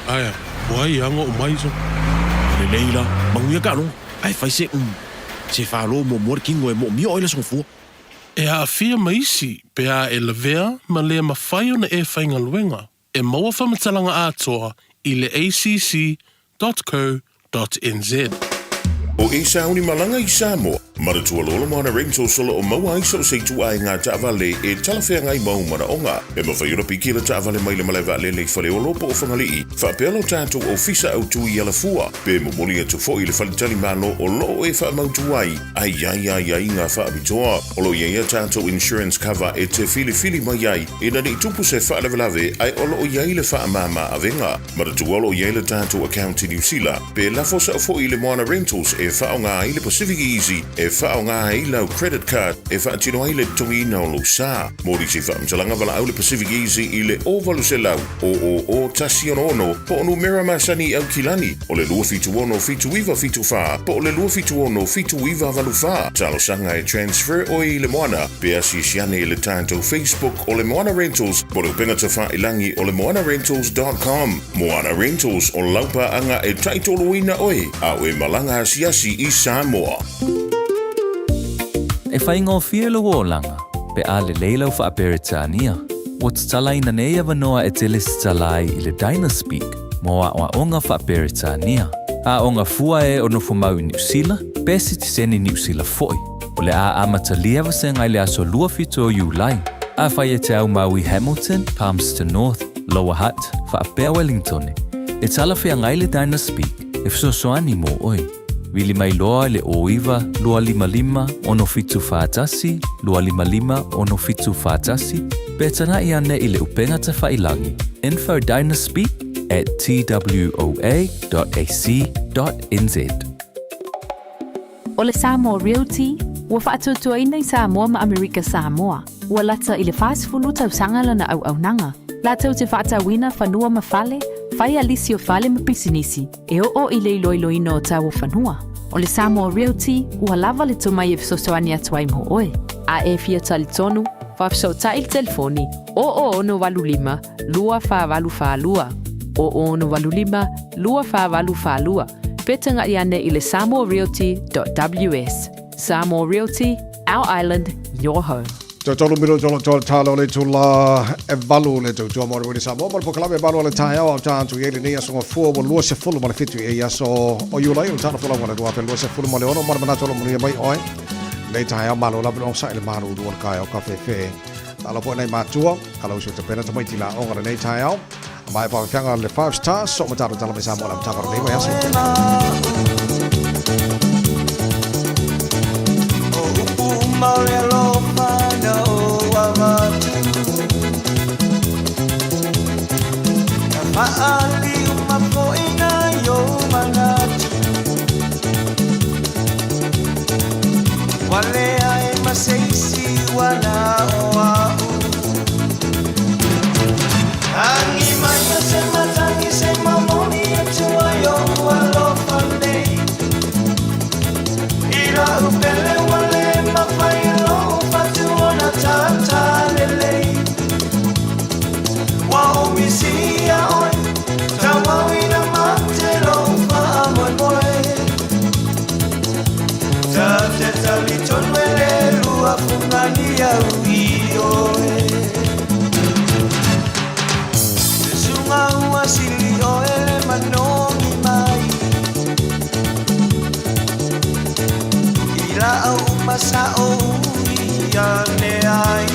Aya, wai ango mai so. Le leila, manguia ka no. Ai fai se se falo mo working e mo mi oila so fu. E a fia maisi pe a e levea ma le mawhai ona e whainga luenga. E maua whamatalanga atoa i le acc.co.nz. O e sauni malanga i Samoa. Maratua lola mana rento solo o maua iso o seitu ai ngā taavale e talawhea ngai mau mana o ngā. E mawhaiora piki la taavale maile malewa lele whale o lopo o whangalii. Whapelo tātou o fisa au tui ala fua. Pe momoli atu fo i le whalitali malo o loo e whaamautu ai. Ai ngā whaabitoa. O lo iaia tātou insurance cover e te fili mai ai. E nani tupu se whaalewelave ai o loo iai le whaamama avenga. Maratua lo iai le tātou account i New Zealand. Pe lafosa fo i le moana rentals e whaonga i le Pacific Easy. E whaonga i lau credit card. E whaatino ai le tongi na o lo sa. Mori se whaamtalanga wala au le Pacific Easy i le ovalu se lau. O tasi ono po onu mera masani au kilani. O le lua fitu ono fitu iwa fitu wha. Po le lua fitu ono fitu iwa valu wha. Talo sanga e transfer o i le moana. Pe asi siane i le tātou Facebook o le Moana Rentals. Po le upenga te wha ilangi o le moanarentals.com. Moana Rentals o laupa anga e taitolo ina oi. Au e malanga asiasi i Samoa. E whaingo whielo o langa, pe a le leilau wha aperitania. What's talai na neia vanoa e teles talai i le Dynaspeak, moa o onga wha aperitania. A onga fua e ono fumau i New Zealand, pesi ti seni New Zealand foi. O le a amatalia vasenga i le aso lua fito o Julai. A whai e te au mau i Hamilton, Palmerston North, Lower Hutt, wha apea Wellington. E tala whia ngai le Dynaspeak, e fsosoani mo oi. Wili mai loa le oiva, lua lima ono fitu whātasi, lua lima ono fitu whātasi, petana i ane i le upenga te whailangi. Info Dynaspeak at twoa.ac.nz. O le Samoa Realty, ua whaatutua i Samoa ma Amerika Samoa. Ua lata i le whaasifulu tau sangala na au nanga. Latau te whaatawina whanua ma whale, whai alisi o whale ma pisinisi, e o i le iloiloina o tau o whanua. O le Samoa Realty, ua lava le tumai e fisosoani atuai mo oe. A e fia tali tonu, whafso ta il telefoni, o ono walulima, lua wha walu wha lua. O ono walulima, lua wha walu wha lua. Petanga i ane i le samoarealty.ws. Samoa Realty, our island, your home. Tolu miro tolo talo le tula e valu le tau mo re sa mo po kala e valu le tai au tantu ye le nia so fo bo lo se fulu ma fitu e ya so o you lai tano fulu ma do apel lo se fulu ma le ono ma tolo mo mai oi le tai au malo la no sa le maru do ka au cafe fe ala po nei ma tuo ala uso te pena to mai tila o le tai au mai pa fanga le 5 stars so ma talo talo me sa mo la talo le mai aso Maali umapoina yo manatu Wale ai maseisi wana oa Angi maya sema tangi sema moni etua yo walofane Ira upele wale mafailo fatuona tatalele Wao misia oi Tawawina matelo fa'amoe moe Tate taliton welelua lua fungani au ioe Sunga ua sili oele manongi mai Ila au masa o iane ai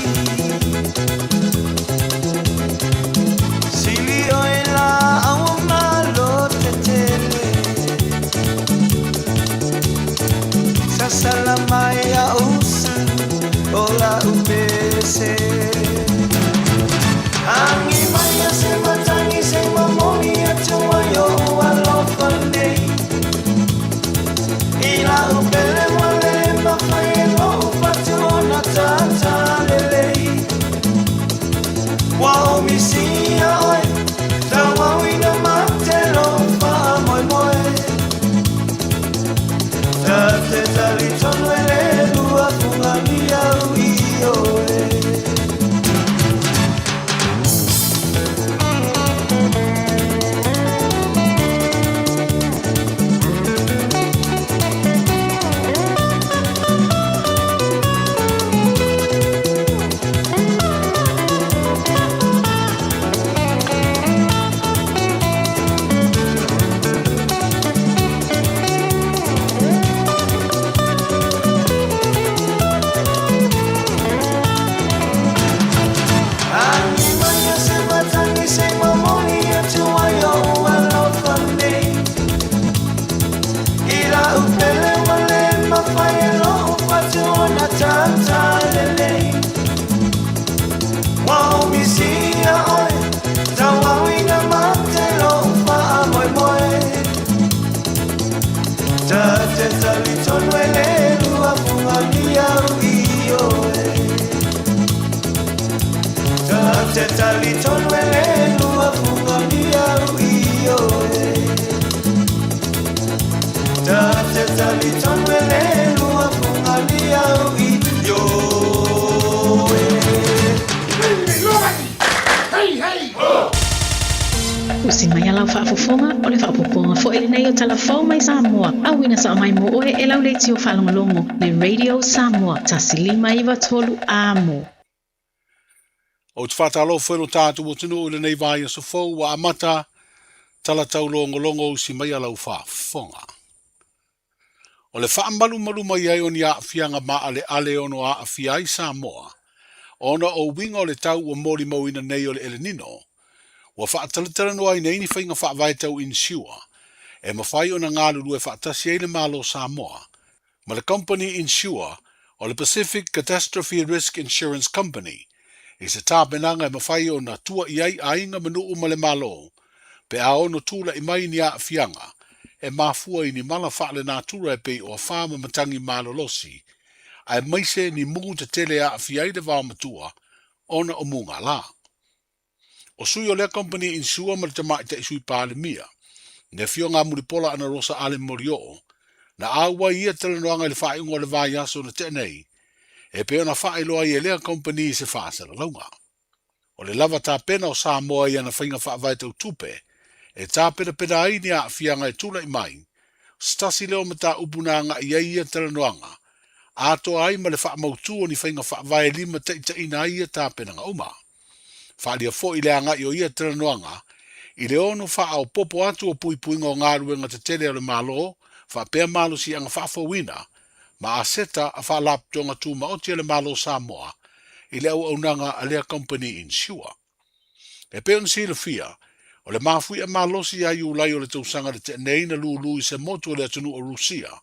Sili oela au malo te tele Sasalamai a usu ola ubese Angi maya se matangi se mamoni atua yo alofa nei Ila upele wale mawhae lo fatuona tata lelei Wao misia oi Tawawina matelo fa moi moi Tate tali tono ele lua fungani au ioe Usi mai alau whaafofonga o le whaapoponga fo ele nei o talafau mai Samoa. Awina sa mai mo oe e lau leiti o whalongolongo le Radio Samoa. Tasilima iwa tolu amo. O te whatalo whero tātu o tunu o le nei vai a sofou wa amata tala tau longolongo usi mai alau whaafonga. O le whaamalu malu mai ai o ni a fianga ma ale ono a fiai Samoa. Ona o winga o le tau o mori mauina nei o le ele nino. Wa whaatalatara noa i neini whainga whaavai tau insure, e mawhai o na ngālulu e whaatasi eile malo Samoa. Ma le company insure, o le Pacific Catastrophe Risk Insurance Company, i se tāpenanga e mawhai o na tua i ai ainga manu uma le malo, pe a ono tūla i mai ni a fianga, e mafua i ni mala whaale nā tura e pei o a whama matangi malo losi, a e maise ni mungu te tele a fiaide wao matua, ona o munga la. O sui o lea company insua ma le tamai te isui pāle mia. Ne fio ngā muripola ana rosa ale morio. Na aua ia telenoanga i le whae ungo le vai aso na tenei. E peo na whae loa i e lea company se whaasara launga. O le lava tā pena o Samoa i ana whainga whaavai tau tupe. E tā pena ai ni a fianga e tula i mai. Stasi leo me tā upunanga i ia telenoanga. Ato ai ma le wha mautu o ni whainga whaavai lima te ina ia tā pena nga uma. Whaalia fo i le anga i o ia teranoanga, i le ono wha au popo atu o pui puinga o ngā ruenga te tele ale malo, wha pēr malo si anga wha wina, ma a seta a wha laptonga tū ma oti ale malo Samoa, i le au aunanga a lea company insure. E pēr on sila fia, o le mafui a malo si a iu lai o le tausanga le te neina lulu i se motu o le atunu o Rusia.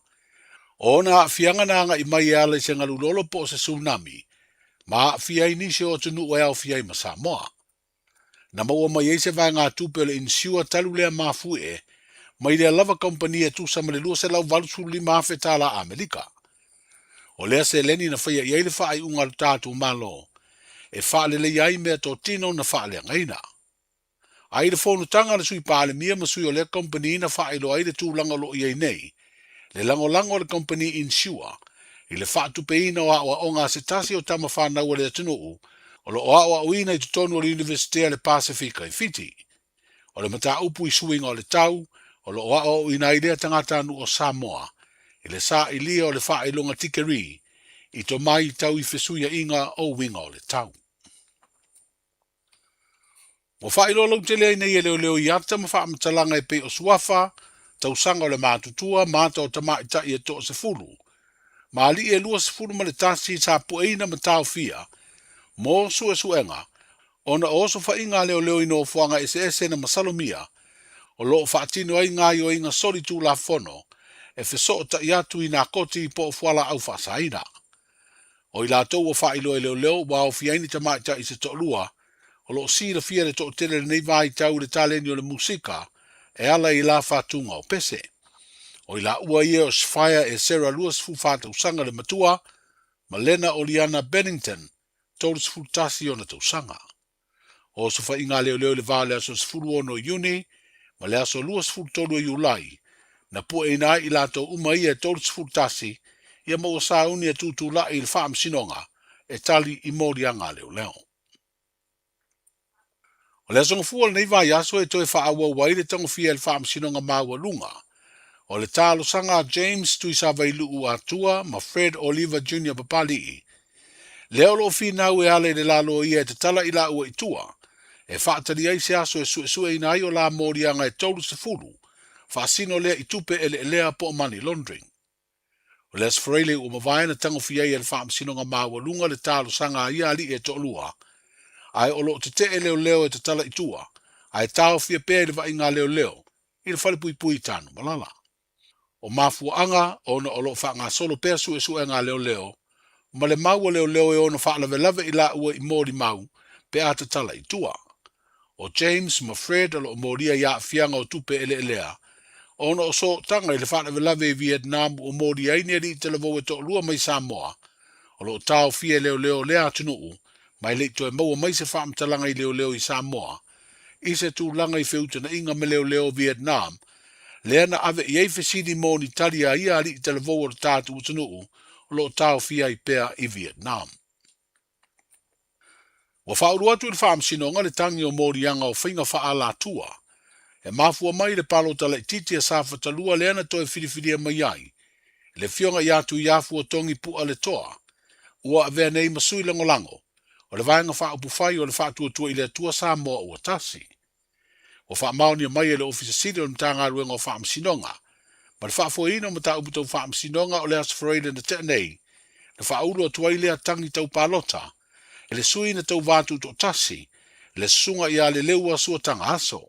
O na fianga nanga i mai ala i se ngalulolo po se tsunami, ma fiai nisi o tunu o au fiai ma Samoa. Na maua mai eise vai ngā tupe le insua talu lea mafu e, mai lea lava company e tu sama le lua se lau valusu li mafe tala Amerika. O lea se leni na whaia i eile whaai unga tātu malo, e whaale le iai mea tō tino na whaale ngaina. Ai le whonu tanga le sui pāle mia ma sui o lea company na whaai lo aile tūlanga lo iei nei, le lango le company insua, i le whaatu peina o awa o ngā se tasi o tama whanau o le atunuu, o lo o awa o ina i tutonu o le Universitea le Pasifika i Fiti, o le mata upu i suinga o le tau, o lo o awa o ina i lea tangata anu o Samoa, i le sa i lia o le wha i longa tikeri, I to mai tau I fesuia inga o winga o le tau. Mo whailolo te lei nei e leo I ata ma wha amatalanga e pe o suafa, tau sanga o le mātutua, māta o tamai ta I e to se fulu. Ma ali e lua se fulu ma le tasi sa pueina ma tau fia, mo suenga, ona oso wha inga leo ino fuanga ese na masalomia, o loo whaatino ai ngā o inga sori tū la fono, e wheso o ta iatu I nā koti po o fuala au whaasaina. O I lātou o whailo e leo, wa o fiaini tamai ta I se to lua, o loo sira fia le to tele le nei vai tau le taleni o le musika, e ala I la whatunga o pese. O I la ua ia o Sfire e Sarah Lewis fufata usanga le matua, ma Lena Oliana Bennington, tolu sfutasi o na tausanga. O sofa inga leo le vale aso sfuru ono Juni, ma le aso lua sfuru tolu Julai, na pu e nai I lato uma ia tolu sfutasi, ia mo sa uni e tutu la I le whaam sinonga, e tali I mori anga leo. O le aso ngafua le nei vai aso e toe wha awa wai le tango fia le whaam sinonga maua lunga. O le talo sanga James tui sa vailu u atua, ma Fred Oliver Jr. papali. Leo lo fi nau e ale le lalo ia e te tala I la ua itua, e whaatari ai se aso e sue ina ai o la morianga e tolu se furu, whaasino lea I tupe e lea po money laundering. O le asfareile o mawai na tango fi ai e le whaam sinonga maua lunga le talo sanga ia ali e tolua, ai o lo te leo e te tala itua, ai tau fia pe le va inga leo, I le whale pui tanu malala. O mafuanga o na o lo wha solo pea sue ngā leo, ma le mau leo e ono whaalawelawe I la ua I mori mau, pe a te tala itua. O James ma Fred alo o moria ia fianga o tupe elea, ono o so tanga I le whaalawelawe I Vietnam o mori aini ali te levo e to lua mai Samoa, o lo tau fia leo lea tunuu, mai le to e maua mai se whaamtalanga I leo I Samoa, I se tu langa I feuta na inga me leo Vietnam, lea na ave I eifesini mo ni talia ia ali te levo o tātu utanuu, lo tau fia I pea I Vietnam. Wa whauru atu I whaam sinonga le tangi o morianga o whinga whaala tua. E mafua mai le palo tala I titi a sāwhatalua le ana toi whiriwhiria mai ai. Le fionga I atu I afu o tongi pua le toa. Ua avea nei masui lango. O le vaenga whaupu whai o le whaatua tua I le atua Samoa ua tasi. O wha maoni mai e le ofisa siri o mtanga ruenga o whaam sinonga. Ma le whaafo ino ma tau butou whaam sinonga o le asfareile na te nei. Na whaaulo atua I lea tangi tau palota. E le sui na tau vātu to tasi. Le sunga I a le leua sua tanga aso.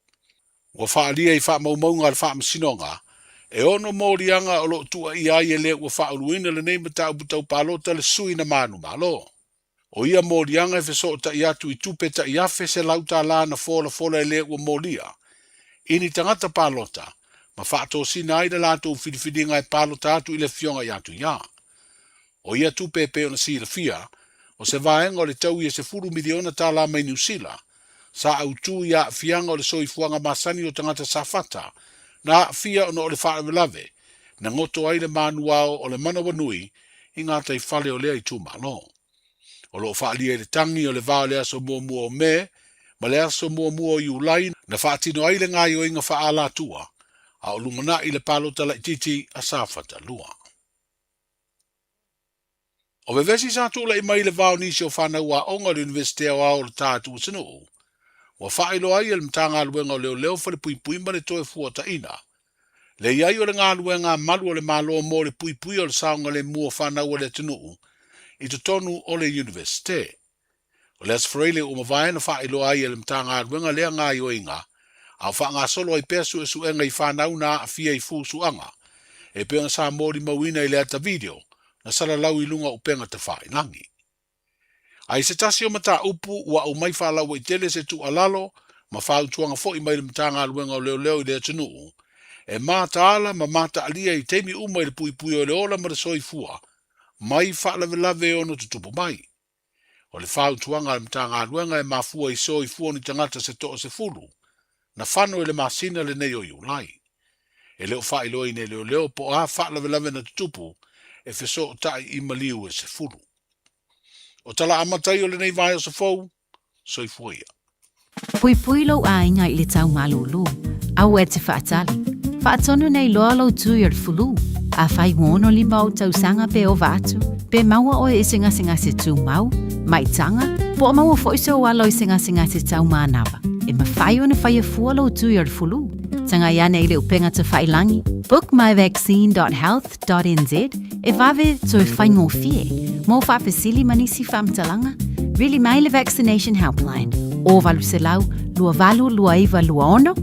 Wa whaalia I wha maumaunga le whaam sinonga. E ono morianga o lo tua I ai e le ua whauluina le nei ma tau butou palota le sui na manu malo. O ia morianga e wheso ta I atu I tupe ta I afe se lauta la na fola e le ua moria. Ini tangata palota. Ma whaato sina ai na lato whidiwhidinga e palota atu I le fionga I atu ia. O ia tupe pe ona sira fia, o se vaenga o le tau I se furu miliona ta la mai New Zealand, sa au tu ia fianga o le soifuanga masani o tangata safata, na fia ona o le whaarewelawe, na ngoto ai le manuao o le manawa nui, I ngata I whale o lea I tu malo. O lo whaalia le tangi o le vao le aso mua o me, ma le aso mua o Julai, na whaatino ai le ngai o inga whaala tua, a o lumana I le palota la titi a safata lua. O vevesi sa tula I mai le vao nisi o whanau a onga le universite o ao le tātu o sinu. Wa whaelo ai le mtanga aluenga o leo whale pui ma le toe fuata ina. Le iai o le ngā aluenga malu o le malo mo le pui o le saunga le mua whanau o le tinu. I te tonu o le universite. O le asfareile o mawai na whaelo ai le mtanga aluenga lea ngā ioinga. A whaanga solo ai pesu e suenga I whanau na a fia I fusuanga. E peanga sa mori mawina I le ata video. Na sala lau I lunga upenga te whae nangi. Ai se tasi o mata upu ua o mai whalau I tele se tu alalo, ma whau tuanga fo I mai le mtanga aluenga o leo I le atunuu. E mata ala ma mata alia I teimi uma I le pui o le ola ma le soi fua, mai whaalawelawe ono tutupu mai. O le whau tuanga le mtanga aluenga e mafua I soi fua ni tangata se toa se fulu, na whano I le masina le nei o Julai. E leo whaeloi ne leo po a whaalawelawe na tutupu, e wheso o tai I maliu e se furu. O tala amatai o le nei vai o se fau, soi fuia. Pui lau a inga I le tau malulu, au e te whaatali. Whaatonu nei loa lau tui ar fulu, a whai ngono lima o tau sanga pe o vatu, pe maua o e singa se tu mau, mai tanga, po maua fo iso walo i singa se tau manava. E mawhai o ne whai fualo tu i ar fulu. Tanga iane i le upenga te whailangi. Book myvaccine.health.nz e vave to e whai ngō fie. Mō whapesili manisi whamtalanga. Really mai le vaccination helpline. O valu se lau, lua valu lua iwa lua ono.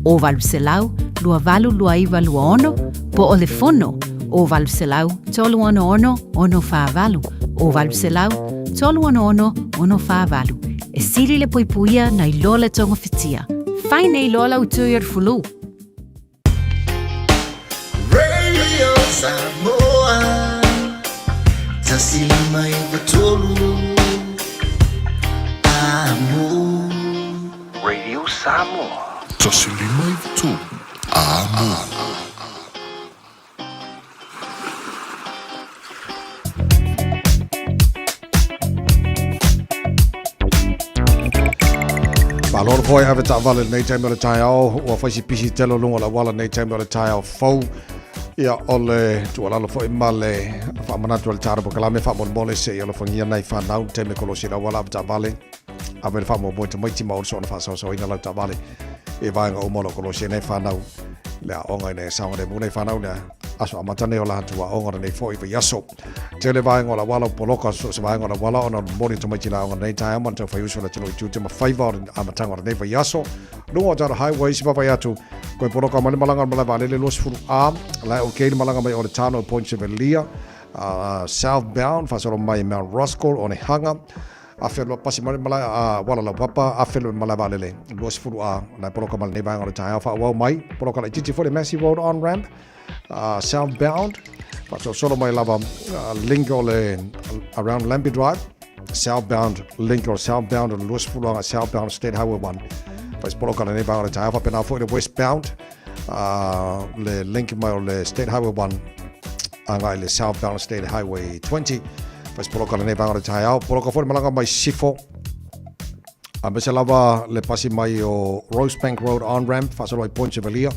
O valu se lau, lua valu lua iwa lua ono. Po o le fono. O valu se lau, tolu ono ono, ono wha valu. O valu se lau, tolu ono ono, ono wha valu. E siri le poipuia na i lola tonga fitia. Whai nei lola utui ar fulu. Radio Samoa, tasilima iwa tolu, amo. Radio Samoa, tasilima iwa tolu, amo. Lord boy have it vale nei time le tai au o fa si pisi telo lungo la wala nei time le tai au fo ia ole tu ala lo fo male fa mana tu le taro kala me fa mon mole se ia lo fo ngia nei fa nau te me kolosi la wala ta vale ave fa mo boy te mai ti mo so na fa so ina la ta vale e va nga o mo lo kolosi nei fa nau la onga nei sa ngore mo nei fa nau na aso amatane o la tu wa onga nei fo i yaso te le va nga la wala poloka so se va nga la wala ona moni to mai ti la onga nei tai mo to fa yuso la tino tu te ma favor amatanga nei fa yaso lungo ta highway si papa yatu ko poloka mali malanga mala vale le los furu a la o ke malanga mai o le tano point sevelia southbound fa so mai Mount Roscoe on e hanga a felo pasi mali mala wala la papa a felo mala vale le los furu a la poloka mali nei va nga le tai fa wa mai poloka la titi for the massive road on ramp southbound but so mai lava link ole around Lamby Drive southbound link or southbound or los furu southbound state highway 1 Faz poloka le nei va le tai fa pena for the westbound le link mai le state highway 1 anga le southbound state highway 20 faz poloka le nei va le tai au poloka for malanga mai sifo ambese lava le pasi mai o Rosebank Road on ramp faz lo Point Chevalia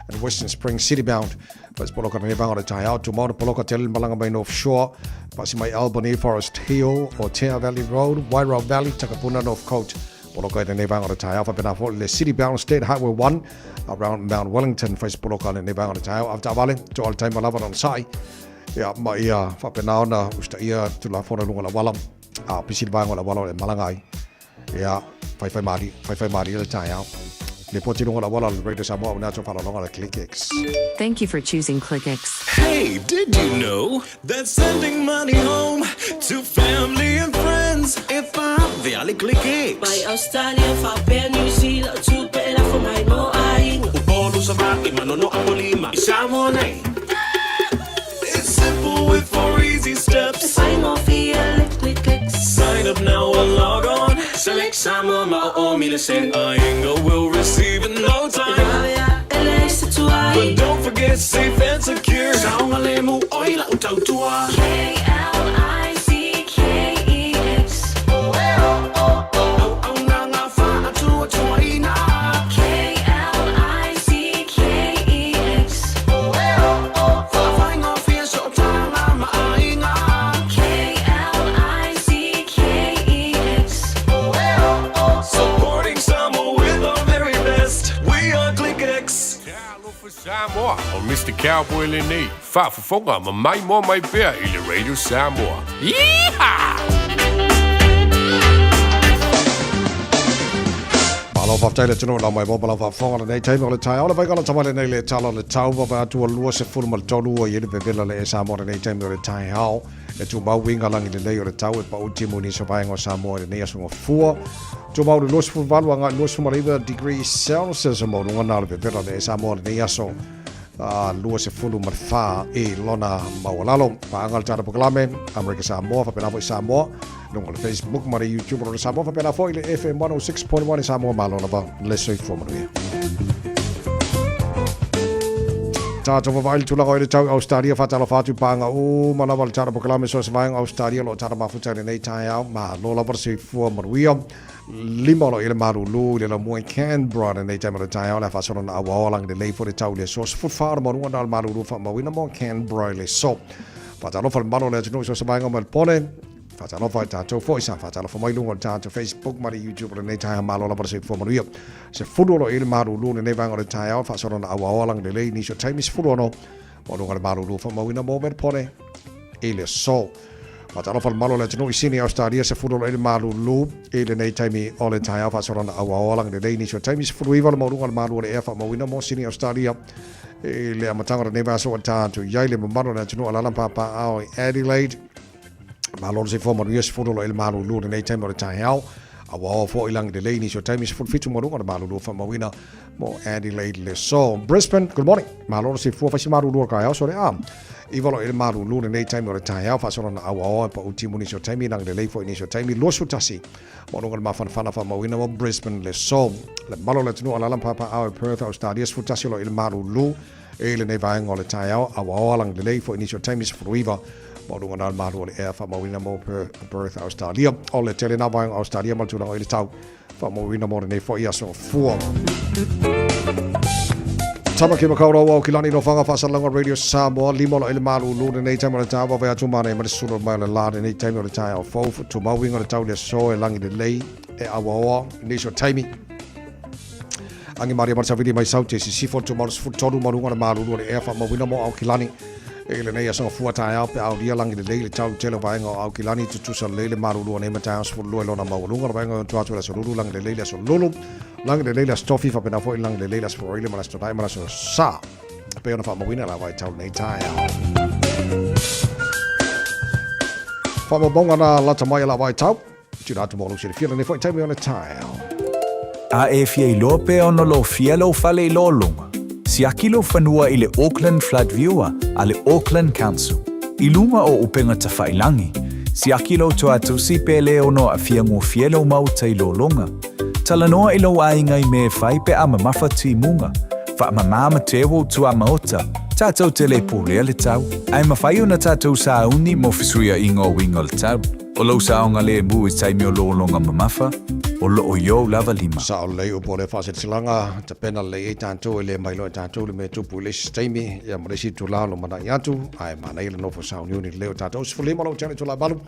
and Western Springs city bound faz poloka le nei va le tai au tomorrow poloka tel malanga mai North Shore pasi mai Albany Forest Hill or Tear Valley Road Wairau Valley Takapuna North Coast poloka le nei va le tai au fa pena for le city bound state highway 1 around Mount Wellington faz poloka le nei va le tai au after vale to all time lava on sai ya ma ia fa pena ona usta ia tu la fora lunga la wala a pisil va la wala le malangai ya fai mari le tai au le poti lunga la wala le radio Samoa na to fa longa le ClickX. Thank you for choosing ClickX. Hey, did you know that sending money home to family and friends if the Ali ClickX? By Australia, Fabia, New Zealand, to pay for my no eyeing. Ubolu sa baki manono apolima isamo nei. It's simple with 4 easy steps. Find more via ClickX. Sign up now or log on. Select Samoa maomi le send Ainga will receive in no time. But don't forget safe and secure. Saunga lemu oila utautua. KLICKEX. Supporting Samoa with our very best. We are ClickX. Samoa o Mr. Cowboy le nei. Whaafafonga ma mai mo mai pēr i le Radio Samoa. Yeehaw! Malo fa tele tino la mai bola fa fonga nei time le tai ola vai kala tamale nei le tala le tau va tu lua se fulu mal tolu o yele bevela le Samoa nei time le tai hao e tu ba winga langi le le tau e pa ultimo ni so vai ngo Samoa nei aso ngo fua tu ba le los fu valu nga los fu mariva degree Celsius mo ngo na le bevela le Samoa nei aso lua se fulu mal fa e lona mawalalo pa angal tara proklame America Samoa fa pena vo Samoa nung le Facebook mari YouTube ro Samoa fa pena fo ile FM 106.1 Samoa malo na ba le soi fo mo ta to va il tula le tau Australia fa tala fatu panga o mana val tara proklame so vai Australia lo tara ma futa nei tai au ma lo la versi fo mo limolo ile maru lu le la mo Canberra nei tai mo tai au la fa so na wa lang de lei fo de tau le so fu far mo no maru lu fa mo wina mo Canberra le so Whatalofa le malo le tunu so sabainga mal pone. Whatalofa tātou fo isa. Whatalofa mai lungo tātou Facebook mari YouTube le nei taha malo la para se fo manuia. Se fudolo ele maru lu nei vanga le taha au whasoro na awaolang le lei ni so taimis fudono. Mo le maru lu fa mawina mo mer pone. Ele so. Whatalofa le malo le tunu isini Australia se fudolo ele maru lu ele nei taimi o le taha au whasoro na awaolang le lei ni so taimis fuduiva le maru le efa mawina mo sini Australia. Le amatanga ne va so tātou iai le mamaro na tunu alala papa au Adelaide. Malo se forma rias fudolo el malu lu nei taimo le tahiao. Awa fo ilang de lei ni so taimi se fitu mo runga malu lu fa mawina mo Adelaide le so. Brisbane, good morning. Malo se fo fa si malu lu ka au so le am. Ivalo el malu lu nei taimo le tahiao fa so na awa pa ultimo ni so taimi lang de lei fo ni so taimi lo su tasi. Mo runga ma fa fa mawina mo Brisbane le so. Le malo le tunu alala papa au Perth Australia fu tasi lo el malu lu. Ele nei vai ngole taiao awa lang de lei fo ni so taimi se fruiva. Mo na malu le e fa mawina mo Perth Australia. O le tele na vai Australia mal tuna ele tau. Fa mawina mo nei fo ia so fu. Tama ke makaura wa kilani no fanga fa salanga Radio Samoa limo lo ele malu lu nei taimo le tau va atu mana ma sulu mai le la nei taimo le tau fo tu mawinga le tau le so e langi de lei e awa ni so taimi. Angi Maria Marsa Vidi mai sauti si sifo tu maru futolu marunga na maru le efa mawina mo au kilani ele nei asa fuata ya pe au dia langi de le tau tele vainga au kilani tu tusa le maru nei mata so lo lo na mawunga vainga tu atu la so lulu langi de le so lulu langi de le stofi fa pena fo langi de le so ile mara sto dai mara so sa pe ona fa mawina la vai tau nei tai fa mo bonga na lata mai la vai tau tu atu mo lu se fia nei fo tai me ona tai A e fia I lope ono lo fia lo fale I lo lunga. Si aki lo fanua I le Auckland Flood Viewer a le Auckland Council. I lunga o upenga ta whailangi. Si aki lo toa tusi pe le ono a fia ngu fia lo mauta I lo lunga. Talanoa I lo ainga I me whai pe ama mawhati munga. Wha ama mama tewo tu ama ota. Tātou te le pūlea le tau. Ai mawhai una tātou sa uni mo fisuia ingo wingo le tau. O lo sa onga le mu I taimi o lo longa mamafa. O lo yo lava lima. Sa o leo po le fase tilanga te pena le e tanto le mai lo tanto le me tupu le sistemi ya mo le si tu la lo mana yatu ai mana ile no fo sa union leo tanto se fulima lo tele tu la balu.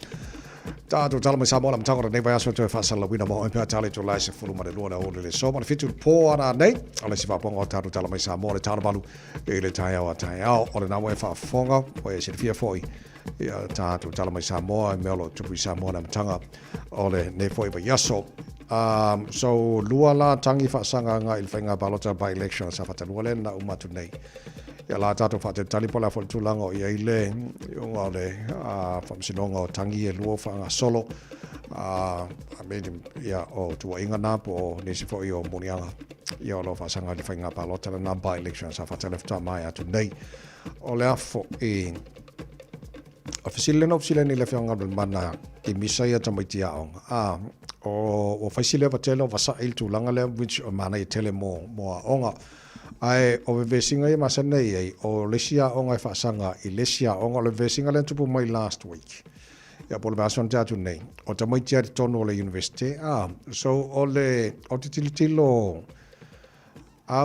Tato tala mai sa mo la mtango ne vai aso te fasa la wina mo pe tale tu la se fuluma le lo na o le so ma fitu po ana nei ole si va pongo tato tala mai sa mo le tala balu e le tai o o le na mo fa fonga o e se fia foi. Ya tato tala mai sa mo e melo tupu sa mo na mtanga ole ne foi ba yaso. So lua la tangi fa sanga nga il fenga balota by election sa fata lua na umatu nei. Ya la tato fata tali pola fo tulango ya ile yo le fa msinongo tangi e lua fa nga solo made ya o tu inga na po ni si fo yo monianga ya lo fa sanga il fenga balota na by election sa fata lefta mai atu nei. O le afo e ofisile ni le fenga mana ki misaya tamaitia on o faisile va tele va sa il tu langa le which mana I tele mo onga ai o vesinga I masane ai o lesia onga fa sanga I lesia onga le vesinga le tupu mai last week ya por bason tatu nei o tamai tia tono le university so o titilitilo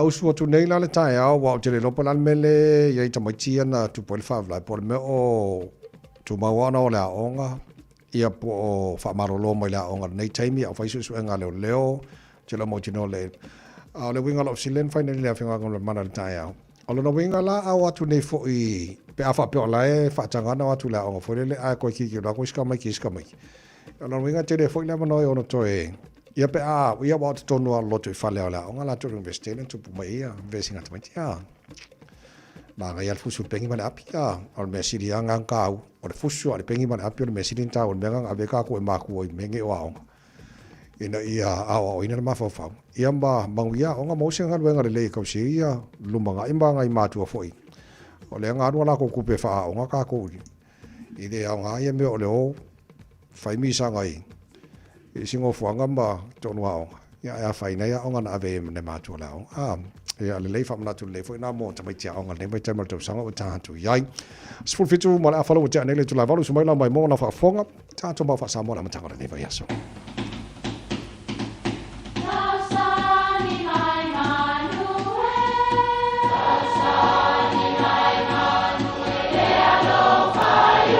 usu tu nei la le tai wa tele lo pala mele ya tamai tia na 2.5 la por me o tu mawana o la onga ia po fa marolo mai la onga nei taimi a faisu su nga leo tela mo tino le le winga lo silen finally le finga ngol mana tai o lo winga la a watu nei fo I pe afa pe la e fa tanga na watu la onga fo le a ko ki la ko ska mai o lo winga tele fo le mano ono to e ia pe ia watu tonu a loto fa le la onga la to investelen tu mai ia vesinga tamatia ma ga ia fusu pengi mana apia o me siri anga kau o le fusu ale pengi mana apia o me siri ta o me anga aveka ko e maku o menge o aonga ina ia o ina ma fa ia ba mangia onga mo senga wenga le ko sia lumanga imbanga I matu foi o le anga ro la ko kupe fa onga ka ko ide anga ia me o le o fai mi sanga I singo fuanga ba tonu aonga ia fai na ia onga na ave ne matu la ya le lefa mna tu le foi na mo ta mai tia onga ne mai ta mo sanga o ta tu yai spul fitu mo la falo ta ne le tu la valu sumai la mai mo na fa fonga ta to ba fa sa mo na mata ne vai aso Fire.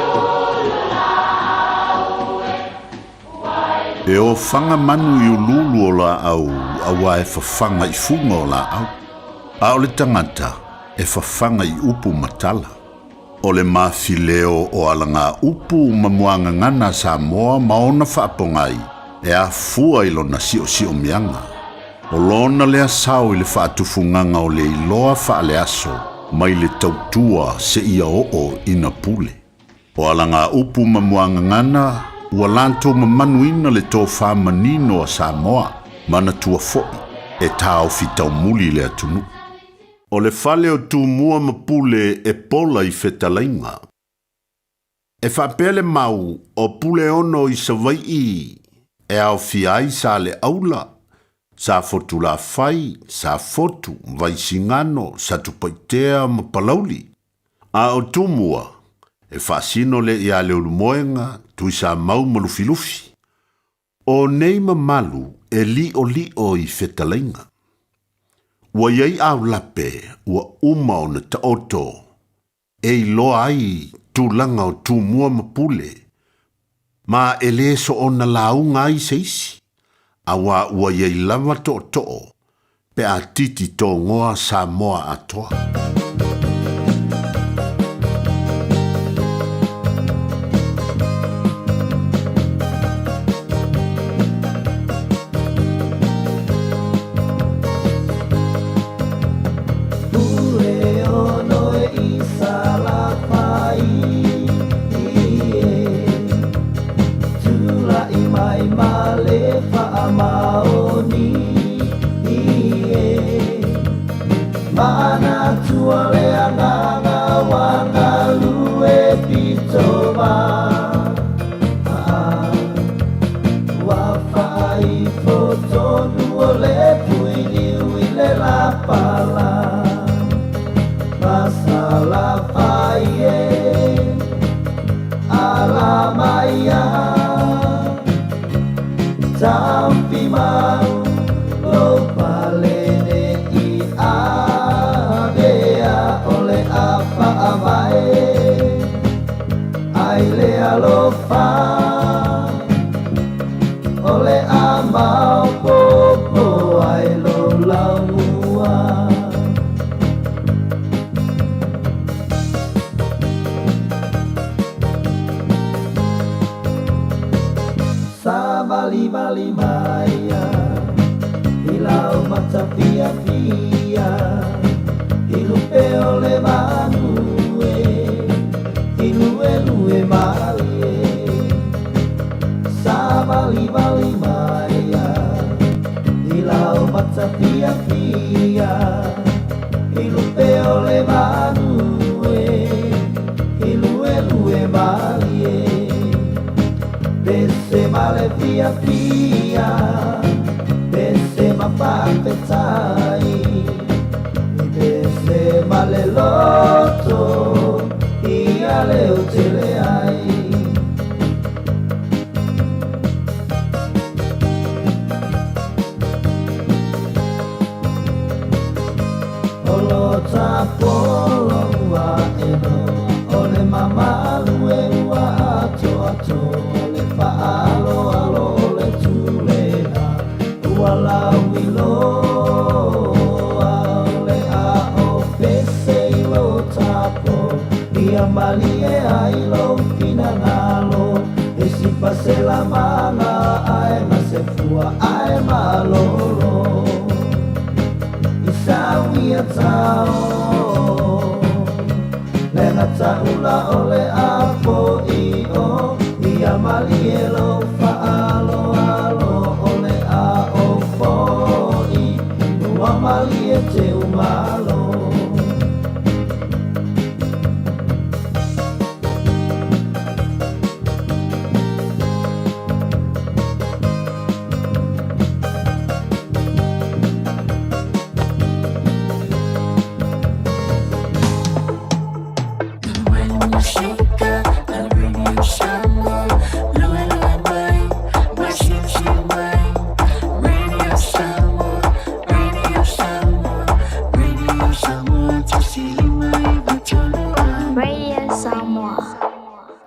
E o whanga manu i ululu o la au, awa e whawhanga I funga o la au. A o le tangata, e whawhanga I upu matala. O le mawhileo o alanga upu mamuanga ngana Samoa maona whaapongai, e a fua ilo na sio mianga. O lona lea sao I le whaatufunganga o le iloa whaale aso, mai le tautua se ia o ina pule. O alanga upu mamuanga ngana, ua lanto mamanuina le tō whamanino a Samoa, mana tua foi, e tāo fitau muli le atunu. O le whale o tū mua mapule e pola I whetalainga. E whapele mau o pule ono I Sawai e au fiai sa le aula, sa fotu la whai, sa fotu, vai singano, sa tupaitea mapalauli. A o tū mua, e whaasino le ia le ulumoenga, tui sa mau malufilufi. O nei mamalu e li o I whetalainga. Ua iei au lape, ua uma o na taoto, e iloa ai tūlanga o tū mua mapule, ma e le so o na launga ai seisi, awa ua iei lava to, pe a titi tō ngoa Samoa atoa.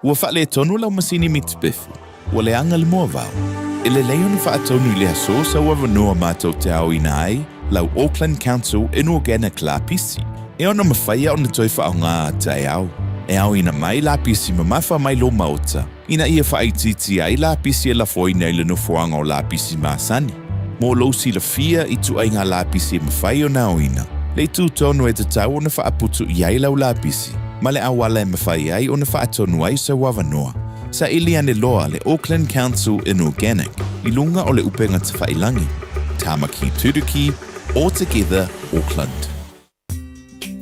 Ua whaale tonu lau masini mitspifu, ua le anga le mua vau. Ele leo na whaatonu I le haso sa wawanoa mātou te au ina ai, lau Auckland Council Inorganic la pisi. E ona mawhaia o na toi whaonga tai au. E au ina mai la pisi mamafa mai lo maota. Ina ia whaititi ai la pisi e la foina I le no fuanga o la pisi maasani. Mo lo si la fia I tu ai ngā la pisi mawhai o na oina. Le tu tonu e te tau o na whaaputu I ai lau la pisi. Ma le awala e mawhai ai o na whaatonu ai sa wawanoa. Sa ili ane loa le Auckland Council Inorganic I lunga o le upenga te whailangi. Tamaki Turuki, All Together Auckland.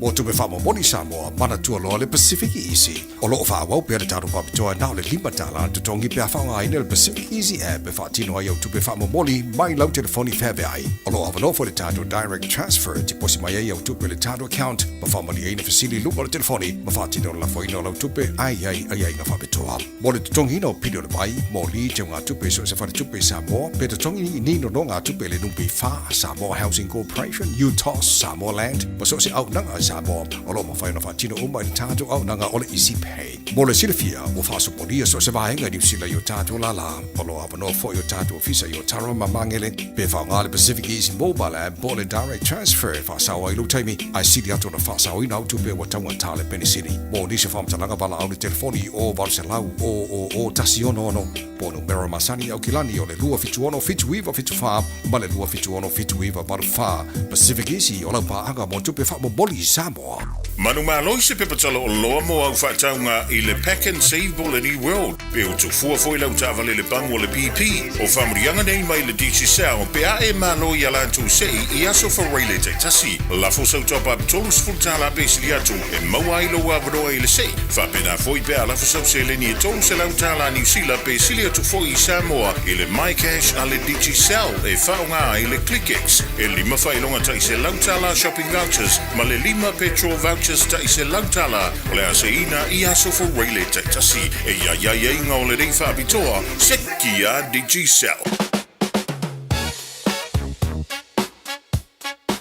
Mo tupe wha moni Samoa, mana tua loa le Pacific Easy. O loo wha awau pia le tātou papitoa nao le lima tala tu tongi pia whaunga aina le Pacific Easy app e wha tino ai au tupe wha moni mai lau telefoni whebe ai. O loo awanofo le tātou direct transfer ti posi mai ai au tupe le tātou account ma wha mani aina fasili lupa le telefoni ma wha tino la whaina lau tupe ai na whapitoa. Mo le tutongi no pidio le mai, mo li te ngā tupe so se whare tupe Samoa, pe te tongi nino no ngā tupe le numpi wha Samoa Housing Corporation, UTOS, Samoa Land, ma so se au nanga Samoa, o lo mawhai na whatino uma I tātou au nanga o le Easy Pay. Mo le silafia, o whasoponia so se wahenga New Zealand I o tātou lala, o lo awano fo I o tātou ofisa I o Tara Mamangele, pe whaonga le Pacific Easy Mobile App, bo le Direct Transfer, whasawa I lo taimi, ai siri ato na whasawa I nau tupe wa taunga tāle penisini. Mo nisi whamtalanga wala au le telefoni o Barcelau, o Tasiono ono, po numero masani au kilani o le lua fitu ono, fitu iwa, fitu wha, ma le lua fitu ono, fitu iwa, maru wha, Pacific Easy, o lau paanga mo tupe wha mo boli Samoa. Manu malo se pepatala o loa mo au whaataunga I le Pack and Save Ball Any World. Pe o tu fua foi lau tāwale le bango le BP. O whamurianga nei mai le DC Sao. Pe a e malo I alantu sei I aso whareile te tasi. Lafo sau tapa tolus fultala besili atu. E maua ilo wabroa I le sei. Whapena foi pe a lafo sau se le ni e tolus e lau tala New Zealand besili atu foi I Samoa. I le MyCash a le DC Sao. E whaonga I le ClickX. E lima whailonga ta I se lau tala shopping vouchers. Ma le lima petrol vouchers ta I se lautala o le aseina I aso whareile te tasi e ia inga o le rei whabitoa seki a DigiCell.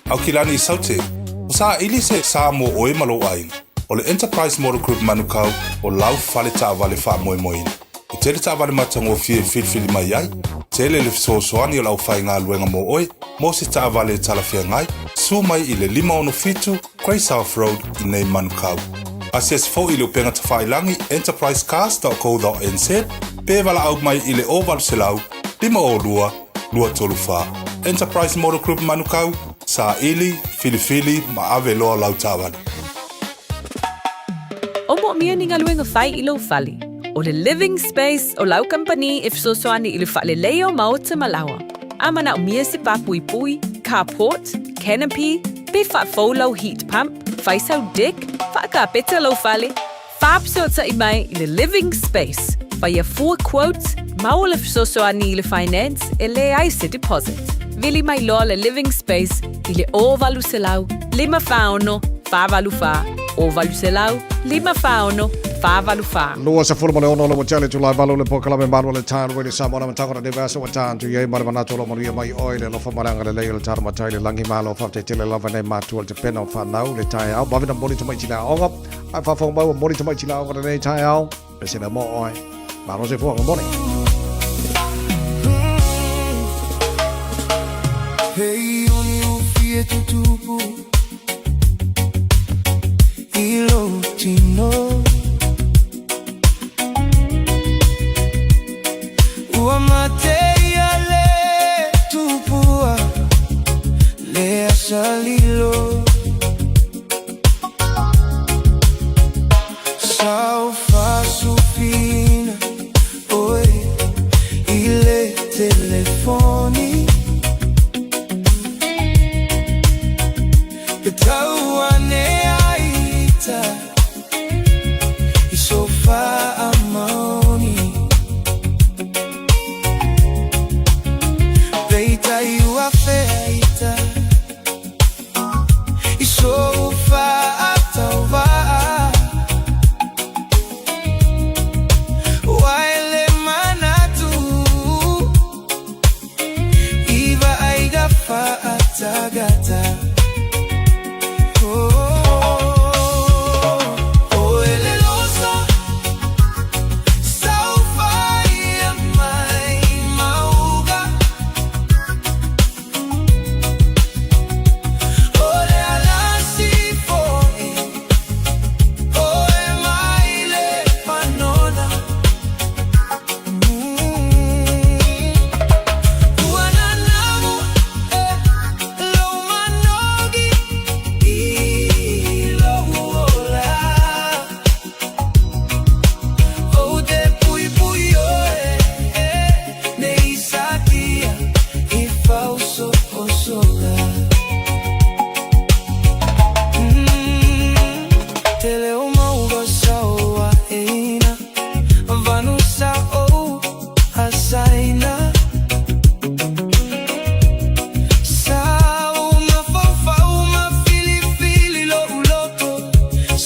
Au kilani I saute, o sa ili se Samoa oe malo ai, o le Enterprise Model Group manukau o lau whale ta wale wha moe moe. I tele ta wale matango fie filfili mai ai, tele le fisosoani o lau whai ngā luenga mo oe, mo se ta wale talafia ngai, su mai I le 5 fitu, Grey South Road I nei manukau. Asias fo I le upenga ta whailangi enterprisecast.co.nz, pe wala au mai I le oval selau, 5 lua tolu wha. Enterprise Model Group manukau, sa ili, filifili, ma ave loa lau tawani. O mo mia ni ngaluenga whai I lo whali. O le living space o lau company if so soani I le whale leo maota malawa. Amana o mia se papui pui, carport, canopy, pe wha faulau heat pump, whaisau deck, wha peta lau whale, whaapsota I mai I le living space. Whaia 4 quotes, mau le fisosoani I le finance, e le aise deposit. Vili mai loa le living space, I le o valu se lau, 5 whaono, wha valu wha, o valu se lau, 5 whaono, wha valu wha. Lua sa fulu male ono lo mo chale tulai valu le pokala me maru le tānu wele sa mona matangora de vasa wa tāntu yei mara manato lo maria mai oile lo fa maranga le leo le tāru matai le langi malo fa te tele lava nei matu te pena fa nau le tai au bavina moni to mai tina onga ai fa fong mau moni to mai tina onga nei tai au pe se mo oi maro se fo moni. Hey, only un fieto tubo Ilo tino Ua mateia le tupua Le asalilo Sao faço fina Oi, ile telefoni Tauane aita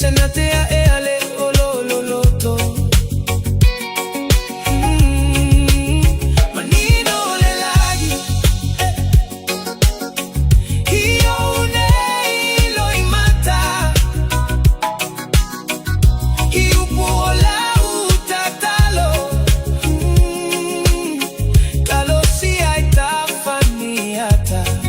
Sanatea e ale olololoto Manino le lagi Io nei lo imata Io puola utatalo Talo si ai tafaniata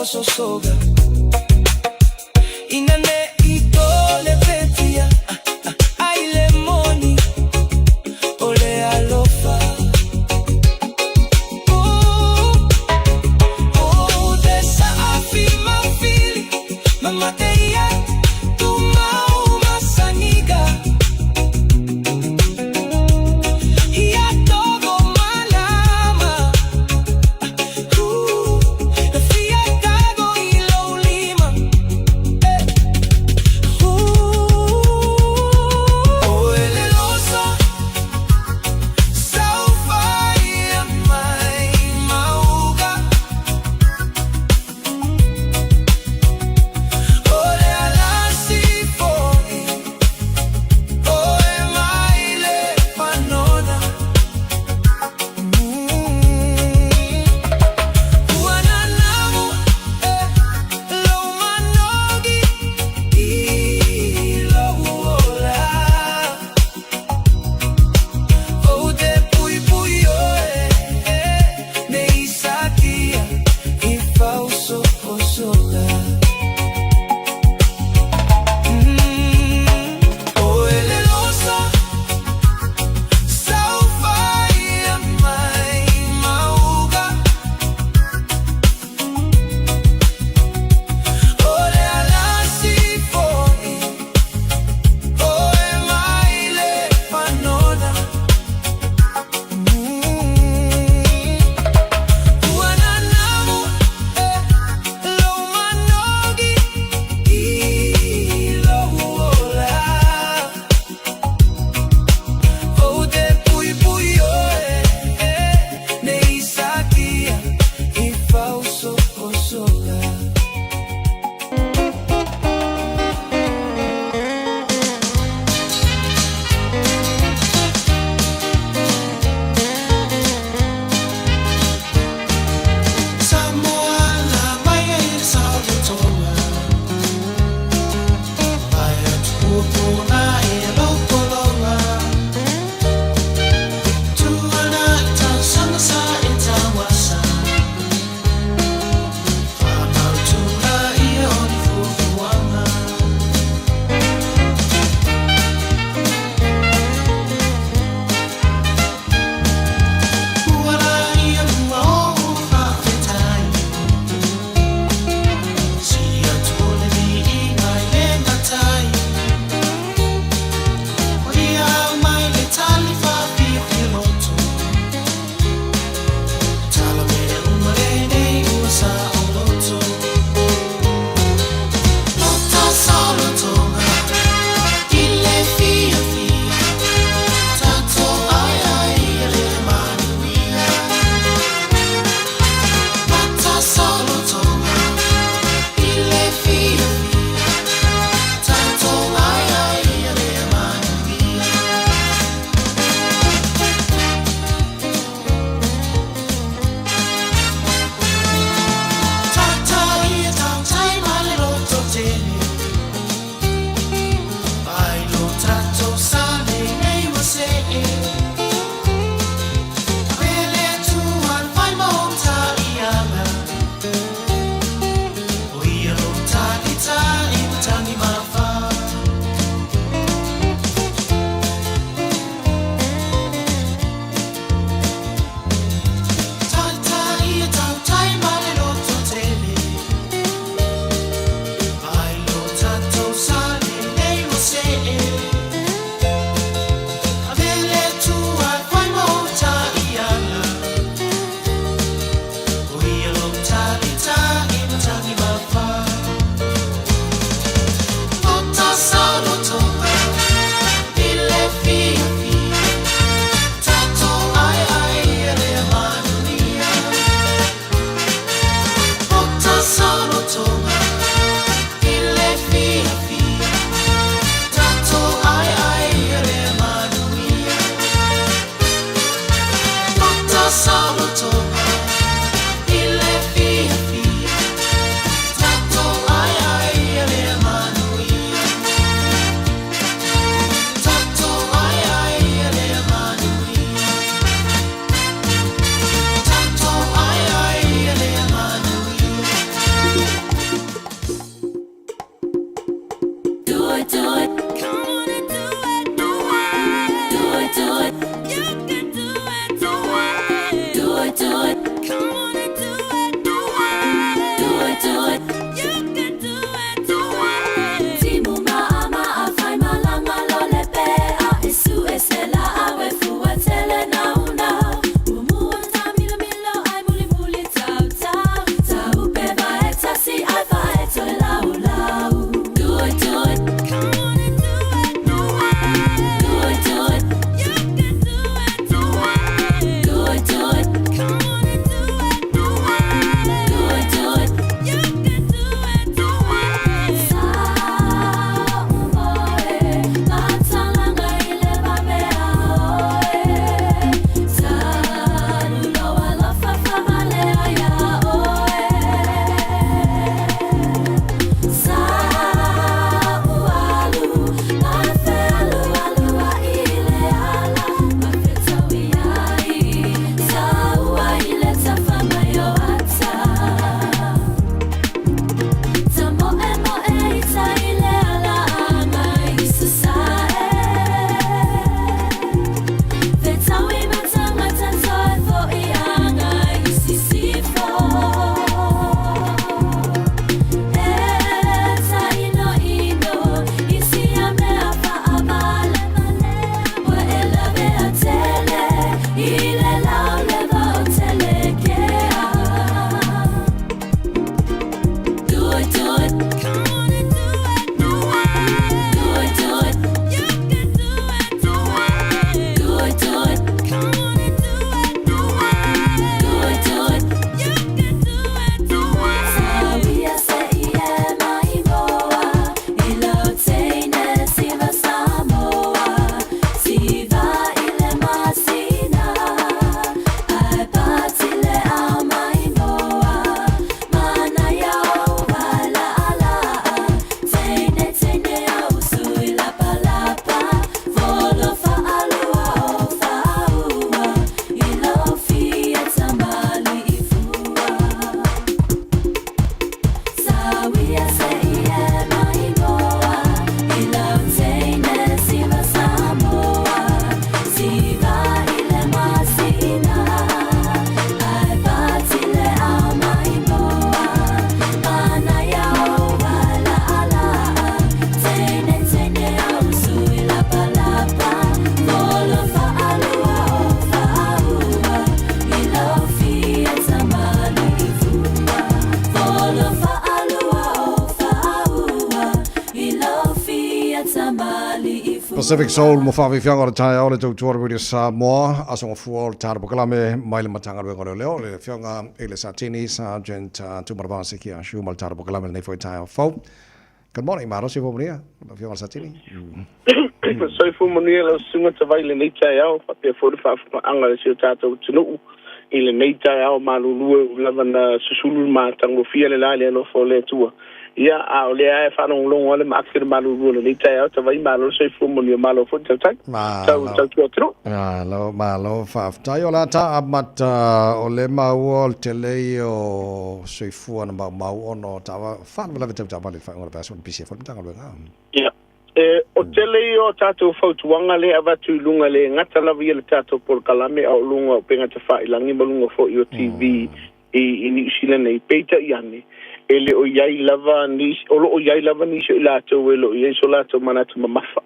So soga Inane ito le petia Ay lemoni Ole alofa Oh desa afi mafili Mamateia Tu mau masaniga Ia todo malama Pacific Soul mo whawhi whianga o tai o le tau tuara Radio Samoa asonga fua o le tāra pokalame mai le matanga ruenga o leo le whianga e le Sartini Sergeant Tumarabana Siki a Shu mal tāra pokalame nei fwoi tai o fau. Good morning, Maro, si fwomania, le whianga Sartini. Soi fwomania la sunga tawai le nei tai au, whapea fwori whawha anga le si o tātou tunu i le nei tai au malulua ulavana susulu mātango fia le lale alo fo le tua. Ia a le ai fa no longo le maxi malu le ni tai au tawai malo se fumo ni malo fo tai tau tro malo fa tai ola ta amata o le mau te le o se fu ana mau ono ta fa la vita ta vale fa ona paso pisi fo tanga lenga ia o te le o tato fo tuanga le avatu lunga le ngata la via le tato por kalame au lunga penga te fa ilangi malunga fo yo TV i ni sila nei peita iani ele o yai lava ni o yai lava ni so la to welo ye so la to mana to mafa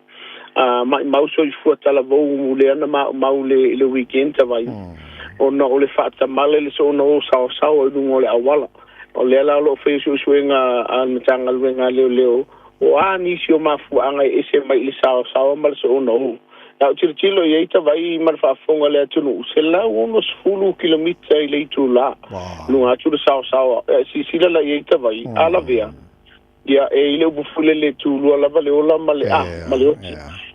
mai mau so i fu tala vo le ana mau le weekend vai o no o le fata male le so no sa o no le awala o le la lo fe so swinga an tanga wenga le o ani si o mafu anga ese mai le sa mal so no na tilo ye ta vai mar fa fonga le tunu se la unos fulu kilomita le tu la no atu sa si la ye ta vai ala via dia e le bu fule le tu la vale o la male male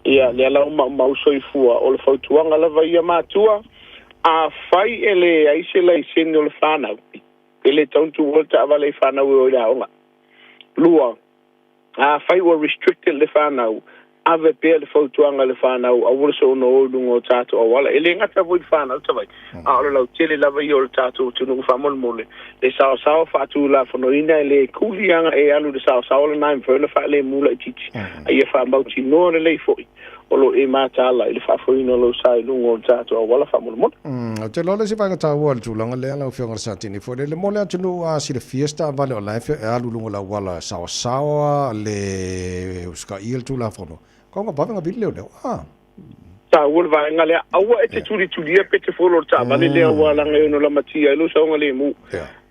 ia le la ma so i fua o le fautuanga la vai ma tua a fai ele ai se lai seno le whanau. Ele tauntu volta avale whanau o ila onga. Lua, a fai wa restricted le whanau, ave pēr le whautuanga le whanau, a wurso no olunga o tātou a wala. Ele ngata vui whanau tawai. A ora lau tele lava i o le tātou tunu whamol mole. Le sao whatu la whanoina le kulianga e alu le sao le naim whana wha le mula i titi. A ia whamauti noa le lei foi. Olo e mātala i le whafoina lo sai lungo o tātou a wala whamol mole. O te lola si whanga tāua le tūlanga le ala o whionga satini fo. Le mole atunu a si le fiesta vale o lai e alu lungo la wala sao le uska i le tūla whono. Konga pawenga bili leo leo. Ta ua vaenga lea. Aua e te turi pete folo ta vale lea ua langa e no la matia e lo saunga le mu.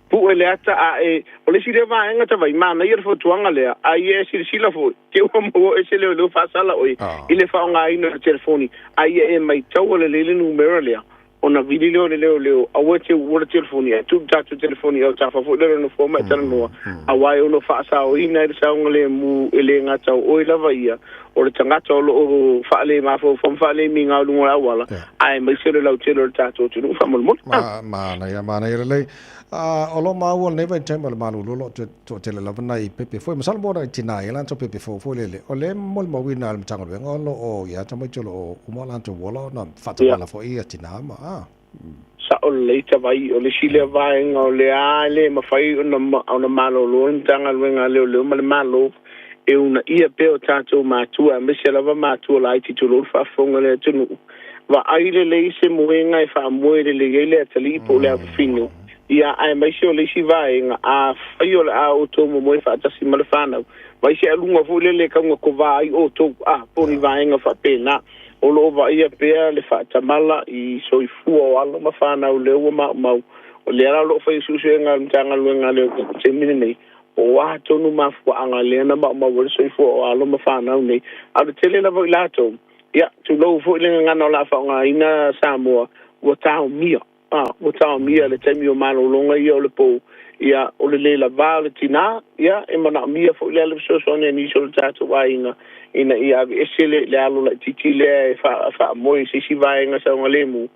Pu e lea ta a e o le si le vaenga ta vai mana i rafo tuanga lea. A i e sila fo. Ke ua mo e se leo leo whaasala oi. I le whaonga ina le telefoni. A i e mai tau le lele numera lea. Ona vili leo. Aua te ua telefoni. E tu tatu telefoni au ta fafo leo no foma e tana noa. Awa e ono whaasa o ina e saunga le mu e le ngata o i lava ia. O le tangata o loo whaale mafo, whaale mi ngā lunga la wala. Ai, mai sere lau tero le tātou tunu, whamolmol. Mana ia lei. O lo mau al neva i taima le manu lolo to tele lavana i pepe foi. Masala mora i tina i lanto pepe foi lele. O le mol mawina al mtanga luenga o lo o ia tamai tolo o umalanto wala na whatabala fo ia tina ma. Sa o le tawai, o le sile vaenga o le aile, mawhai o na malo lo, mtanga luenga leo ma le malo. E una ia peo tātou mātua, mese lava mātua lai ti tu lor whaafonga lea tunu. Wa aile le se moenga e wha moere le geile a tali po lea whino. Ia ai maise o le si vaenga a whai o le a o tō mo moe whaatasi ma le whanau. Maise alunga fu le kaunga ko vai o tō poni vaenga wha pēna. O lo wa ia pēa le whaatamala i soifua o alo ma whanau leo wa mau. O le ara lo whai susuenga mtanga luenga leo te mine nei. O wa tonu mafua anga lena ma wale soifua o alo ma whanau nei. Ado tele la voi lato. Ia, tu lau fo ilenga ngana o la whaonga ina Samoa. Ua tau mia. Ua tau mia le taimi o malo longa ia o le pou. Ia, o le leila vā le tina. Ia, e mana mia fo ilea le sosone niso le tātou wa inga. Ina ia esele le alo la titi lea e wha moe se si vaenga sa unga lemu.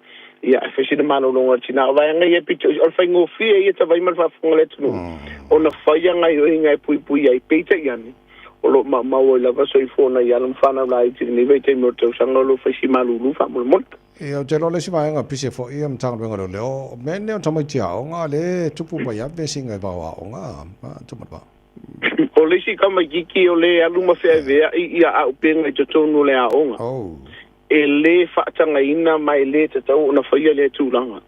Ia, e whesina malo longa tina. Vaenga ia pito, o le whaingo fia ia ta vai malfa whafunga le tunu. O na whaianga i oinga e pui ai peita iani. O lo mau e lava soi fōna i alam whana la i tini vei te mō tau sanga lo whaisi malulu whamula monta. E o te lo le si vaenga pise fo i am tanga renga leo. Mene o tamai tia o ngā le tupu mai a besinga i bawa o ngā. Tumatwa. O le si kama kiki o le aluma whea vea i a au penga i tonu le a onga. E le whaatanga ina mai le te tau o na whaia le tūranga.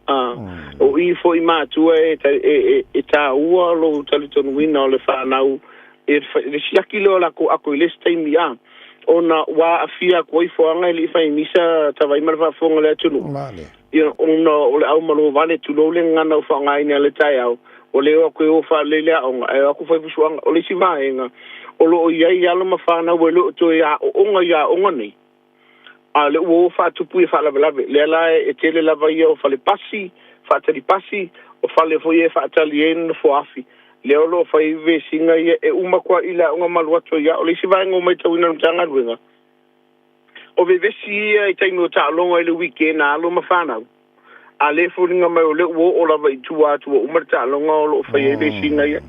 O i fo i mātua e tā ua lo talitonu ina o le whanau. E siaki leo lako ako i le staimi a. O na wā a fia koi foanga i li whai misa ta vai marwha whonga le tunu. O le au malo vale tulo le ngana o whanga ina le tai au. O le o koe o wha le lea onga. E ako whai pusuanga. O le si vaenga. O lo o iai alo ma whanau e lo to ia o onga nei. A le uo whātupu e whalavelave. Le alae e tele lava ia o whale pasi, whātari pasi, o whale fo ia whaatali e na foafi. Le olo whai ve singa ia e umakua ila unga maluato ia. O le si vaenga o mai tau ina mtanga ruenga. O ve vesi ia i tainu o ta alonga i le weekend a alo ma whanau. A le furinga mai o le uo o lava i tua atua umar ta alonga o lo whai e ve singa ia.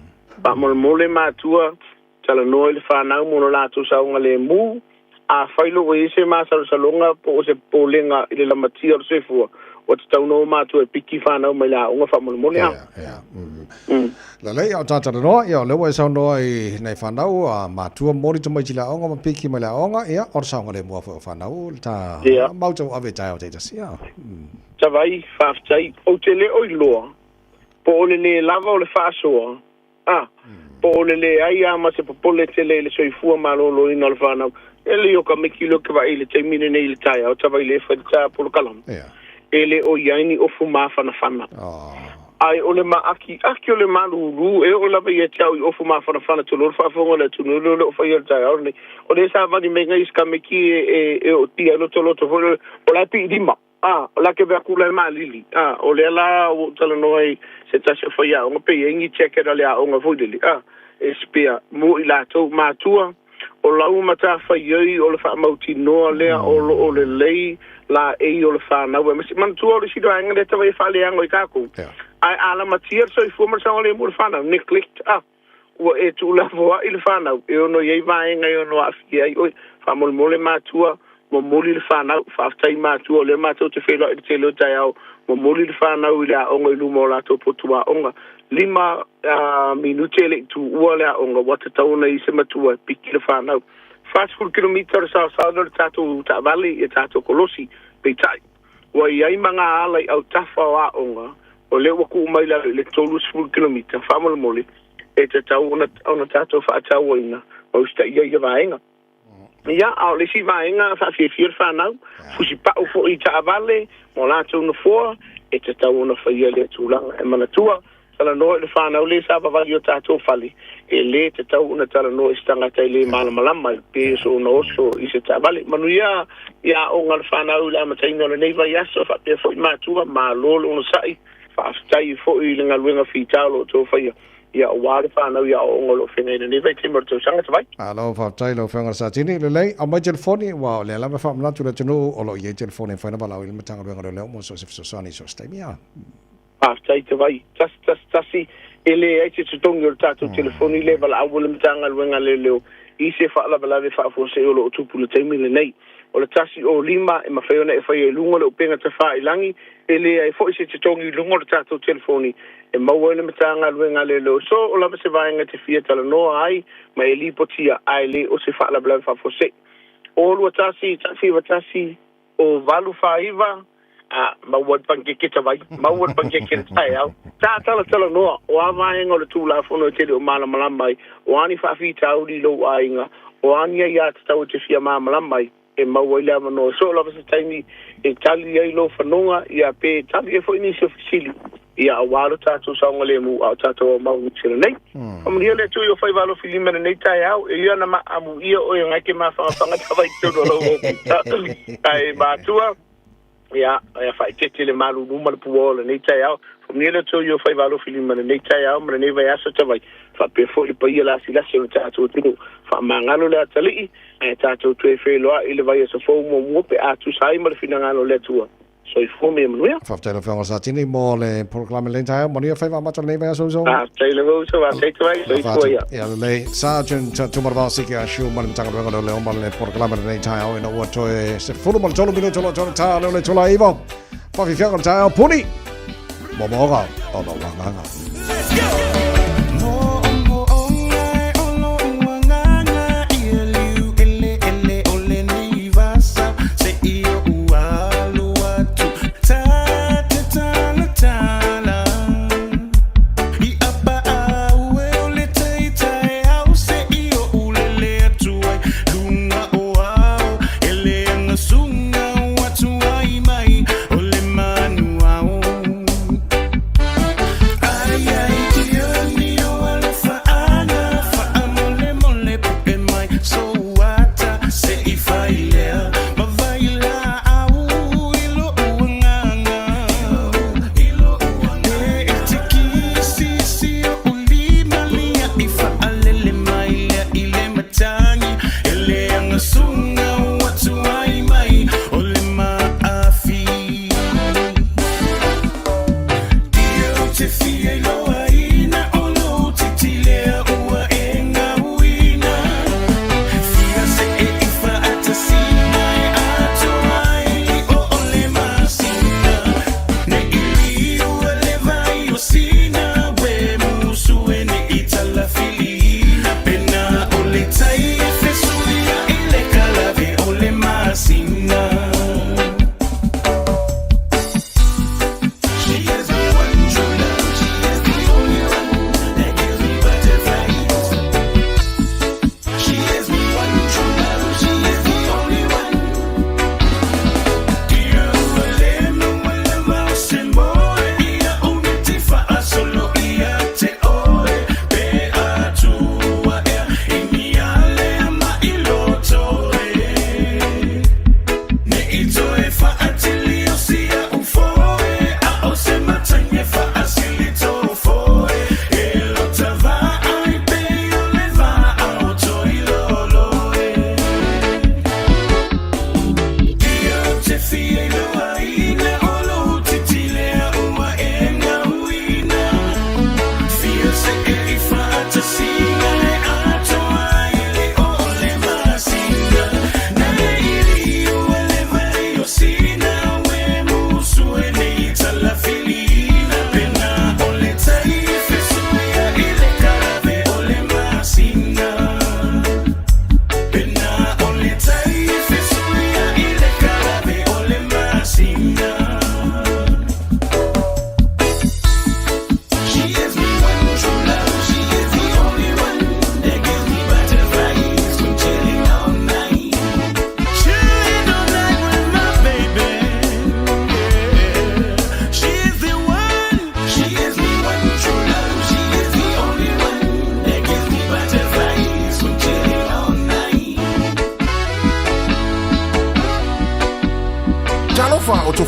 Pa mole mātua, tala noa i le whanau mono lato saunga le mu. A whailo o ese māsaro salonga po o se pōlenga i le lamatia o se fua. O te tau no mātua e piki whanau mai la unga whamona mone au. La lei au tātara noa, ia o lewa e sau noa i nei whanau a mātua mori tu mai tila onga ma piki mai la onga, ia or saunga le mua whanau, ta mautau ave tai o te tasi, ia. Ta vai, whaftai, o te le oi loa, po o le lava o le whaasoa, po o le ai ama se popole te le soifua malolo ina o le whanau, ele o ka miki lo ke vai le te mine nei le tai au, ta vai le whaita polo kalam. Ele o yaini o fuma whana whana. Ai o le maaki o le maluru, e o lava ia tiau i o fuma whana whana tu lor whaafonga le tu nuru le o whai al tai au nei. O le sa vani me ngai ska meki e o tia loto o la pi rima. O la ke vea kula e malili. O le ala o tala noai se tasi o whai au. Nga pe ingi teke ra le a o nga fudili. E spea mo i lato mātua. o lau mata whaiei o le whaamauti noa lea o le lei la e o le whanau. Man tua o le sido anga le tawa i whale ango i kako. Ai ala matia so i fuamarasanga le mo le whanau. Neglect ua e tu la voa i le whanau. E ono iei vaenga i ono awhi ai. Oi, whamole mātua, mo moli le whanau, whaftai mātua, le mātua te whelo i te leo tai au, mo moli le whanau i lea onga i lumo la tō potua onga. 5 minute le tu ua lea onga, wata tauna i se matua, piki le whanau. 5 kilometer sa le tātou ta vale e tātou kolosi, pei tai. Wa iai manga ala i au tafa wa onga, o le waku umaila le tolu 10 kilometer, whamole mole, e te tau ona tātou whaatau ina, o usta ia ia vaenga. Ia, au le si vaenga, whawhiawhir whanau, fusi pao fo i ta vale, mo lātou na fua, e te tau ona whaia le tūlanga e manatua, tala noa le whanau le sa vavali o tātou whali, e le te tau una tala noa i stangata i le malamalama, pe so na oso i se ta vale. Manu ia o ngā le whanau le amataina o le neiva i aso, whapea fo i mātua, mā lolo ona sai, whaaftai fo i le ngaluenga whitalo o tō whaia. Ia o wāre whanau ia o ngolo whenei na neiva i te mara tau sanga tawai. Alo, whaaftai lo whenga sa tini, le lei, a mai telefoni, wa le alama whaamnatu le tunu, o lo iei telefoni whaina walau i le matanga ruenga reo leo, mo so se fisosani so staimi a. Aftai te vai, tasi, ele ai te tutongi o tātou telefoni le wala awole matanga ruenga le leo, i se whaalawalawe whaafose o lo o tupulu teimi le nei. O le tasi o 5 e mawhaiona e whai e lunga le upenga te wha i langi, ele ai fo i se tutongi lunga o tātou telefoni, e maua ina matanga ruenga le leo. So o lava se vaenga te fia tala noa ai, ma e li potia ai le o se whaalawalawe whaafose. O lua tasi o valu whaiva, mauad pangeke tawai, mauad pangeke tai au. Tā tala noa, o avaenga o le tūla whono te reo malamalamai, o ani whaafi tauri lo ainga, o ani ai ata tau te fia malamalamai, e maua i leama noa. So lava se taimi, e tali ai lo whanonga, ia pe tali e fo inisi ofisili, ia a wālo tātou saunga le mu, au tātou au mau sila nei. Amunia le tui o whai wālo whilimana nei tai au, e ia na ma amu ia o e ngaike maa whangawhanga tawai tūro lau ai mātua, ia whai tete le malu numara puola nei tai au. Amunia le tui o whai wālo whilimana nei tai au, mara nei vai asa tawai, whape fo i pa ia lasi lasi o tātou tino, whamangalo le atalii, e tātou tue wheloa i le vai asa fau mua pe atu sai mara whinangalo le tua. So i fume manuia. Whaftaila whenga sa tini mo le proklame le ntai manuia whaiva mata le nei so so. Taila go so va sei vai so i fuia. Ya le Sergeant Tumarva Siki Ashu man tanga wenga le omba le proklame le ntai o ina o to se fulu mal tolo minuto lo ta le tola ivo. Fa fi fianga tai puni. Momoga o no wanga. Let's go.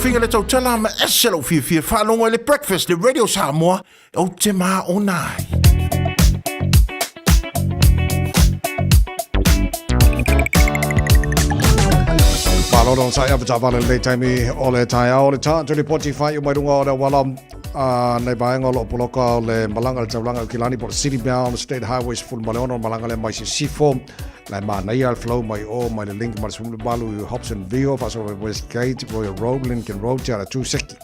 finga le tau tala ma eselo fia whanonga le breakfast le Radio Samoa o te maa o nai. Palodon sa ia vale le taimi o le tai o le ta to le Spotify o mai runga o le wala nei vaenga lo poloka o le malanga le taulanga o Kilani por City Bound State Highways full maleono malanga le mai sifo lai mana ia flow mai o mai le link mai sum balu Hobson View fa so West Gate Royal Road Lincoln Road tara 260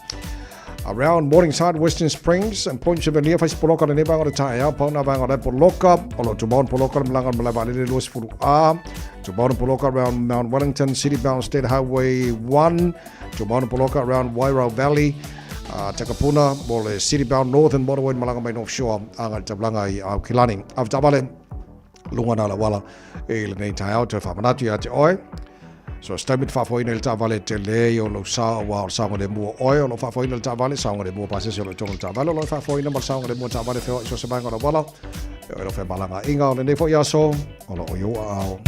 around Morningside Western Springs and Point Souvenir fa poloka le nevanga o tai o pona vanga le poloka o lo tumon poloka malanga le vale le los fulu a to Bottom Poloka around Mount Wellington, City Bound State Highway 1, to Bottom Poloka around Wairau Valley, Takapuna, Bole City Bound Northern Motorway, Malanga Bay North Shore, Angal Tablanga, Kilani, Avtabale, Lungana la Wala, le nei tai au te whamanatu ia te oe. So statement whafoina le tavale te le o lo sa wa o saunga le mua oe o lo whafoina le tavale, saunga le mua pasesi o lo tonga le tavale, o lo whafoina ma saunga le mua tavale wheo iso se manga la wala, o lo whe malanga inga o le nefo iaso, o lo o ao.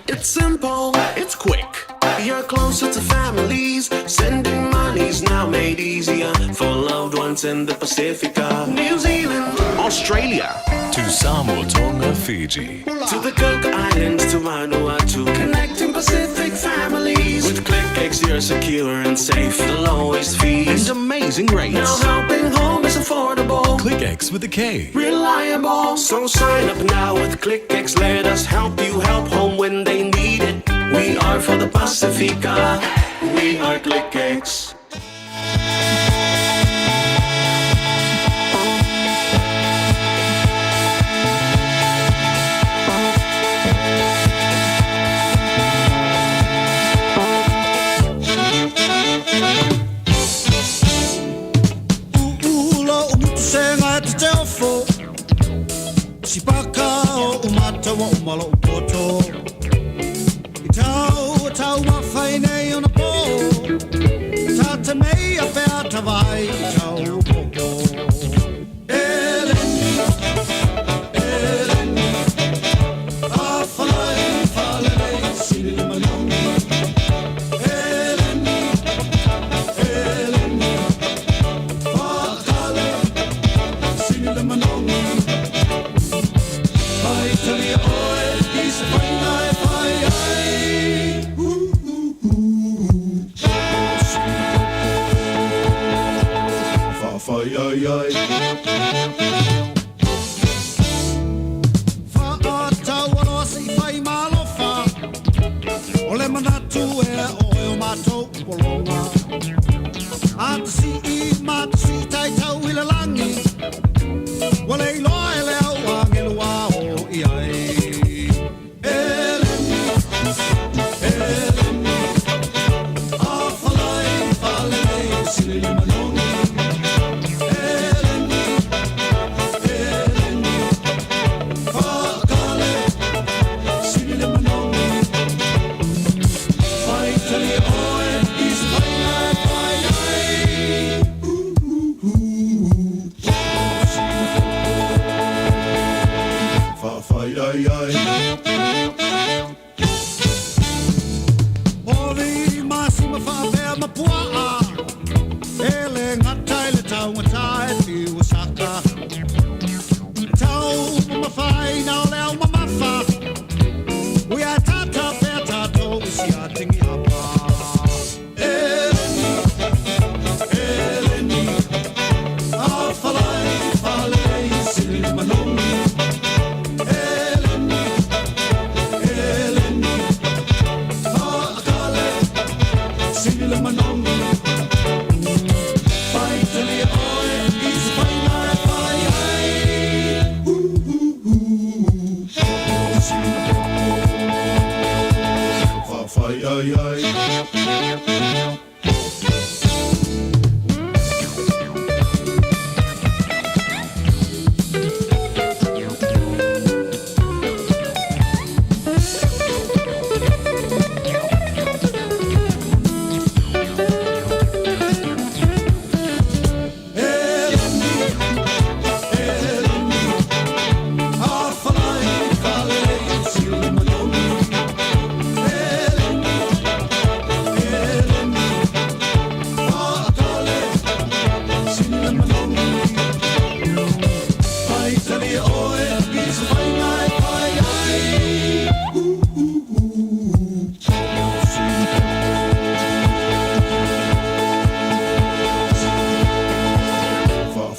It's simple, it's quick. You're closer to families. Sending money's now made easier for loved ones in the Pacifica. New Zealand, Australia, to Samoa, Tonga, Fiji, to the Cook Islands, to Vanuatu. Connecting Pacific families. With ClickX, you're secure and safe. The lowest fees and amazing rates. Now helping home is affordable. ClickX with a K. Reliable. So sign up now with ClickX. Let us help you help home when they need it. We are for the Pacifica. We are ClickX. Sipaka o umata wa umalo upoto Itau tau mawhaine o na po Tata mei a whea tawai tau popo Eleni, Eleni A whalai whalei sili manongi Eleni, Eleni Whakale sili manongi Italy oil is fine, Eleni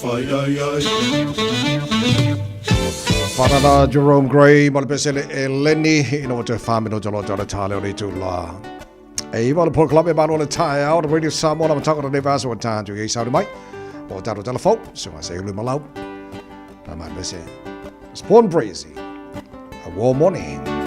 whai ai ai. Whanana Jerome Gray, ma le pesele e Lenny, ino te whamino jalo jalo tale o tu la. E iwa le polo klape manu le tae au, the Radio Samoa, ma tako ne vaso o tanju e sauri mai. O taro telefon, so I say ulu malau. Na ma le pese. Spawn Breezy, a warm morning.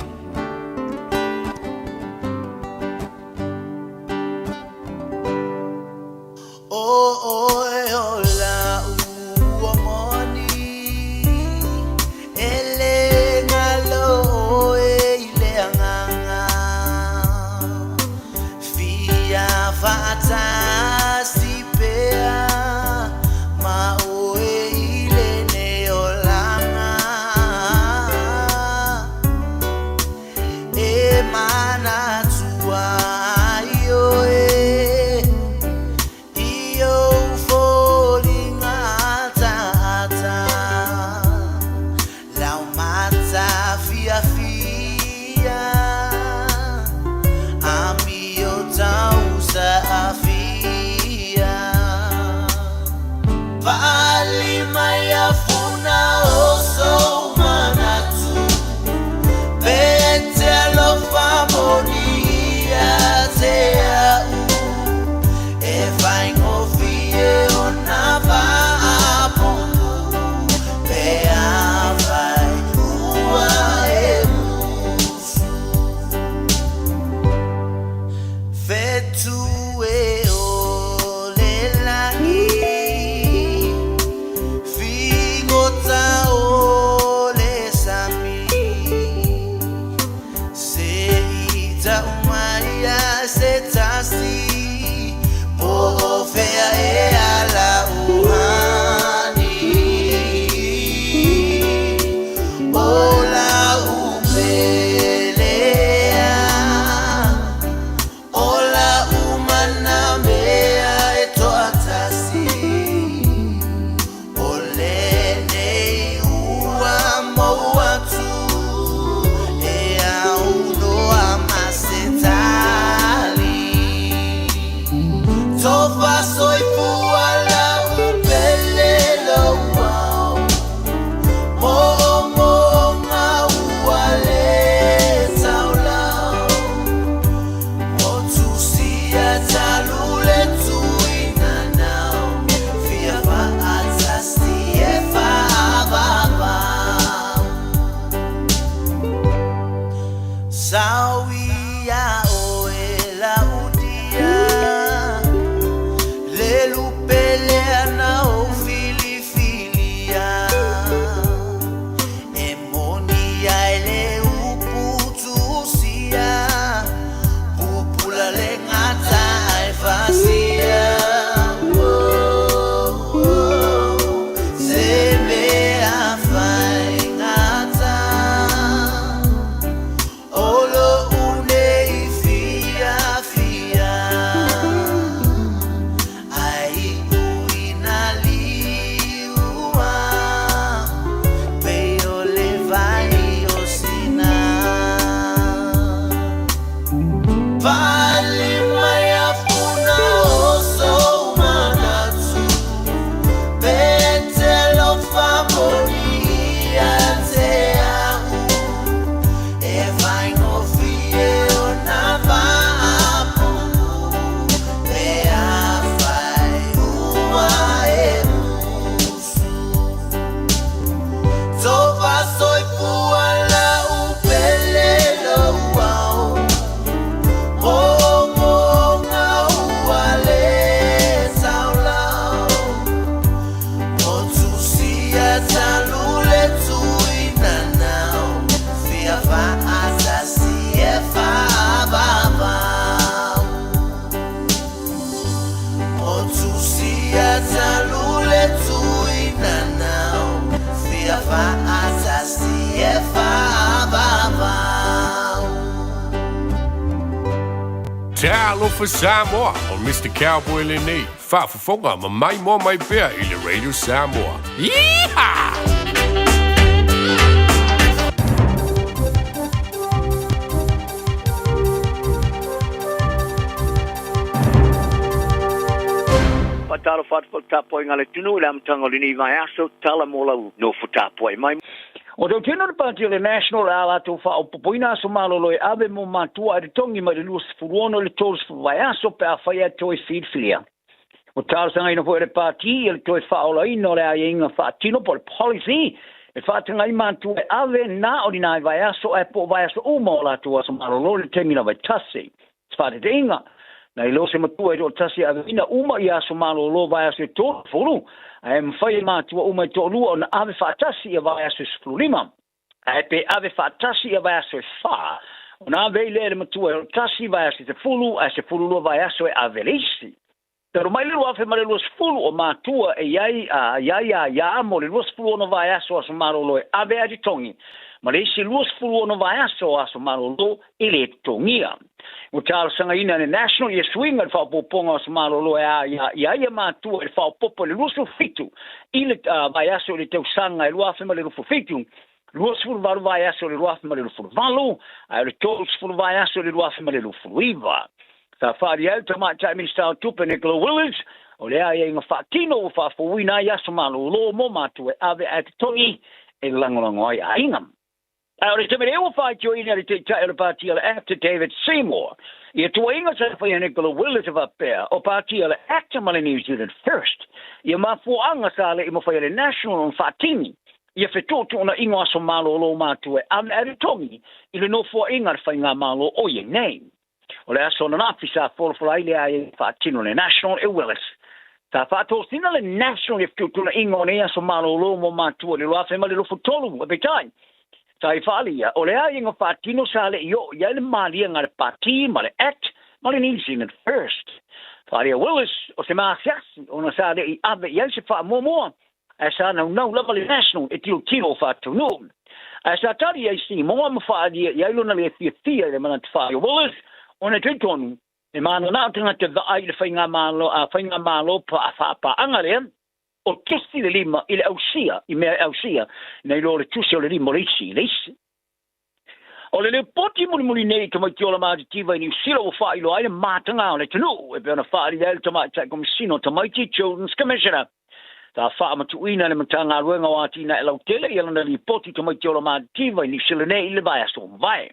Talo for Samoa og Mr. Cowboy Lenny. Far for funger med mig, mor og mig bær i Radio Samoa. Yeehaw! Fatalo fat tapo ngale tunu la mtango lini vai aso tala mola no futapo mai. O do tino de party le national ala to fa opoina so malolo ave mo matua de tongi ma de lus fuono le tos vai aso pe afaia to feed filia. O tal sanga ino for party el to fa ola ino le ainga fa tino por policy. E fa tanga I mantu ave na ordinai vai aso e po vai aso umo la to so malolo le temina vai tasi. Fa de inga. Na ilo se matua I tasi ave ina uma ia so malolo vai aso to fulu. Mfai matua uma to lu on ave fa tasi ia vai aso flulima. E pe ave fa tasi ia vai aso fa. Ona ave le matua tasi vai aso te fulu, a se fulu vai aso e ave lisi. Pero mai lu afe mare lu fulu o matua e ia mo lu fulu no vai aso aso malolo e ave aditongi. Mare si lu fulu no vai aso malolo ile tongia. O tal sanga ina ne national ye swing al fa poponga aso malolo ia matua e fa popo le lu fitu. Ile vai aso le teu sanga e lu afe mare lu fitu. Lu fulu vai aso le lu afe mare lu fulu valu. Ai le tol fulu vai aso le lu afe mare lu fulu iva. Sa fari el tama cha minister tupe Nicola Willis o le ai nga fatino fa fo wina ya somalo lo mo matu e ave at tongi e langolango ai ainga. Ai te mere o fa jo ina te cha el party after David Seymour. Ia tu inga sa fa Nicola Willis of up there o party after Malay New Zealand first. Ia ma fo anga sa le mo fa le national on fatini. Ia fe toto na inga somalo lo matu e ave at tongi. Ile no fo inga fa nga malo o ye name. O le aso na fisa for ile ai fa tino le national e Willis. Ta fa to sina le national if tu na ingone aso malo lo mo matu le lo fa mali lo futolo be time. Ta I fa ali o le ai nga fa tino sale yo ya le mali nga le party mali act mali ni sin at first. Fa ali Willis o se ma sia ona sale I ave ya se fa mo asa no level national e tilo fa to no. Asa tari ai si mo ma fa ali ya lo na le fia le mana fa Willis ona tonu e mana na tanga te vai le fainga malo pa angale o tusi le lima ile ausia I me ausia nei lo le tusi le lima lisi o le poti muli nei to mai tiola ma tiva ni silo o fa ilo ai matanga le tonu e bena fa ile to mai ta commissioner to mai children's commissioner ta fa ma tuina le matanga ruenga wa tina e lautele ia na li poti to mai tiola ma tiva ni silo nei le vai aso vai.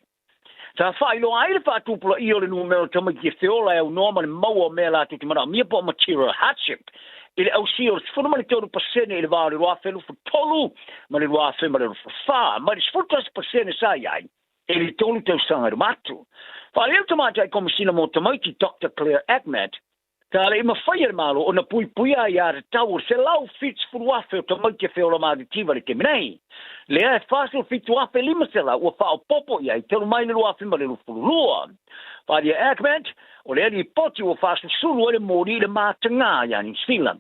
Ta failo ai le fatupula I o le numero tama ki feola e normal mau me la tu mana mi po material hardship ile au si o sfuna mali tolu pasene ile va le felu fu tolu mali wa fe mali fu fa mali sfuta pasene sai ai ile tolu te sanga matu fa le tomata ai komisina mo tomati Dr. Claire Ahmed ta le ma fire malo ona pui ya tau se lau fits fu wa fe tomati feola ma di tiva le keminai le é fácil fitua lima sela o fa o popo ia te mai le loa fima le lua pa dia Ahmed o le ni poti o fácil sulu le mori le matanga ia ni sila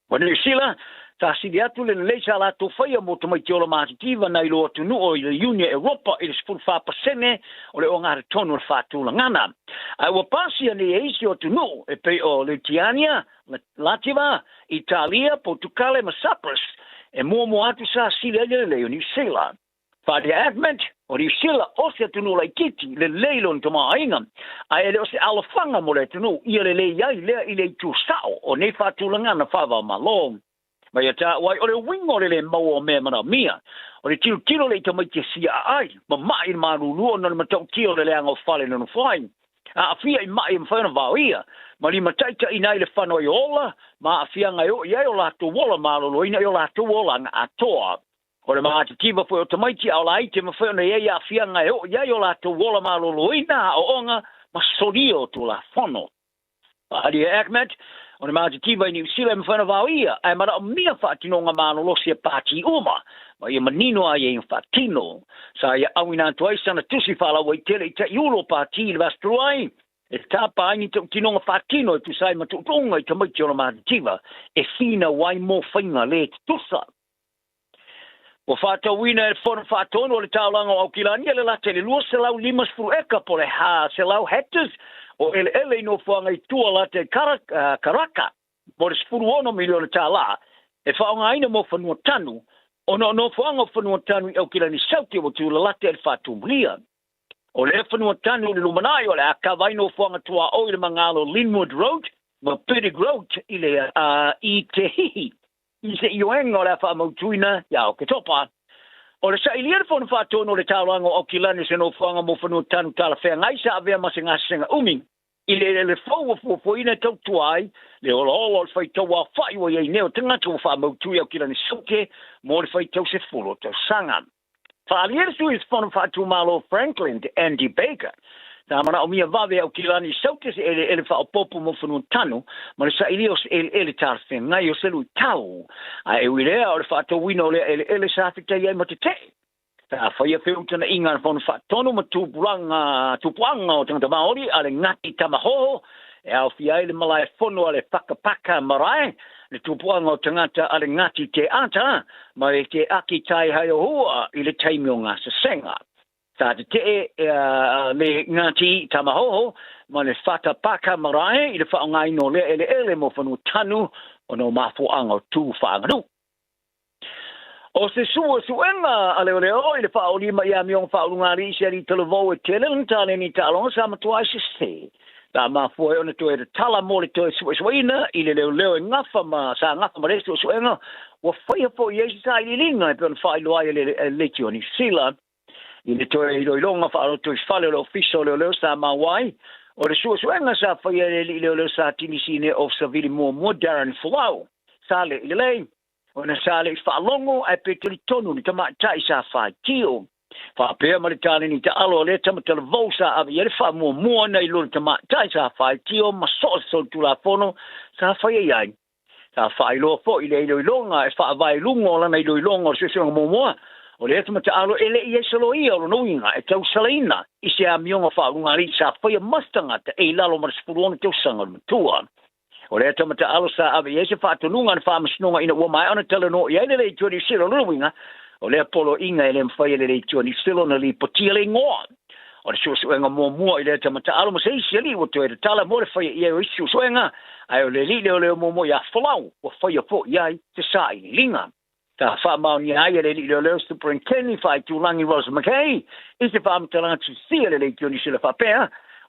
quando ni sila ta si dia tu le sala to faia mo to mai tiola mativa na ilo tu no o le Union Europa il spul fa pasene o le onga tonu fa tu ngana ai o pasi ni eisi o tu no e pe o le Tiania Lativa Italia Portugal e Cyprus e mo atu sa sila le New Zealand. Fa di Ahmed o New Zealand o se tunu la kiti le leilon toma ainga. Ai le o se alafanga mo le tunu ia le ia ile tu sao o ne fa tu langa na fa va malong. Ma ia ta wai o le wingo le mo o me mana mia. O le tilo le tama ke sia ai. Ma mai ma lu no ma tau tio le anga fale no fine. A fia I mai in fana va ia. Ma li mataika ina ile fano iola, ma afia ngai o ia o la to wola malo ina o la to wola nga atoa. O le ma te kiva fo to mai ti au la ite ma fana ia afia ngai o ia o la to wola malo ina o onga ma sodio to la fono. Ali Ahmed o le ma te kiva ni sile ma fana va ia, ai ma mia fa tino nga malo sia pati uma. Ma ia manino ai in fatino. Sa ia au ina to ai sana tusi fala wa tele ta yulo pati le vastruai. E tapa ai to tino nga fatino tu sai ma tutonga I tamai tio ma tiva e fina wai mo fainga le tusa o fata wina e fon fatono le taulanga o kilani le la tele lu se lau limas fu eka por e ha se lau hectares o ele no fanga I tua la te karaka por sfuru ono milione tala e fa nga ina mo fanu tanu o no fanga fanu tanu o kilani sauti o tu la te fatu blia o le fanu tanu le lumanai o le akavai no fanga tua o le mangalo Linwood Road ma pere growth ile I te hihi I se ioenga o le wha mautuina ia o ke topa. O le sa ilia fon fa tono le taulanga o kilani se no fanga mo fanu tanu tala fea ngai sa avea masinga senga umi. Ile le fo ina tau tuai le o fai tau a fai o ye neo tangata o fa mautui o kilani soke mo le fai tau se fulo tau sanga. Fa alia su is fon fa tu malo Franklin de Andy Baker. Na mana o mia vave au kilani soke se ele fa o popo mo fanu tanu ma le sa ilia o ele tar fea ngai o se lui tau. A e uilea o le fa tau wino ele sa fita iai mo te te. Ta fai feu tana inga fon fa tono ma tupuanga o tangata maori ale ngati tamaho e au fiai le malai fono ale paka marae le tupuanga o tangata ale ngati te ata ma e te aki tai hai o hua I le taimi o ngā sasenga. Ta te le ngati tamaho ma le fata paka marae I le wha ngai no le ele mo fanu tanu o no mafuanga o tu whaanganu. O se suenga ale I le wha o lima ia miong wha o ngari se ri televou e tele tane ni talonga sa matua se. Ta mafua ona to e tala mo le to suena I le leo ngafa ma sa ngafa ma resto suenga wa fai fo ye sa I linga e pon fai loa le tioni sila. I le to I longa wha o to fale lo fiso le sa ma wai. O le suenga sa fai le sa tinisine of savili mo Darren Flau. Sale I le ona sale fa longo ai petri tonu ni tama tai sa fa tio fa pe ma le tani ni ta alo le tama te vosa a ye fa mo na I lo tama tai sa fa tio ma so tu la fono sa fa ye ai sa fa lo fo I le longa e fa vai lungo la nei longo se mo o le tama te alo ele ye solo I o no inga e tau salina I se a mionga fa lunga ri sa fa ye mastanga te e lalo ma spurone te sanga tua. O le tamata alosa ave yese fa tununga fa masnunga ina wa mai ona teleno ye le toni silo luinga o le polo inga ele mfai le toni silo na li potile ngo o le suenga mo ile tamata alo sei sili o to e tala mo le fai ye o suenga ai o le mo ya flau o fai fo ye te sai linga ta fa ma ni ai le superintendent fa tu langi Rose McKay is the farm talent to see le toni silo fa pe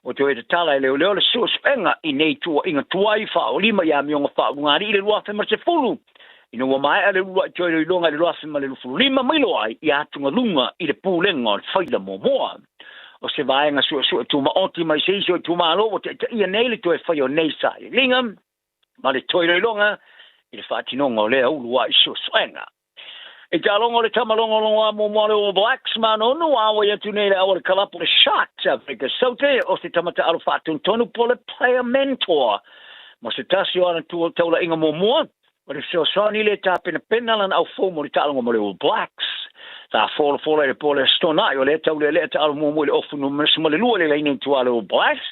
o te e tala le suenga I nei tua inga tuai fa o lima ia mionga fa ngari le lua fema se fulu ino wa mai ale lua toi le longa le lua fema le fulu lima milo ai ia tunga lunga I le pulenga faila moa o se vaenga su tu ma optimization tu ma lo o te ia nei le toi fa yo nei sa linga ma le toi le longa I le fa tinonga le au lua suenga e talongo le tamalongo mo le Blacks man no awa ya tunele awa kalapo le Sharks Africa sote o se tamata alfa tonu pole player mentor mo se tasio ana tu taula inga mo o le soni le tapena penalan au fomo le talongo mo le Blacks ta folo le pole stona o le taula le talongo mo le ofu no mo le lua le ine tu ale Blacks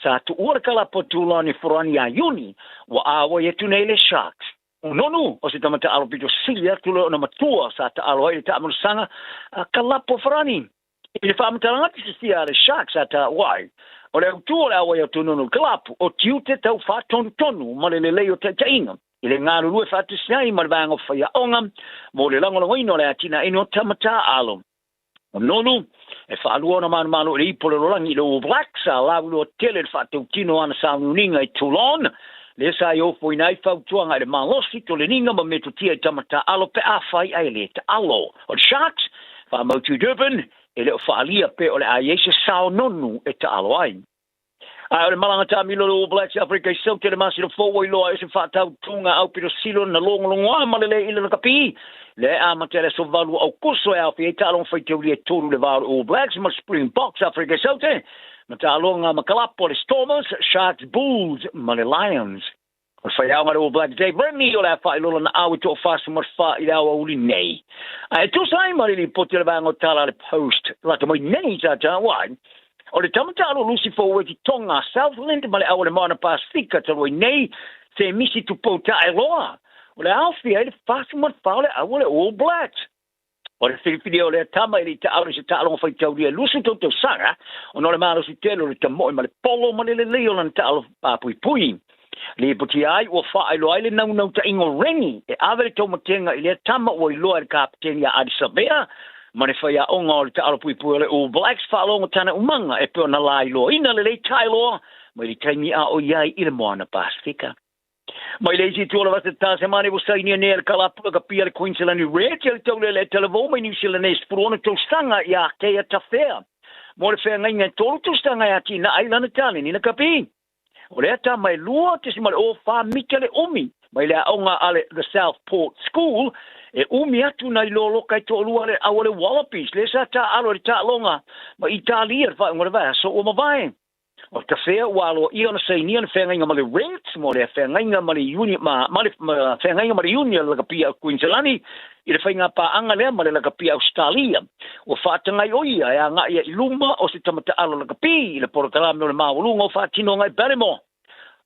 sa tu ora kalapo tu lani forani ya uni wa awa ya tunele Sharks no, o se tamata alo pito silia tulo na matua sa ta alo ai ta amusanga kalapo frani. I fa amtalanga ti sia le Sharks ata wai. O le tu la wa tu no kalapo o tiute tau fa tonu ma le o te inga. I le ngaru lu fa tu sia I malvanga fa ya onga mo le lango no le atina ino tamata alo. No, e fa luona mano le ipole rolangi lo Blacks la lu tele fa tu tino ana sa uninga I Toulon. Le sa yo foi nai fau tuanga le malosi to le ninga ma metu tia tamata alo pe afai ai le ta alo o Sharks fa mo tu Durban ele fa alia pe o le ayese sao nonu e ta alo ai le malanga ta milo lo Blacks Africa so te le masi lo fo lo ai se fa tau tunga au piro silo na longo ma le ile na kapi le amatele so valu au kuso e afi e talon fai te uli e toru le valu All Blacks ma Springboks Africa so te Matalonga makalapo le Stormers, Sharks, Bulls, ma le Lions. O fai au ngare All Blacks Dave Rennie o le fai lola na awi to fasa mar fa I awa uli nei. E tu sai mari li poti le vango tala le post, la te moi nei ta wai. O le tamatalo Lucifo weti tonga Southland ma le awa le mana Pasifika ta roi nei se misi tu pota e loa. O le alfi e le fasa mar fa le awa le All Blacks. O le whiwhiri o le tama I ta aure se ta alonga whai tau ria lusu tau tau sanga, o no le maro si telo le tamoi ma le polo ma le leo lan ta alo pui. Le poti ai o wha ai lo ai le nau ta ingo rengi, e avere tau matenga I le tama o I loa le kapiteni a Addis Abeba, ma ne whai a onga o le ta alo pui le All Blacks wha alonga tana umanga, e peo na lai loa. Ina le tai loa, mai le taimi a o iai i le moana Pasifika. Mai le isi tūla wasa tā se mane wasai ni nea le kalapua ka pia le Queensland Radio le tau le televo mai New Zealand e spurona tau stanga i a kea tawhea. Mo le whea ngai ngai tolu tau stanga i a ki na ailana tāne ni na kapi. O le ata mai lua te si mai o wha mika le umi. Mai le aonga ale the Southport School e umi atu na i lolo kai to lua le awale Wallabies. Le sa ta alo le ta longa ma Italia wha ngore vai so o mawai. O te whea walo i ona sei ni ana whengainga ma le Reds mo le whengainga ma le Union whengainga ma le Union laka pia Queensland i le whainga pa anga lea ma le laka pia Australia. O whātangai oi a ngā ia i luma o se tamata alo laka pi i le porotalame o le mawalunga o whātino ngai Barrymore.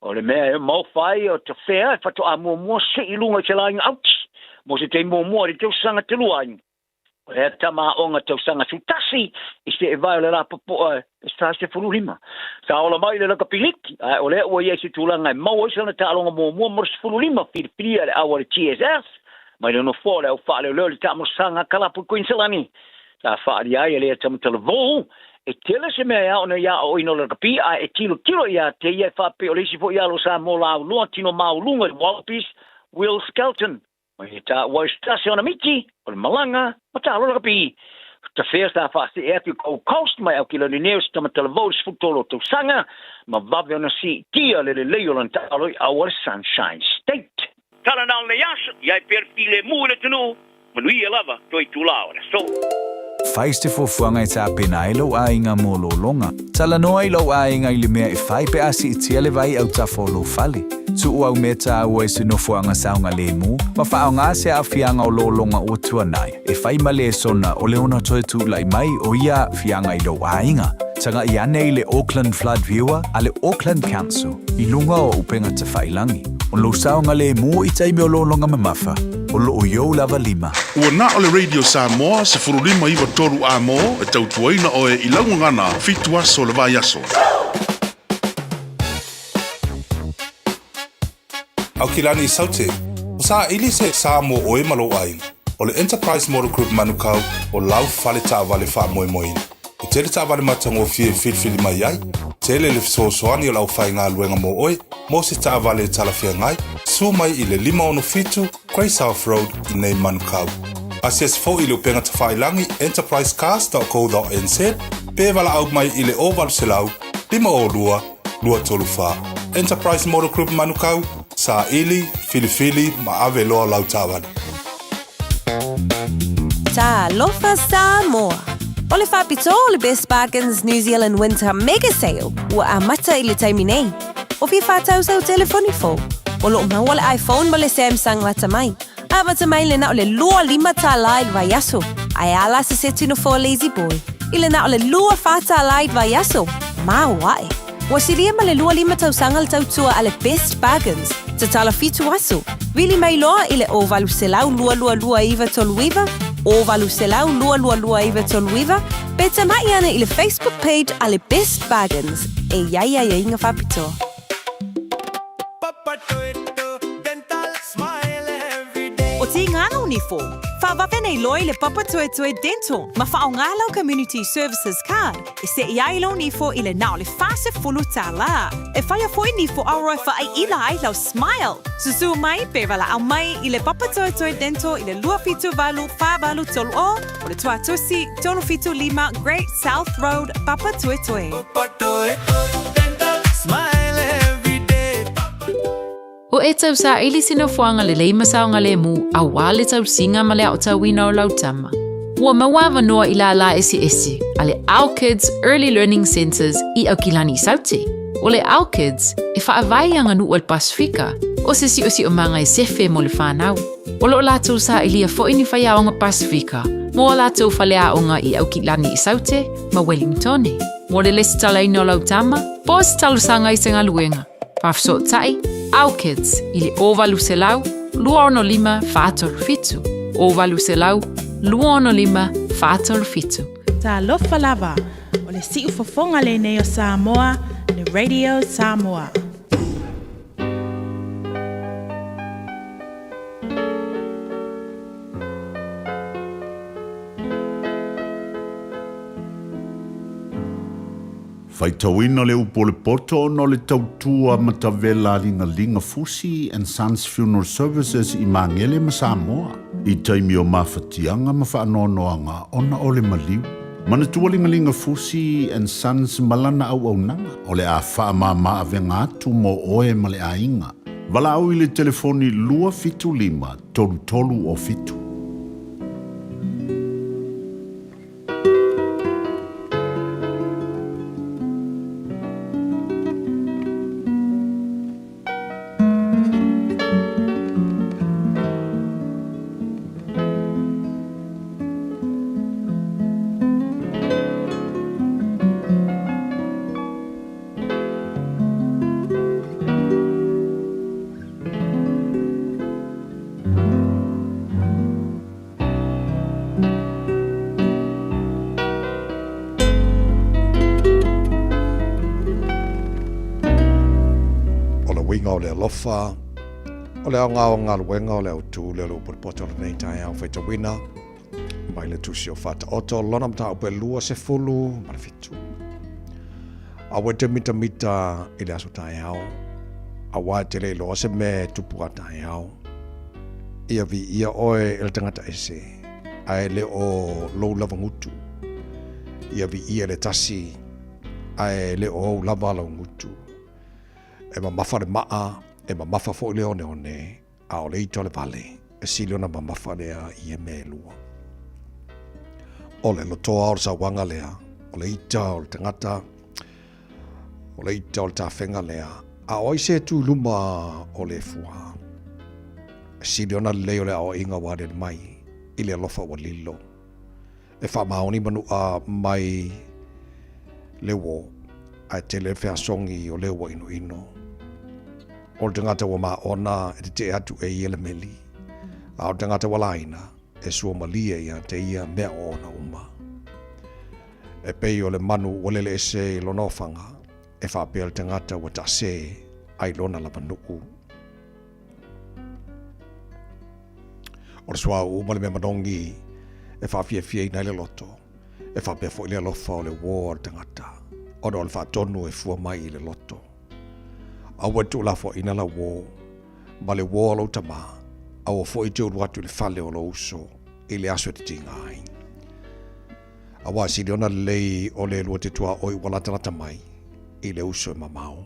O le mea e mau whai o te whea e whato a mua se i lunga i te lainga out. Mo se te mua i te usanga te luainga. O le tama onga te usanga sutasi i se e vai o le rapa po e stase fulurima. Sa ola mai le laka piliki. O le ua iesi tūlanga e mau oisana ta alonga mua mors fulurima whiripiria le awa le TSS. Mai le no fōle au whaale o leo le tamo sanga kalapu Queenslandi. Sa whaari ai le tamo televo. E tele se mea ia ona ia o ino le kapi a e kilo ia te ia whape o leisi fo ia lo sa mo lau lua tino maulunga le Wallabies Will Skelton. Mai he ta wai stasi ona miti o le malanga ma ta alo le kapi. Ta whea sa whaase e atu kou coast mai au kilo ni neos tama televoris futolo tau sanga ma vave ona si tia le leo lan ta alo i our Sunshine State. Tala na le yasa ia per file mu le tunu manui e lava toi tulao so. Faiste fo fuanga i tā pena e lau ainga mō lo longa. Tala noa i lau ainga i le mea e whai pe asi i tia le vai au ta fōlo fale. Tu au me tā ua e se no fuanga saunga le mu, ma whao ngā se a fianga o lo longa o tuanai. E whai ma le sona o le ona toi tu lai mai o ia fianga i lau ainga. Tanga i ane i le Auckland Flood Viewer a le Auckland Council i lunga o upenga te whailangi. O lo saunga le mu i taimi o lo longa mamafa. O lo o yo lava lima. Ua na o le Radio Samoa se furulima iwa toru a mo e tautuaina o e ilangu ngana fitu aso le vai aso. Au kilani i saute, o sa ili se Samoa o e malo ai. O le Enterprise Motor Group manukau o lau fale ta vale fa moe moina. E tele ta vale matango fie filfili mai ai. Tele le fisosoani o lau fai ngā luenga mo oe, mo se ta vale talafia ngai, su mai i le 5 Grey South Road i nei manukau. Asias fo i le upenga te whailangi enterprisecast.co.nz, pe wala au mai i le oval selau, 5 lua tolu wha. Enterprise Motor Group manukau, sa ili, filifili, ma ave loa lau tāwani. Ta lofa Samoa. O le whapito o le Best Bargains New Zealand Winter Mega Sale ua a mata i le taimi nei. O fi whātau sau telefoni fo. O lo maua le iPhone ma le Samsung lata mai. A mata mai le na o le lua 5 tā laid vai aso. Ai ala se se tino fo Lazy Boy. I le na o le lua 4 tā laid vai aso. Ma wae. Wa siria ma le lua 5 tau sanga le tau tua a le Best Bargains. Ta tala fitu aso. Vili mai loa i le o valu selau lua iwa tolu iwa. O valu selau lua iwa tolu iwa. Beta mai ana i le Facebook page a le Best Bargains. E ia inga whapito. O ti nganga uniform. Whawawe nei loi le Papa Toe Toe Dental. Ma whao ngālau Community Services Card. E se iai lau nifo i le nao le whase fulu tā la. E whaia foi nifo auroi wha ai ila ai lau Smile. Susu mai pe wala au mai i le Papa Toe Toe Dental i le lua fitu valu wha valu tolu o le tua tusi tolu fitu 5 Great South Road Papa Toe Toe. Papa Toe Dental Smile every day. O e tau sa ili sino fuanga le leima saunga le mu a wale tau singa ma le au tau wina o lau tama. Ua mawawa noa i la esi a le Our Kids Early Learning Centers i au kilani saute. O le Our Kids e whaavai anga nu o le Pasifika o se si o manga e sefe mo le whanau. O lo lātou sa ili a fo ini whai aonga Pasifika mo o lātou whale aonga i au kilani i saute ma Wellington. Mo le lesi talaina o lau tama, po se talu sanga i senga luenga. Whafso tai, Our Kids, i le ovalu se lau, 2 whātolu fitu. Ovalu se lau, 2 whātolu fitu. Ta lofa lava, o le siu fofonga le nei o Samoa, le Radio Samoa. Faitauina le upo le poto no le tautua matavela linga Fusi and Sons Funeral Services i Mangele ma Samoa. I taimi o mawhatianga ma whaanoanoanga ona o le maliu. Mana tua linga Fusi and Sons malana au nanga o le a whaamama avenga atu mo oe ma le ainga. Wala au i le telefoni 255 tolu o fitu. Lofa o le ngā luenga o le autu le lo poto nei tai au feta wina mai le tusi o fata oto lona mta o pelua se fulu mara fitu a wete mita i le aso tai au a wate le lo se me tupua tai au ia vi ia oe el tangata ese a le o lo lava ngutu ia vi ia le tasi a le o lava lo ngutu e mamafa le maa, e mamafa fo le one, a o le ito le vale, e sili ona mamafa lea i e me lua. O le lotoa o sa wanga lea, o le ita o le tangata, o le ita o le tawhenga lea, a o ise tu luma o le fua. E sili ona leo lea o inga wade mai, i le alofa wa lilo. E wha maoni manu a mai le wo, a te le whea songi o le wa ino. O le tangata wa maona e te atu e iele meli. A o le tangata wa laina e sua malia ia te ia mea ona uma. E pei o le manu o le ese lo nofanga e whapea le tangata wa ta se ai lona lava nuku. O le sua uma le mea manongi e whawhia ina le loto. E whapea fo ile alofa o le wo o le tangata. O le whaatonu e fua mai i le loto. A wetu la fo ina la wo, ma le wo lo tama, a o fo i te uruatu le fale o lo uso, i le aso te tingai. A wa si leona lei o le lua te tua o i walatalata mai, i le uso e mamao.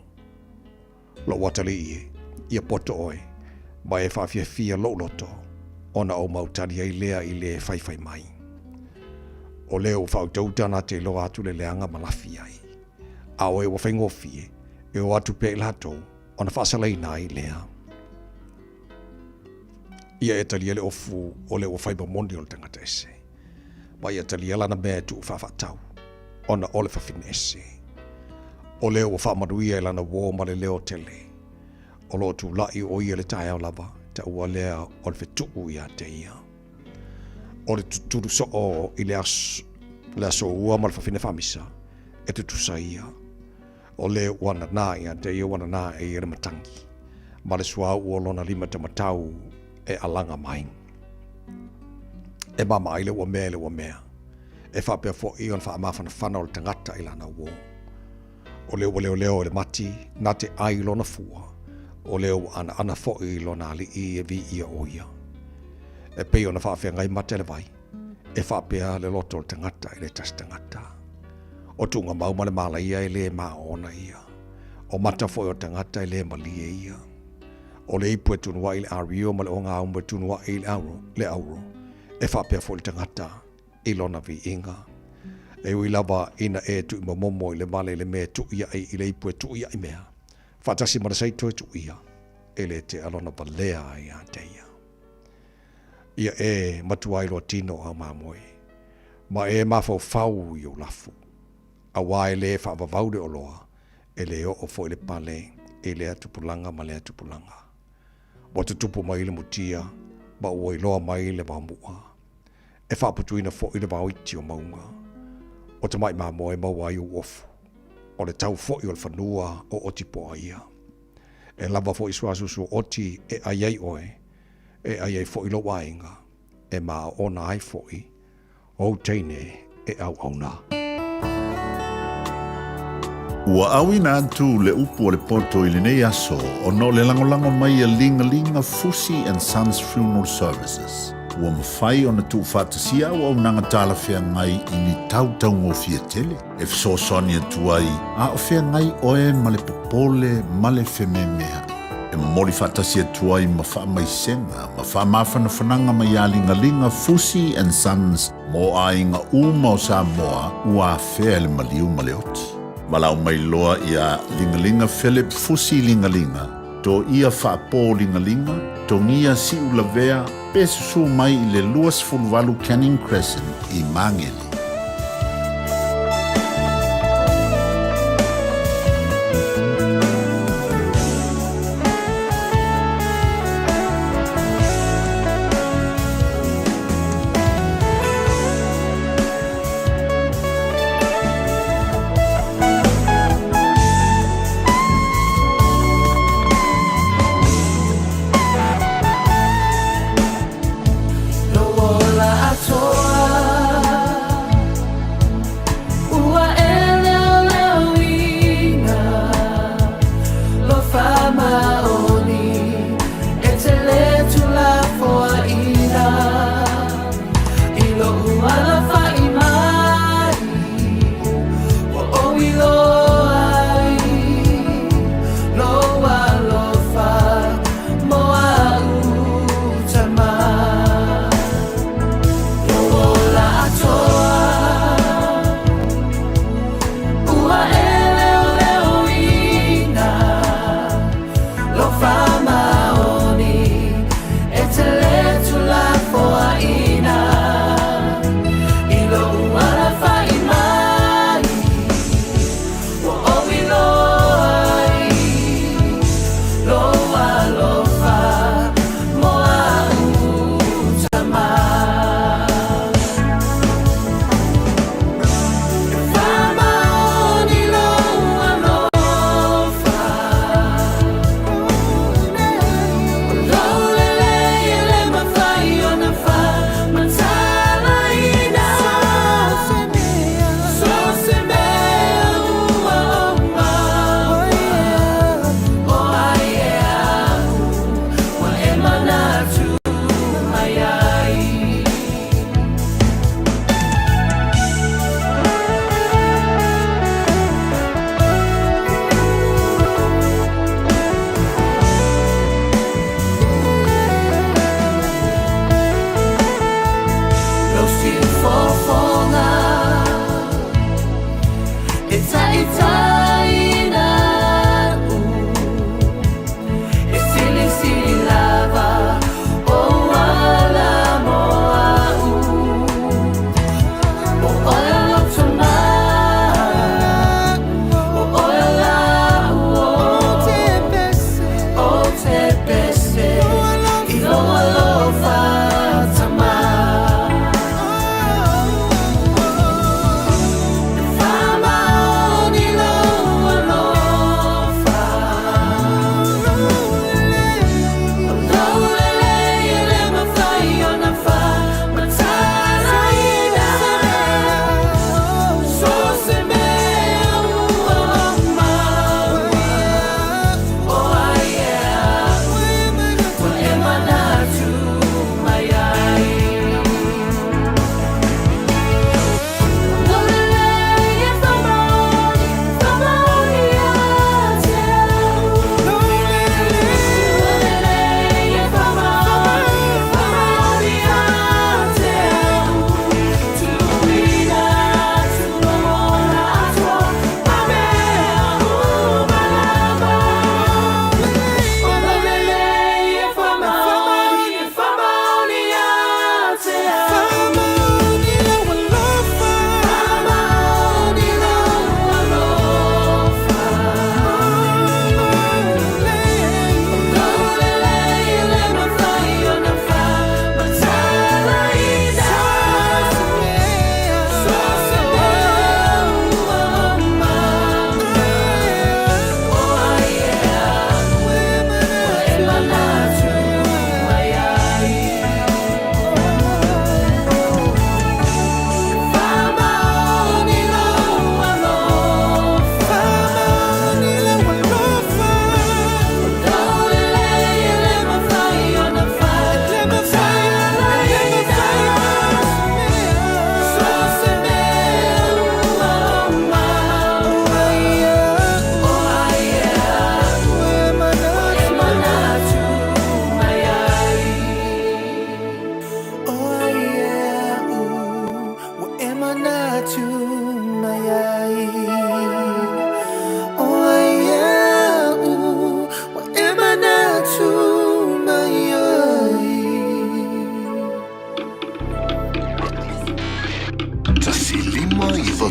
Lo watali ia poto oe, ma e fia lo loto, ona o mautani ai lea i le fai mai. O leo whautautana te lo atu le leanga malafi ai. A oe wa whaingofie, e o atu pe lato, ona whasalei nai lea. Ia e talia le ofu o le o whaiba mondi o le tangata ese. Ma ia talia lana mea tu whawhatau, ona o le whawhine ese. O leo o whamaruia e lana wō ma le leo tele. O lo tu lai o ia le tae au lava, ta ua lea o le whetuku ia te ia. O le tuturu so o i le aso ua ma le whawhine whamisa, e te tusa ia. O le wana nā ia te ia wana nā e ere matangi. Ma le sua ua lona lima te matau e alanga mai. E mama ai le ua mea. E whapea fo i on whaamawhana whana o le tangata i lana wō. O leo le mati, nā te ai lona fua. O leo ana fo i lona ali i e vi ia o ia. E pei ona whaafea ngai mate le vai. E whapea le loto o le tangata i le tas tangata. O tunga mauma le mala ia e le maona ia. O mata foi o tangata e le malia ia. O le ipu e tunua i le ario ma le o ngā umbe tunua i le auro. E whapea foi le tangata i lona vi inga. E ui lava ina e tu ima momo i le male le mea tu ia i le ipu e tu ia i mea. Whatasi marasai tu e tu ia. E le te alona balea i a te ia. Ia e matua i loa tino a mamoe. Ma e mafau fau i o lafu. A wai le whaavavaude o loa, e le o fo le pale, e le atupulanga ma le atupulanga. Wa te tupu mai le mutia, ba ua i loa mai le wamua. E whaaputuina fo i le wauiti o maunga. O te mai mamoe maua i o ofu. O le tau fo i o le whanua o oti poa ia. E lava fo i suasusu oti e aiai oe, e aiai fo i lo wainga, e maa ona ai fo i, o teine e au au na. Ua awina atu le upu o le poto i le nei aso o no le langolango mai a linga Fusi and Sons Funeral Services. Ua mawhai o na tu whātasia o au nanga tāla whea ngai i ni tautau ngō fia tele. E fso soni atu ai, a o whea ngai oe ma le popole ma le wheme mea. E mori whātasia atu ai ma wha mai senga, ma wha mawhana whananga mai a linga Fusi and Sons mo a inga uma o Samoa ua whea le maliu ma le oti. Malau mai loa ia lingalinga Philip Fusi lingalinga, to ia whaapō lingalinga, to ngia si ulavea, pesusu mai i le luas fulvalu Canning Crescent i Mangeli.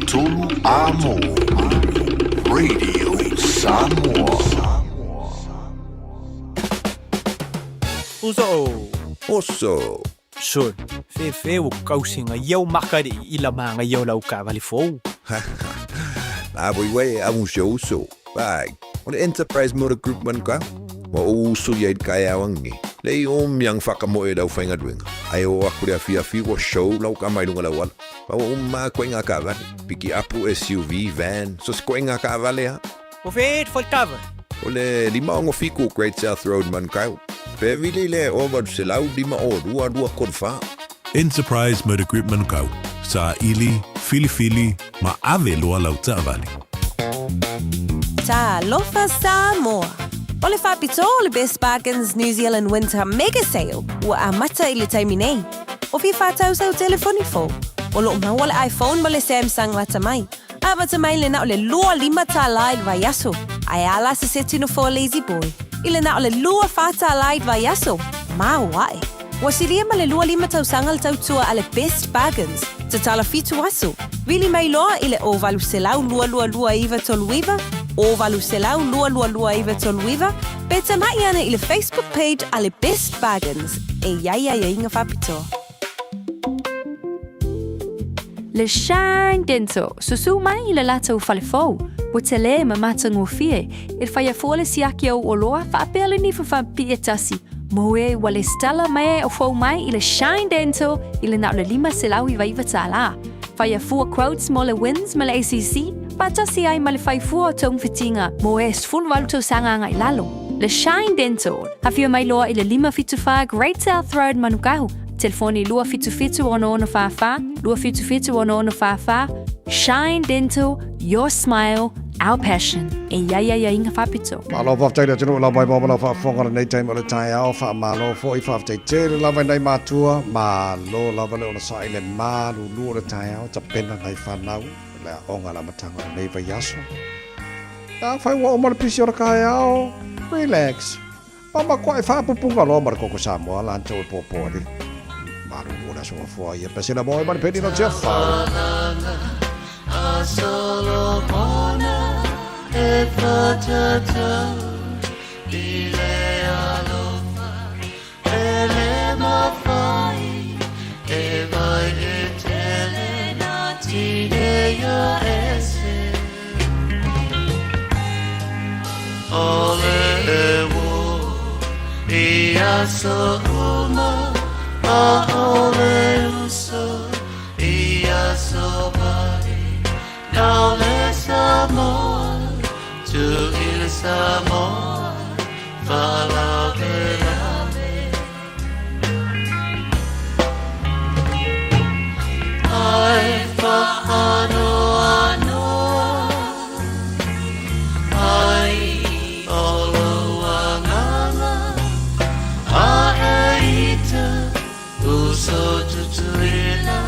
tolu a mo. Radio Samoa. Oso. Son, fe o kausinga iau makari I la manga iau lau ka vali fou. Na boy amu show so. Bye. On Enterprise Motor Group man ka. Wa uso yai kaya wangi. Lei yang whakamoe dau whainga duenga. Ai o aku rea fi wa show lau ka mai lunga lau ala. Wa ma koinga ka vale. Piki apu SUV, van. So koinga ka vale ha. O fe faltava. O le lima ongo fiku Great South Road man kau. Pe vile le over se lau lima o rua konfa. Enterprise Motor Group Manukau. Sa ili, fili, ma ave loa lau tavali. Ta lofa Samoa. O le whapito o le Best Bargains New Zealand Winter Mega Sale ua a mata I le taimi nei. O fi whātau sau telefoni fo. O lo maua le iPhone ma le Samsung mata mai. A mata mai le na o le lua lima tā laid vai aso. Ai ala se setu no for lazy boy. I le na o le lua whātā laid vai aso. Ma wae. Wa siria ma le lua lima tau sanga le tau tua a le Best Bargains. Te tala fitu aso. Vili mai loa I le o valu selau lua iwa toluiva. O valu selau lua iwa toluiva. Pe tamai ana I le Facebook page a le Best Bargains. E ia inga whapito. Le Shine Dental, susu mai I le lata o whalefou. Wa te le ma matango fie. Il whaia fōle siaki au o loa, whaapele ni whawhampi e tasi. Moe wa le stala mai o fau mai I le Shine Dental, I le nao le lima selau I waiva tāla. Whaia fua quotes mo le wins ma le ACC, patasi ai ma le whai fua o tong fitinga, moe sful waluto sanga ngai lalo. Le Shine Dental, hawhia mai loa I le lima fituwha Great South Road Manukau. Telefoni lua fitu ono whawha, lua fitu ono whawha. Shine Dental, your smile, our passion. E ia inga whapito. Malo whafteira tino la vai mōmana whawhongara nei teima le tai ao wha malo fo I whaftei tere la vai nei mātua malo la vai ona sa ile malu lua le tai ao ta pena nei whanau le onga la matanga nei vai yaso. Ta whai wa omara pisi ora kai ao relax. Mama koe whapupunga lo mara koko Samoa la anto e pōpōri. Maru lua so fo ia pesina mo mara peni no tia whau. A solo mona e fatata I le alofa e le mawhai e vai e tele na tine ia ese ole e wo I aso uma a ole uso I aso vai Now le Samoa, to il Samoa, fala verame. Ai fa ano, ai olo angala, a eita, uso tutuila,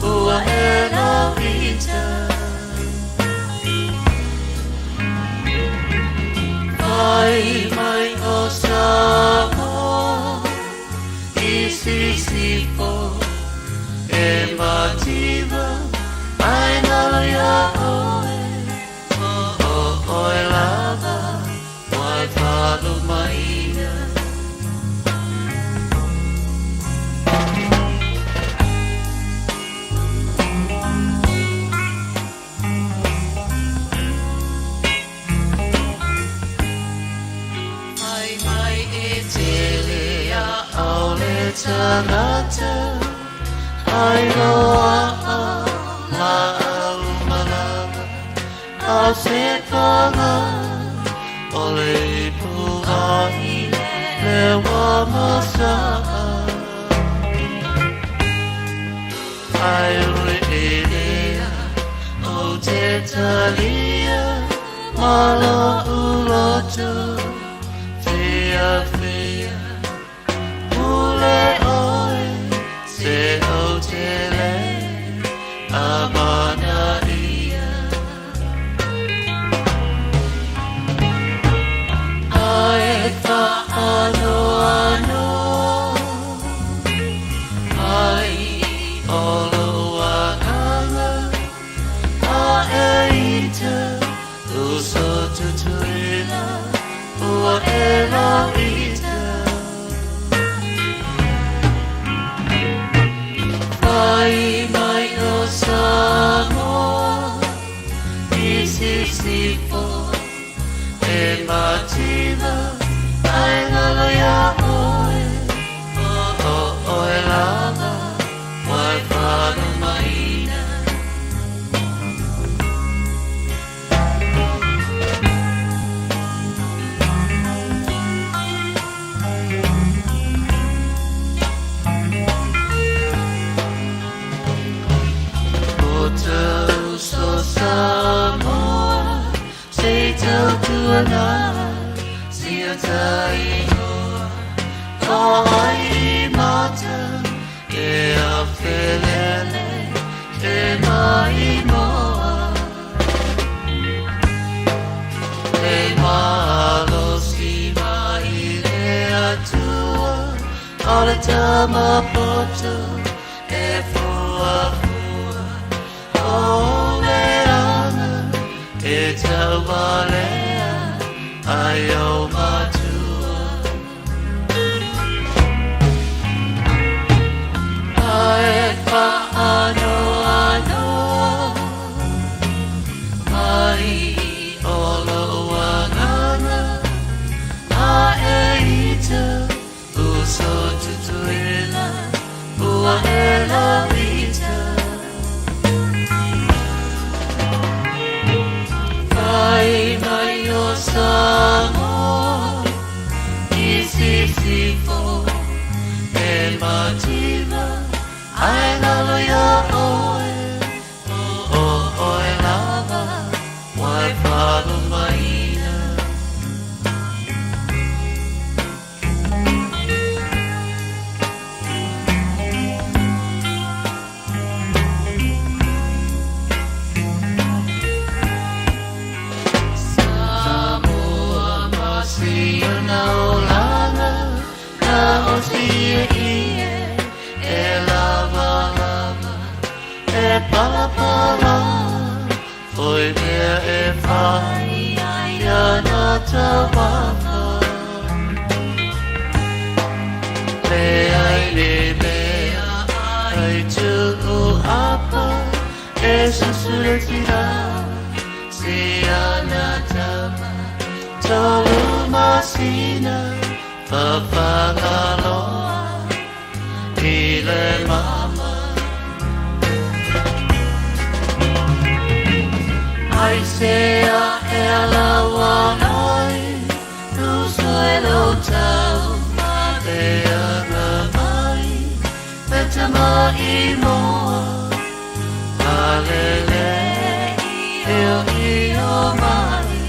ua ela vita. Ai mai o Samoa I sisifo e mativa ai na ia oe lava mai falo maia Tanata ai loa malama a se pala ole puai le wa masa ai idea o te talia malo uloto fia Se o tele amanaria Ai fa ano Ai olo angala sifo e mativa ai ngalo ya oe oe lava mai whanu maina Tau so Samoa, say tau tuana, sia tai noa, kai mata, e a whelele, e mai moa. E malo si mai le atua, ala tama poto, e fua o le ana e tau valea ai o matua ai pa ano ano ai o lo wangana a e ita uso tutuila ua e la vita Ai mai o Samoa, isi sifo, e mativa, ai ngalo ya oe, oe lava, wai whanu maina. Foi mea e whai ia na tawaka Le ai le mea ai tuku apa e susure tira Si ana tama tolu masina Whawhangaloa i le mama Ai sea e ala wangai Nu suelo tau ma te ana mai Peta mai moa Alele i o mai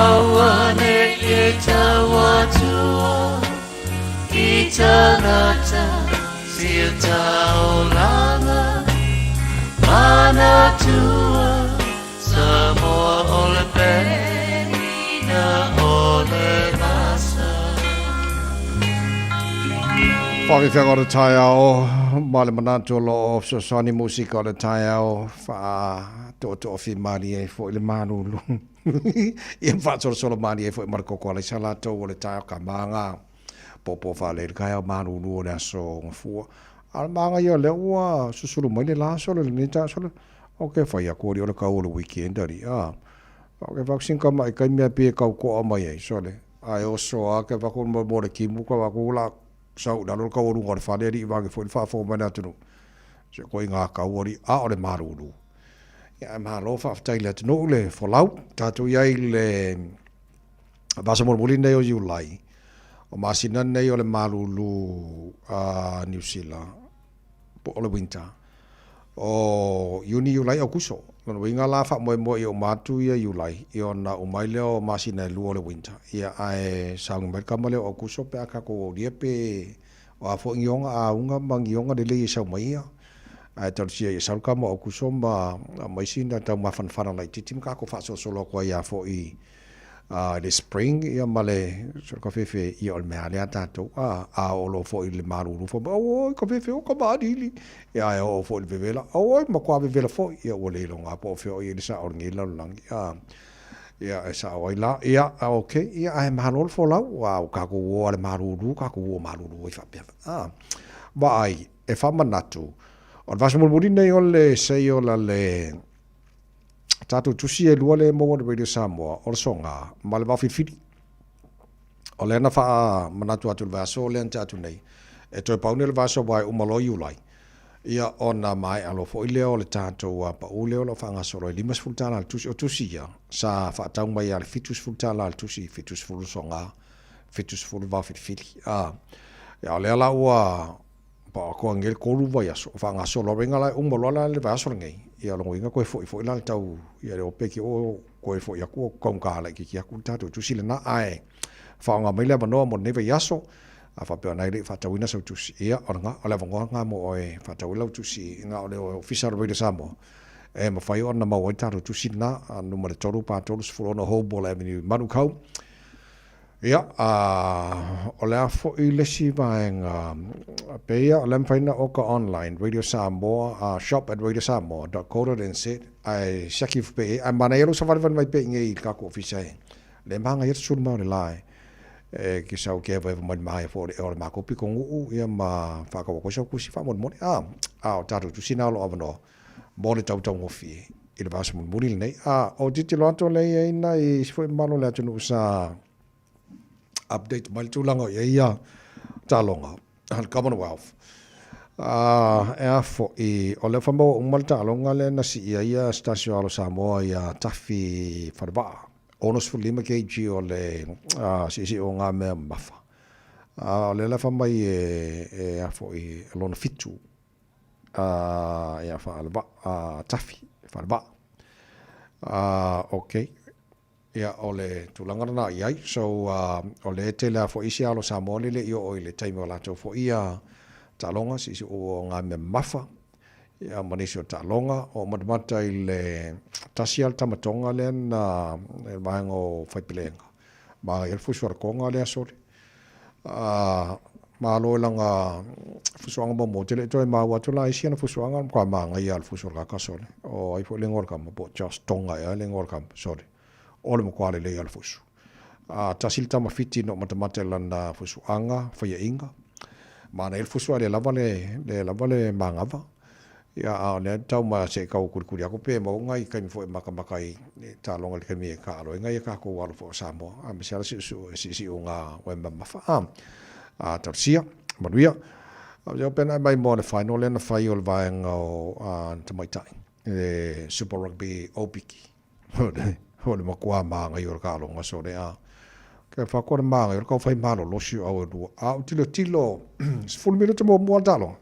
Awane e tawatua I tanata Sia taolanga Mana tua Samoa o le pena o le masa Whakewhenga o le tai ao, ma le manatu lo o Sosani Musika o le tai ao, wha to fi mani e fo i le manu lu. Ia whaatoro solo mani e fo i marikoko a le salato o le tai ao ka manga. Popo wha le kai ao manu lu o le aso ngafua. Al manga ia le ua susuru mai le la solo le nita solo. Ok, whai a kori o le kau o le weekend ari. Ok, whaksinka mai kai mea pia kau ko a mai e sole. Ai oso a ke whakon mo le kimu ka wakula sau na lo kau o lunga le whane ri wange fo i whafo mai natunu. Se koi ngā kau ori a o le maruru. Ia mahalo whaftai le atunu le wholau. Tātou iai le vasa mori nei o Iulai. O masina nei o le maruru a New Zealand. Po o le winter. O Uni Iulai au kuso. Lona winga la wha moe i o matu ia Iulai. I o na umai leo masina lua o le winter. Ia ae saungi mai kama leo au kuso pe aka ko o ria pe o a fo ngionga a unga ma ngionga de le i sau mai ia. Ae tau sia i sau kama au kuso ma maisina tau ma whanwhana lai titim ka ko wha so solo kwa ia fo i le spring ia male so ka fefe i o le mea lea tātou a o lo fo i le maruru fo o ka fefe o ka maadili ia e o fo i le vevela o ma kua vevela fo ia o le longa po feo i le sa o ngila langi ia e sa o ila ia ok ia e mahanol fo lau o ka ko o le maruru ka ko o maruru i whapea ba ai e whamanatu O vasa mulmuli nei o le sei o la le tatu tusi e lua le mo Radio Samoa o songa ma le whawhiwhiri. O le ana wha manatu atu le vaso o le atu nei. E toi paune le vaso wai umaloi ulai. Ia ona mai alo fo ile o le tātou pa ule o lo whanga soro e limas fultana al tusi o tusi ia. Sa whaatau mai al fitus fultana al tusi, fitus fulu songa, fitus fulu whawhiwhiri. Ia o le ala ua pa ko ngel koru vai aso whanga soro ringa lai umalola le vaso ngei. Ia longo inga koe fo ila le tau ia le opeki o koe fo ia kua kaunga lai ki aku tātou tusi le na ae. Whaonga mai le manoa mo neve yaso. A whapea nei le whatauina sau tusi ia oranga o le vangoa ngā mo oe whatauila tusi ngā o le official Radio Samoa e ma whai ona mau oi tātou tusi na numere toru pātoru sifurona Hobol Avenue Manukau ia o le afo i lesi vaenga peia o le mwhaina oka online Radio Samoa shop at radiosamoa.co.nz ai saki fupe ai mana ero sa walewan mai pe ngei kako ofisai le manga yetu suru mau le lai ki sau ke vai mai fo le ora mako pi kongu ia ma fa ka ko so ku si fa mon o tatu tu sina lo avno mo le tau ngofi i le vas mon muril nei o titi lo to le ina i fo malo le atu sa update mal tu lango ia talonga al Commonwealth fo i o le famo mal talonga le na si ia stasio alo Samoa ia tafi farba onos for lima kg o le sisi o ngā mea mafa. O le lafa mai e afo i lona fitu. E afa alba tafi, falba. Ok. Ia o le tulangana na iai. So o le te le afo isi alo Samoa le i o le taimi o lato fo ia talonga sisi o ngā mea mafa. Ia manisi o talonga o matamata i le tasial tamatonga le na maenga o whaipilenga. Ma i fusuara konga le asori. Ma aloe langa fusuanga mo motele toi ma watu la isi ana fusuanga kwa maanga i al fusuara kasole. O ai fo le ngorkam po just tonga ia le ngorkam sorry. O le mokwale le al fusu. Tasil tamafiti no matamata lana fusuanga whaia inga. Ma na il fusuara le lavale maangava. Ia ne tau ma se kau kurikuri ako pe mo ngai kai fo makakai ta longa le kemi ka ro ngai ka ko walo fo Samoa a me sala si unga wa ma fa tarsia manuia a yo pena mai mo le final en fa yo va en o to mai tai e Super Rugby opiki ho le mo kwa ma ngai yo ka longa so le ke fa ko ma ngai ko fa malo lo si o tilo full minute mo dalo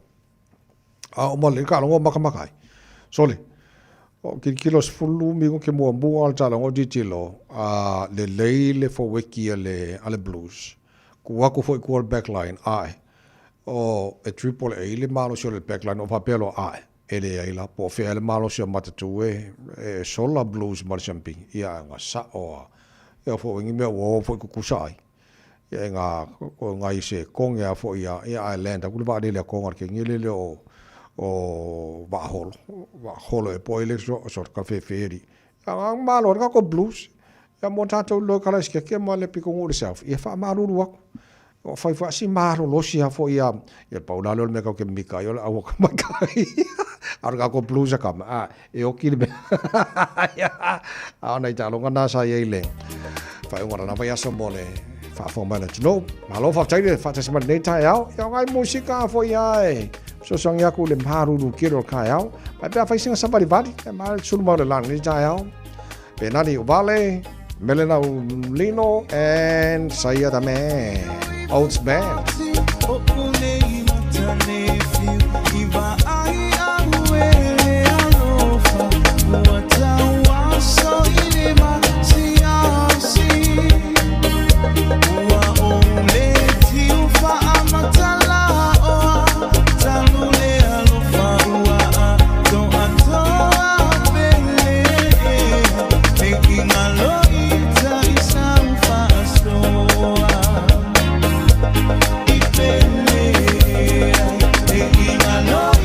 o mole ka longo makamakai sole o kilos fulu mi ke mo al tala ngo ditilo le leile fo wiki ale blues ku wako fo equal backline ai o e triple a le malo so le backline o papelo ai ele ai la po fe le malo so matatu e sola blues mar champing ia nga sa o e fo ngi me o fo ku sai ia nga ko ngai se konga fo ia island ku ba le konga ke ngi le o holo e poile so cafe feri ang malo ka ko blues ya mo tato lo kala ske ke mo le piko ngure self e fa malo ruak o fa si malo lo si fo ia paula lo me ka ke mika yo a ka makai arga ko blues ka e o kilbe a na talo ngana sa ye le fa ngora na va so mole fa fo mana no malo fa tai fa ta sema nei tai au ya ngai musika fo ia so sang ya ku le maru lu kiro kai au pa pa fa singa sabali vadi e mal sul mo le lang ni tai au pe nani vale melena lino and saya dame Oats band I know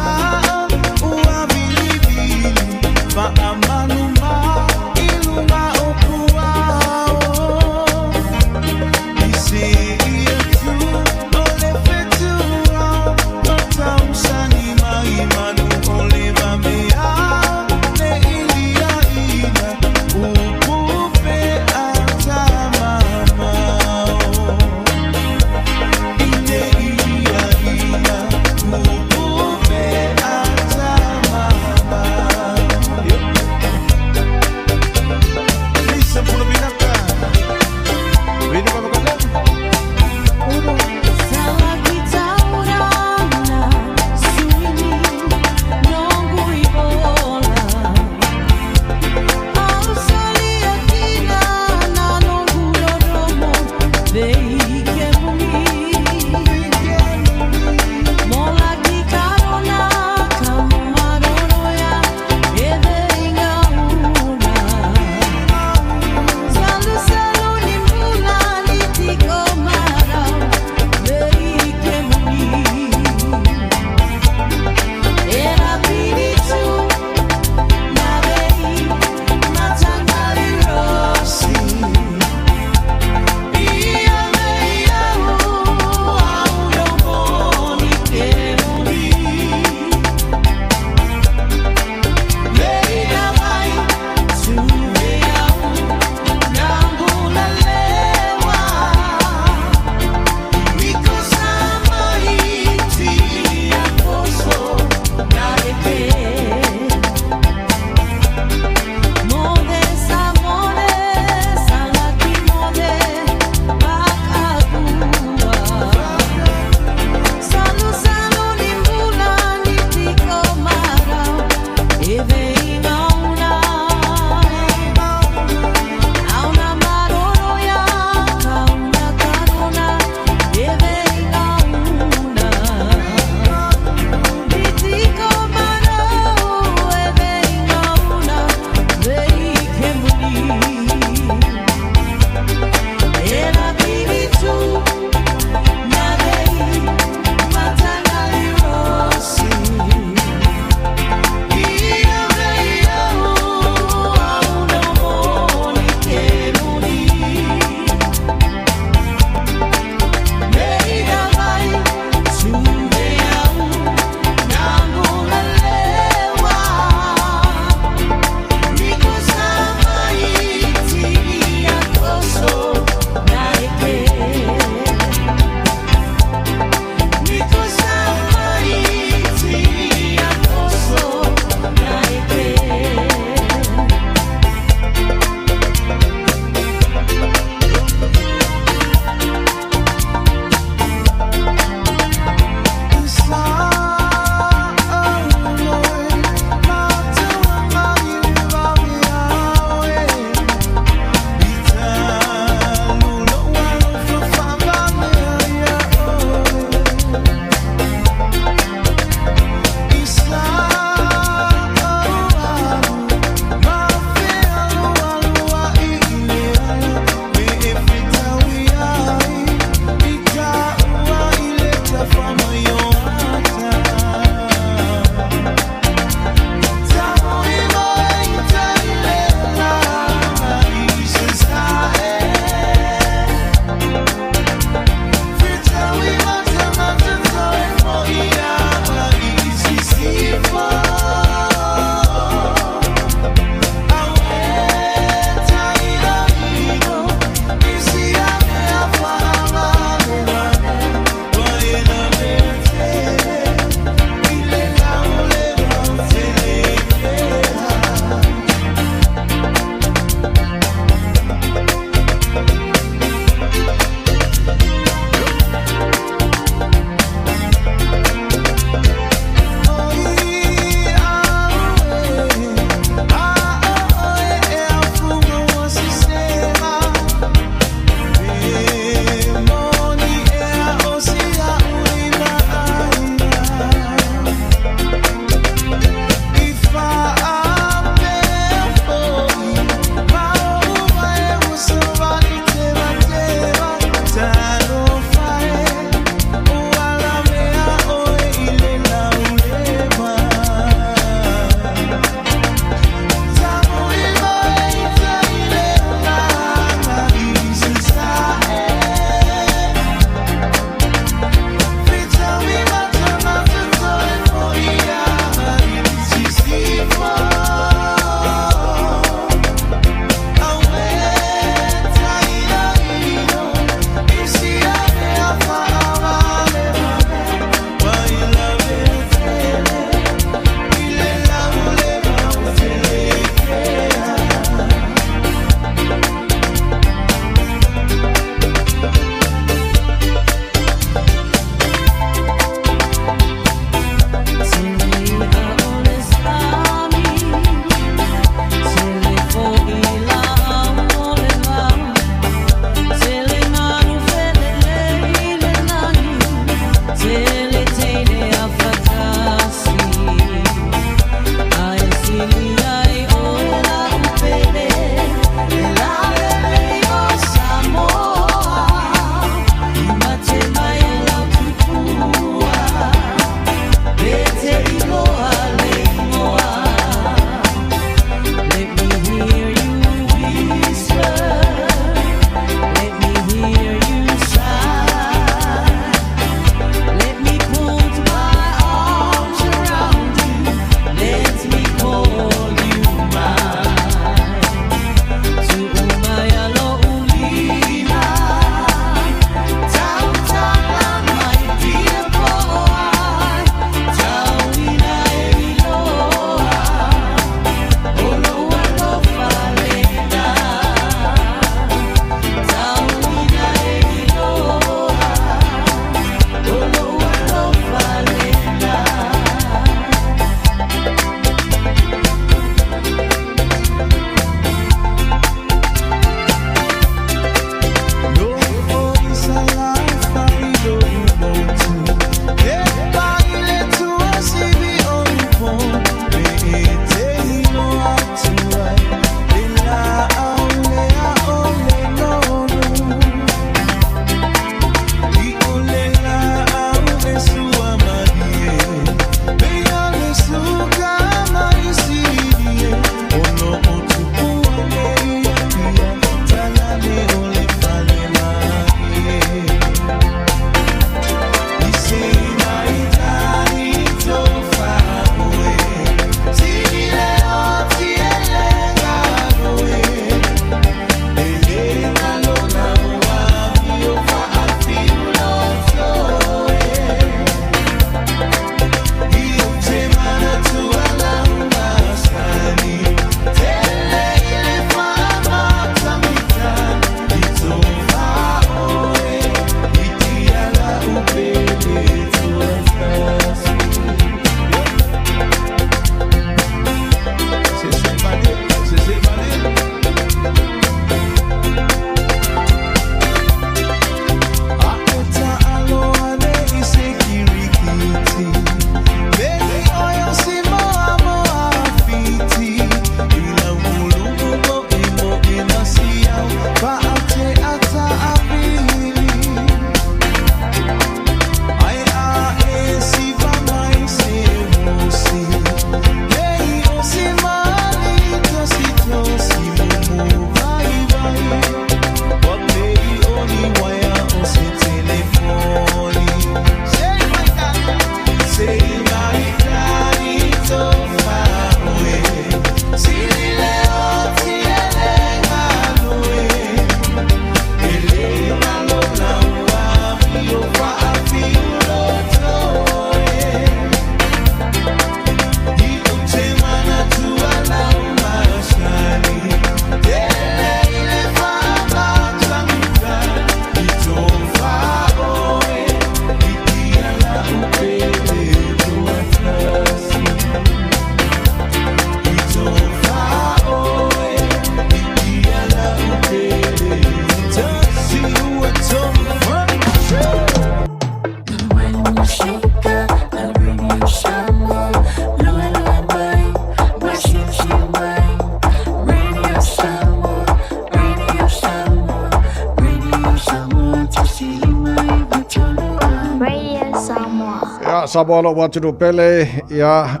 Samoa lo watu no pele ya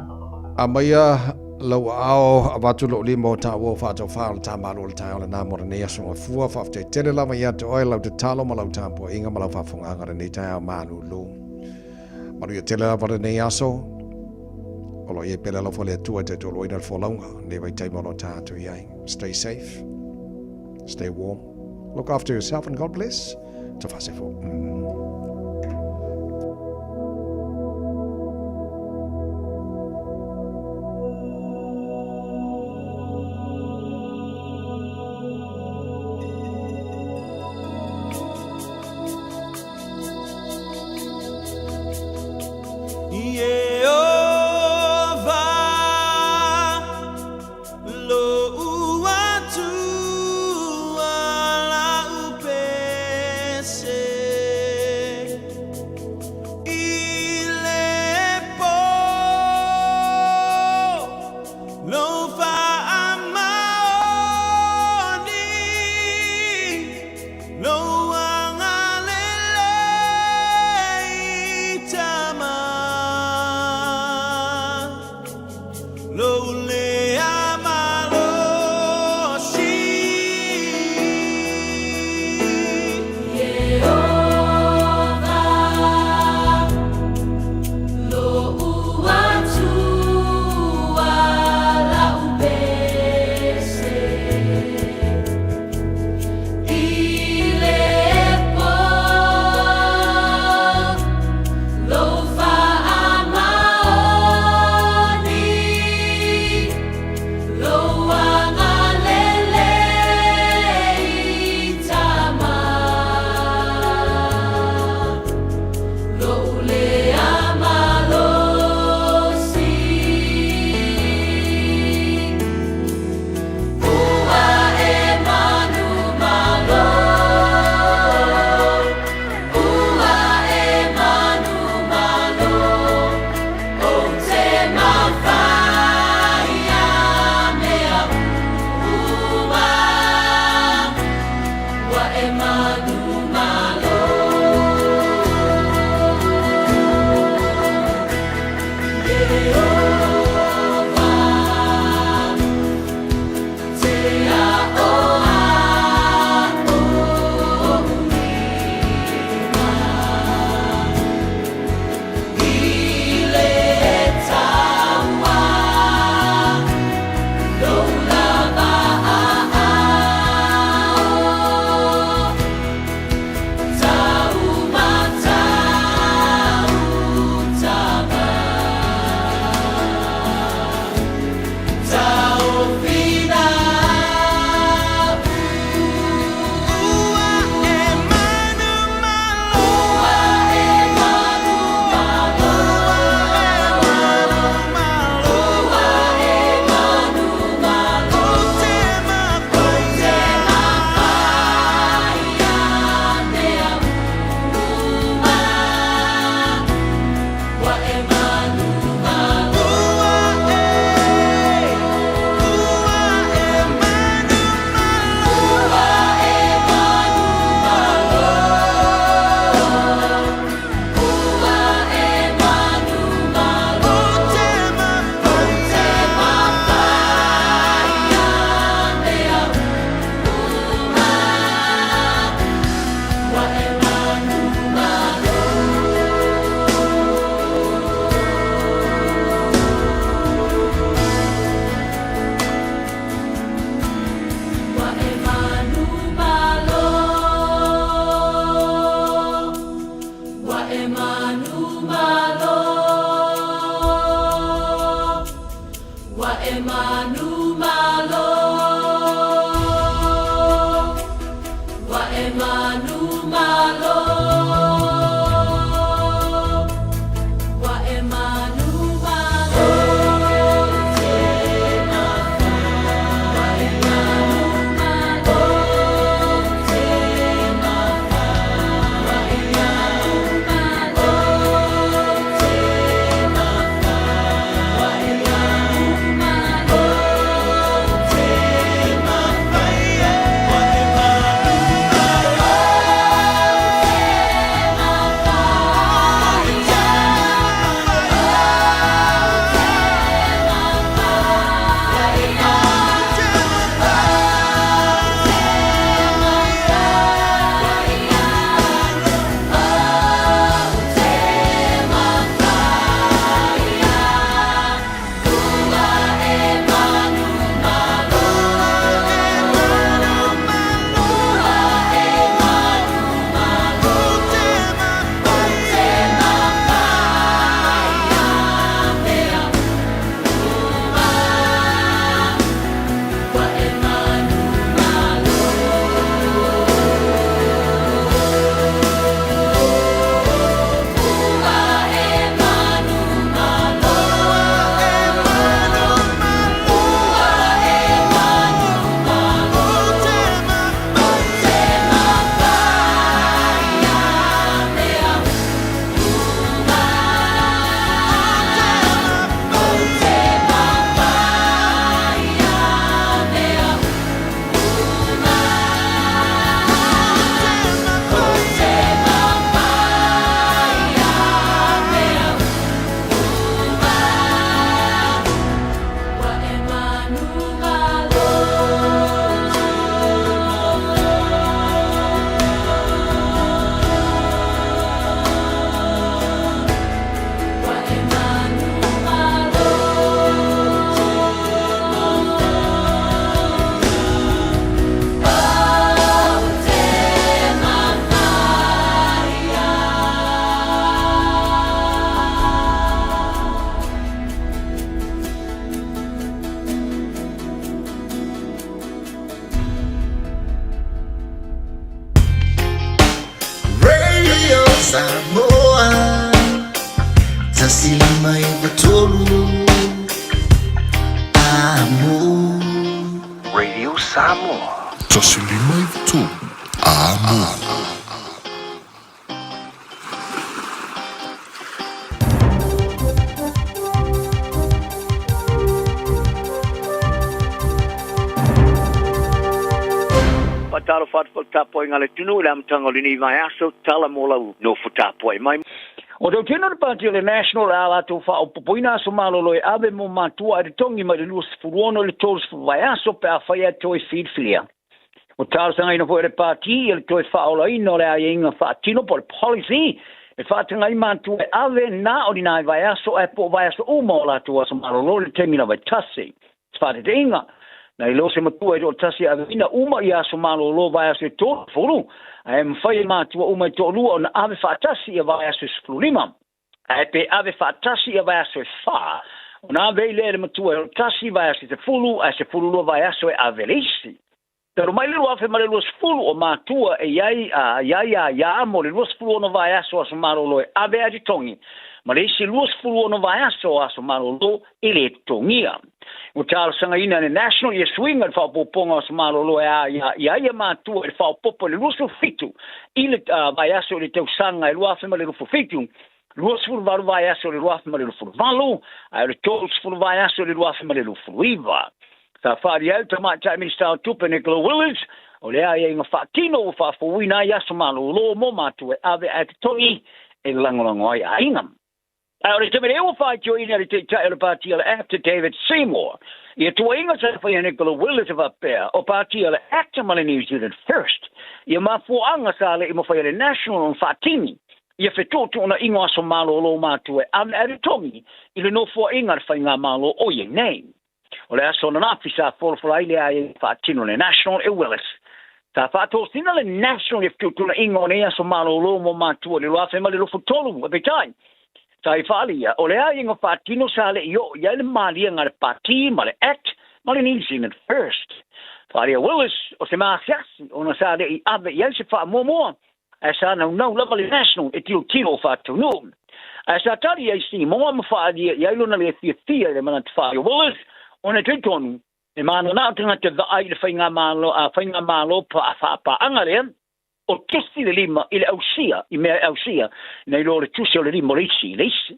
amaya lo ao abatu lo limo ta wo fa to fa ta ma lo ta ona na mo ne so fu fa te tele la ya to oil te talo ma lo ta po inga ma lo fa funga ga ne ta ma nu lo ma ya tele la va ne aso olo ye pele la fo le tu te to lo ina fo longa ne vai tai mo lo ta to ya stay safe, stay warm, look after yourself, and God bless. To fa se fo. Lo ua tu ala upese Samoa Tasili mai batolu Amo Radio Samoa. Tasili mai batolu Amo. Patalo fat tapo ngale tunu lam tango lini vai aso tala mola no futapo mai o do tino de party le national ala to fa o poina so malo lo ave mo matua de tongi ma de lus fuono le tos vai aso pe a faia to feed filia o tal sanga ino for de party el to fa o ino le ainga fa tino por policy e fa tanga i matua ave na ordinai vai aso e po vai aso o mola to so malo lo le termina vai tassi fa de inga na ilo se matua o tasi avina uma ia so malo lo vai aso to fulu em fai matua uma to lu on ave fa tasi vai aso flulima e pe ave fa tasi vai aso fa ona ave le matua o tasi vai aso te fulu a se fulu lo vai aso avelisi pero mai lo ave mai lo fulu o matua e ia mo le lo fulu no vai aso so malo lo ave adi tongi Mare si luas fulu no vai aso malo lo ele tongia. O tal sanga ina ne national ye swing al fa poponga malo lo ia matu e fa popo le luas fitu. Ile vai aso le teu sanga e lua fe male fu fitu. Luas fulu vai aso le lua fe male fu valu. Ai le tols fulu vai aso le lua fe male fu iva. Sa fari alta ma ta minister tupe ne Glo Willis. O le ai nga fa tino fa fu ina ia so malo lo mo matu e ave at toi e langolango ai ainga. Ora te mere o fai tio ina te taile partila after David Seymour. Ia tua inga sa fai Nicola Willis of up there. O partila after Mali New Zealand first. Ia mafuanga sa le ima fai le national on Fatini. Ia fetoto ona inga so malo lo matue am eritongi. Ile no fo inga fai nga malo o ye name. O le aso na nafisa folfla ile ai Fatino le national e Willis. Ta fato sina le national if tu na inga ona ia so malo lo mo matue le lo afe mali lo fotolu every time. Tai falia o le ainga fatino sale yo ya le mali ngar party male act male New Zealand first falia Willis o se maasias ona sale I ave ya se fa mo asa no level national e tiro fatu no asa tali ai si mo fa dia ya lo na le fia le mana falia Willis ona tonu e mana na tanga te ai le fainga malo pa fa angale o testi le lima il ausia I me ausia nei loro tusi le lima lisi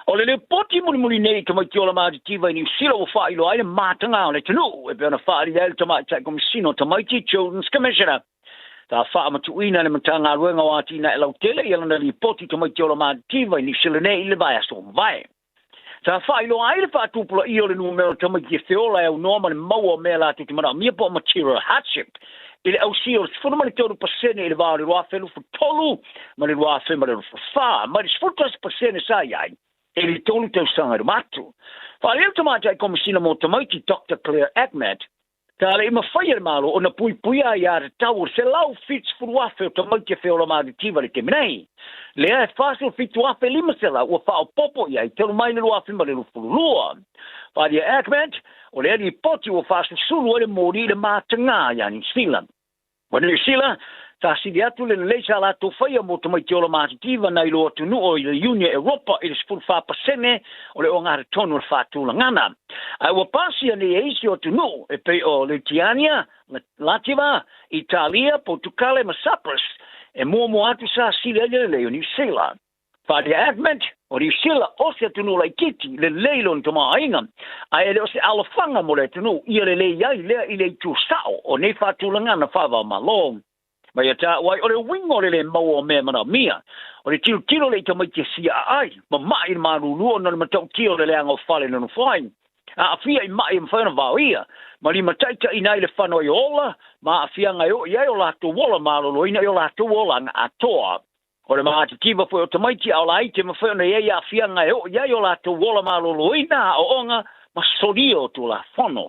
o le poti muri nei to mai tiola ma di vai ni silo fa ilo ai matanga le tunu e per una fa il toma ta commissiono to mai children's commissioner ta fa ma tu ina le matanga ruenga wati na lo tele ia na li poti to mai tiola ma di vai ni silo nei le vai so vai ta fa ilo ai le fa tu plo io le numero to mai che fiola e normal mo me la tu ma mi po material hardship ile au sio sfuru mali todo pasene ile vale lo afelu fu tolu mali lo afelu mali lo fa mali sfuru pasene sai ai ele tolu teu sanga matu fa le tomata como sino motomaiti Dr. Claire Ahmed tale ima fire malo ona pui ai ar tau se lau fits fu afelu tomati feola maditiva le keminei le è facile fitu afelu lima se la o fa o popo ai telu mai lo afelu mali lo fu lua fa di Ahmed o le di poti o fa sulu le mori le matanga ya ni sila Wani sila ta si atu le leisa la to fai mo to mai tiola matitiva na ilo tu no o le Union Europa il spul fa pasene o le onga tonu fa tu ngana ai wa pasi ni eisi o tu no e pe o Lituania Latvia Italia Portugal e Cyprus e mo atu sa si le New Zealand fa di adment o New Zealand o se tu no la kiti le leilon to mainga ai le o se alfanga mo le tu no ia le ile tu sao o ne fa tu ngana fa va malong Mai ta wai o le wingo le mau o me mana mia. O le tiro le tamai te sia ai. Ma mai marulu o na matau tiro le anga fale no fine. A fia I mai mfana vaia. Ma li mataita ina ile fano iola, ma afia ngai o ia o la to wola marulu ina o la to wola a toa. O le maa te kiva foi o tamai ti au lai te mfana ia afia ngai o ia o la to wola marulu ina o onga ma sodio to la fono.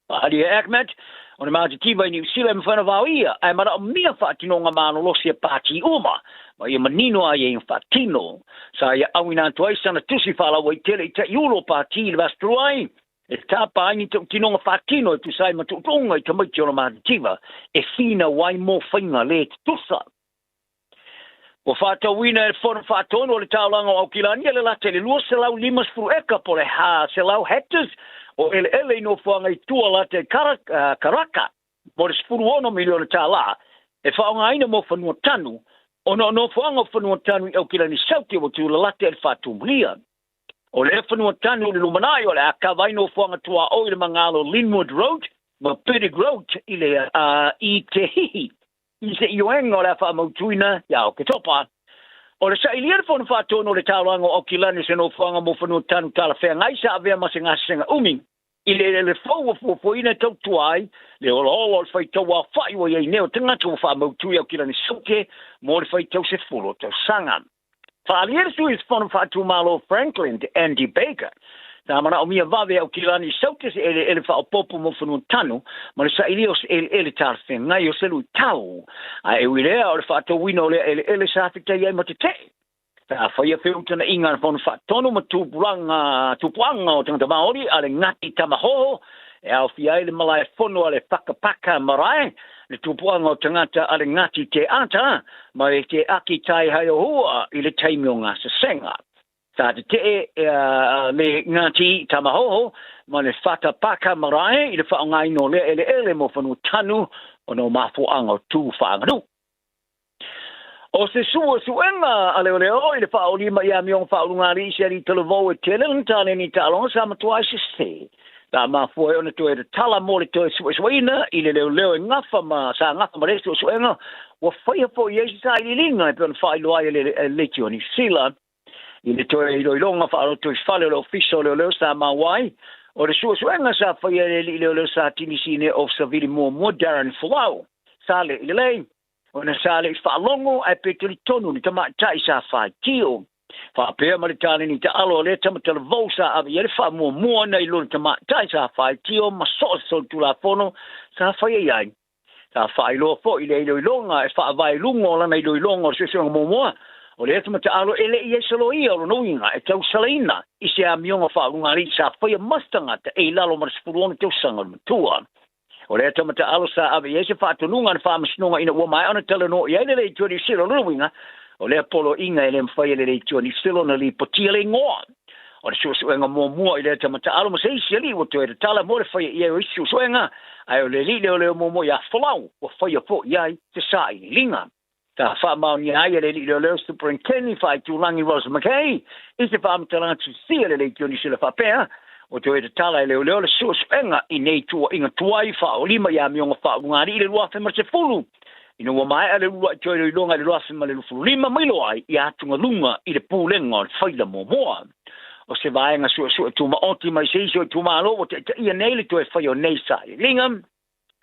Ali Ahmed o le maa te kiva New Zealand mfana vaia. Ai mara o mia whaatino ngā māno losi e pāti uma. Ma ia manino ai e whaatino. Sa ia awina tuai sana tusi whala wai tele I te iulo pāti le vastruai. E tāpa ai ni te tino ngā whaatino e tu sai matutonga I tamaiti o le maa te kiva. E whina wai mō whainga le te tusa. O fata wina e fona fatona o le taulanga o Kilani le late le lua se lau limas fru eka po le ha se lau hectares o ele no fuanga i tua late karaka mo le sfuru ono miliona tala e whaonga aina mo whanua tanu o no fuanga whanua tanu i au Kilani sauti o tu le late e fatu mlia o le whanua tanu le lumanai o le akawai no fuanga tua o i le mangalo Linwood Road ma Piddig Road i le i te hihi I se ioenga o le wha mautuina ia o ke topa. O le sa ilia fona whātono le tālanga o Kilani se no whanga mo whanua tanu tala whea ngai sa avea ma se ngasenga umi. I le whaua fuafuina tau tuai, le olo le whai tau a whai o iei neo tangata o wha mautui o Kilani sauke, mo le whai tau se fulo tau sanga. Whaalia su is fona whātu malo Franklin de Andy Baker. Na mana o mia vave au Kilani sauke se ele wha o popo mo whanua tanu, ma le sa ilio se ele tāla whea ngai o se lui tau. A e wirea o le whātou wino ele sa whita iei ma te te. Ta whaia whiutana inga na whanu whātono ma tupuanga o tangata Māori a le ngati tamahoho e au whia ele malai whono a le whakapaka marae le tupuanga o tangata a le ngati te ata ma e te aki tai hai o hua I le taimi o ngā sasenga. Ta te le ngati tamahoho ma le whakapaka marae I le whaongai no le ele mo whanu tanu o no mafuanga o tū whaanganu. O se suenga a leo I le whaolima I a miong whaolungari I se ari talavou e tele ntane ni talonga sa matua I se se. Ta mafua e ona to e tala mo le to e suena I le leo e ngafa ma sa ngafa ma resto suenga wa whaia po I eisi sa I linga e peon whailo ai le leki o New Zealand. I le to e iloilonga whaalo to I whale le ofiso leo sa mawai. O le suenga sa whaia le leo sa tinisine o sa vili mua Darren Fulau. Sa le lei. O na sale I whaalongo ai peturi tonu ni tamatai sa whai tio. Whapea maritane ni te alo le tamatala vausa avi ere wha mua nei luna tamatai sa whai tio ma so tula fono sa whai ai. Sa whai loa fo I le iloilonga e wha vai lungo lana iloilonga o sesuanga mua. O le tamata alo ele I esalo ia o nuinga e tau salaina I se a mionga whaalungari sa whai mastanga te e lalo maraspuruona tau sanga matua. O le tamata alo sa ave ese whātununga na whāmasnunga ina ua mai ana tala no I ele rei tuani silo ruinga o le polo inga ele mwhai ele rei tuani silo na li potia le ngoa. O le suenga mua I le tamata alo ma seisi ali o te tala mo le whai ia o isi suenga ai o le li leo mua ia whalau o whai a fo iai te sai linga. Ta whamau ni ai ele li leo superintendent whai tūlangi Rosa McKay I te whāmatala tu sia le rei tuani silo whapea o te oe tala e leo le suenga I nei tua inga tuai whaolima ia mionga whaolungari I le luafe ma te fulu. Ina ua mai a le lua te oe longa le luafe ma le lufulu lima mailo ai I atunga lunga I le pūlenga o le whaila moa. O se vaenga tuma oti mai se iso tuma alo o te ia nei le toe whai o nei sa I linga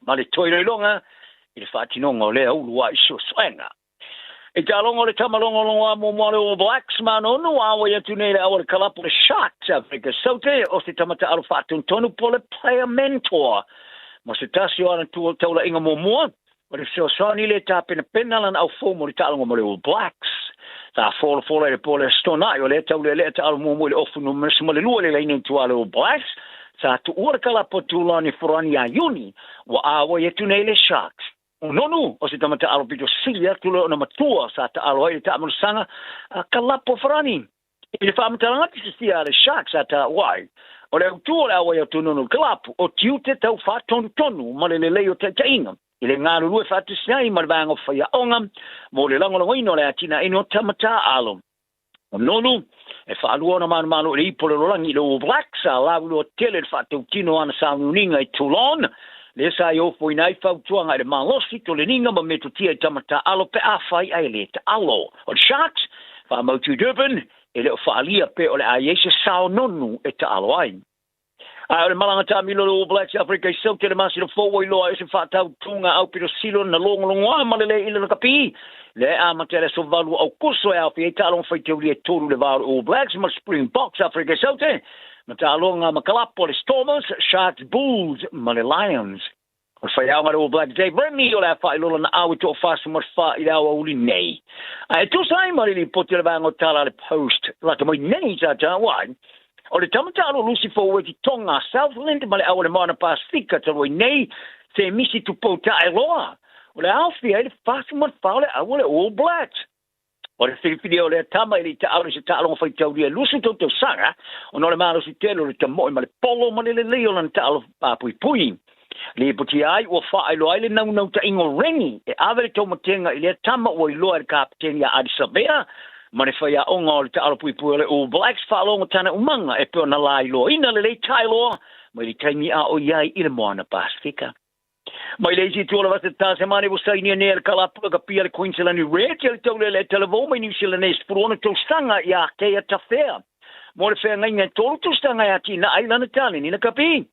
ma le toe longa I le whātinonga o le aulua I suenga. E te alongo le tamalongo mo le o Blacks mano no awa ia tunei le awa le kalapo le Sharks Africa Saute o se tamata alo whātun tonu po le player mentor. Mo se tasi o ana taula inga mo o le soni le tāpena penalan au fō mo le talongo mo le o Blacks. Ta fola le po le stonai o le taule le ta alo mo le ofu no mo le lua le ina tu ale o Blacks. Sa tu ora kalapo tulani forani a Juni wa awa ia tunei le Sharks. No, o se tamata alo pito silia tulo na matua sa ta alo ai ta amusanga kalapo farani. I le whaamatalanga ti sia le Sharks ata wai. O le utua le awa ia tunu no kalapo o tiute tau whatonu ma le leo te inga. I le ngāru lue whatu sinai ma le vanga whaia onga mo le langola wino le atina ino tamata alo. O nonu e whaalua na manu le ipo le rolangi le o Blacks a laulu o tele le whatu tino ana sa uninga I Toulon. Le sa yo foi nai fautuanga le malosi to le ninga ma meto tia tamata alo pe afai ai le te alo. O Sharks fa mautu Durban e le faalia pe o le aiese sao nonu e te alo ai. Ai o le malanga tamilo le Blacks Africa I sau te le masi le fōwai loa e se whatau tunga au piro silo na longolongoa ma le ila na kapi. Le amatele so valu au kuso e au fi e talon fai te uli e toru le valu All Blacks ma Springboks Africa sau te. Matalonga makalapo le Stormers, Sharks, Bulls, ma le Lions. O whaiaunga le All Blacks Dave Rennie o le whai lola na awi tō whāsa mar wha I awa uli nei. E tū sai marili poti le vanga o tala le Post. Lata moi nei tata wai. O le tamatalo Lucy Foweti Tonga Southland ma le awa le Mana Pasifika taloi nei se misi tu pota e loa. O le awhia e le whāsa mar wha le awa le All Blacks. O le whiwhiri o le tama ili te aure se tālonga whai tau ria lusu tau tau sanga, o no le maro si telo le tamo i ma le polo ma le leo lan tālo pāpui pui. Le puti ai ua whaelo ai le nau ta ingo rengi, e awere tau matenga i le tama o i loa le kapiteni a Addis Abeba, ma le whai a onga o le tālo pui pui le All Blacks whaalonga tana umanga e peo na lai loa. Ina le tai loa, ma le taimi a o iai i le moana Pasifika. Mai le si tuola vasta ta semane vo sai ni ne kala puga pia le Queensland Red le tau le televo mai New Zealand es prona to stanga ya ke ya tafea. Mo le fenga ngai tolu to stanga ya tina island tani ni na kapi.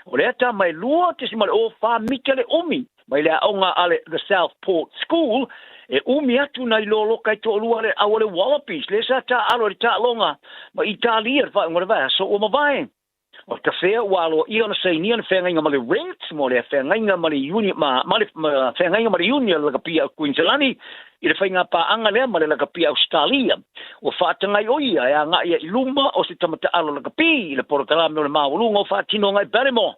O le ta mai lua te mal o fa mitele umi. Mai le onga ale the Southport School e umi atu na lolo kai to lua le awole Wallabies le sa ta alo ta longa ma Italia va ngora so o ma vai. O te whea walo i ona sei ni ana whengainga ma le Reds mo le whengainga ma le Union ma le whengainga ma le Union laka pia Queensland i le whainga pa anga lea ma le laka pia Australia. O whātangai oia e a ngā ia i luma o se tamata alo laka pia i le porokalame o le mawalunga o whātino ngai Barrymore.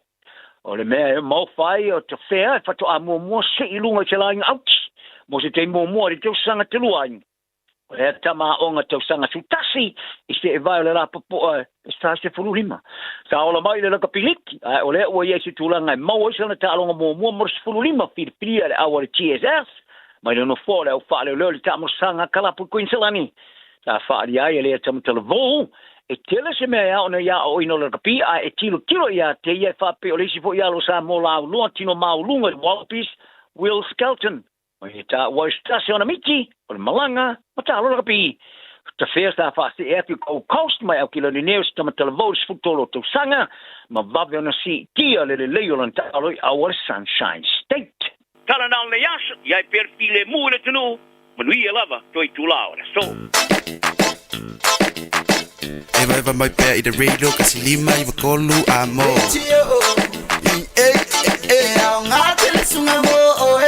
O le mea e mau whai o te whea e whato a mua se i lunga te laing out. Mo se te mua i teo sanga te luaing. O le tama onga tau sanga sutasi i se e vai o le rapa po e sta se fulurima. Sa ola mai le laka piliki. O le ua iei se tūlanga e mau oisa na ta alonga mua mors fulurima whiripiri le awa le TSS. Mai le no fōre au whaale o leo le tamo sanga kalapu Queenslandi. Sa whaari ai e le tamu televo. E tele se mea ona ia o ino laka pi a e tilo ia te ia whape o le isi fo ia lo sa mo lau lua tino maulunga le Wallabies Will Skelton. Mai ta wai stasi ona miti o le malanga ma ta alo laka pi. Te whea whaase e atu Gold Coast mai au kilo ni neus tama televo le sfutolo tau sanga ma vawe ona si tia le leo lan ta alo i awa Sunshine State. Tala nal le yas, iai per file mu le tunu, manui e lava, toi tu lao le so. Eva mai pea i the radio, kasi lima i wakolu a mo. Au ngā tele sunga mo, oh,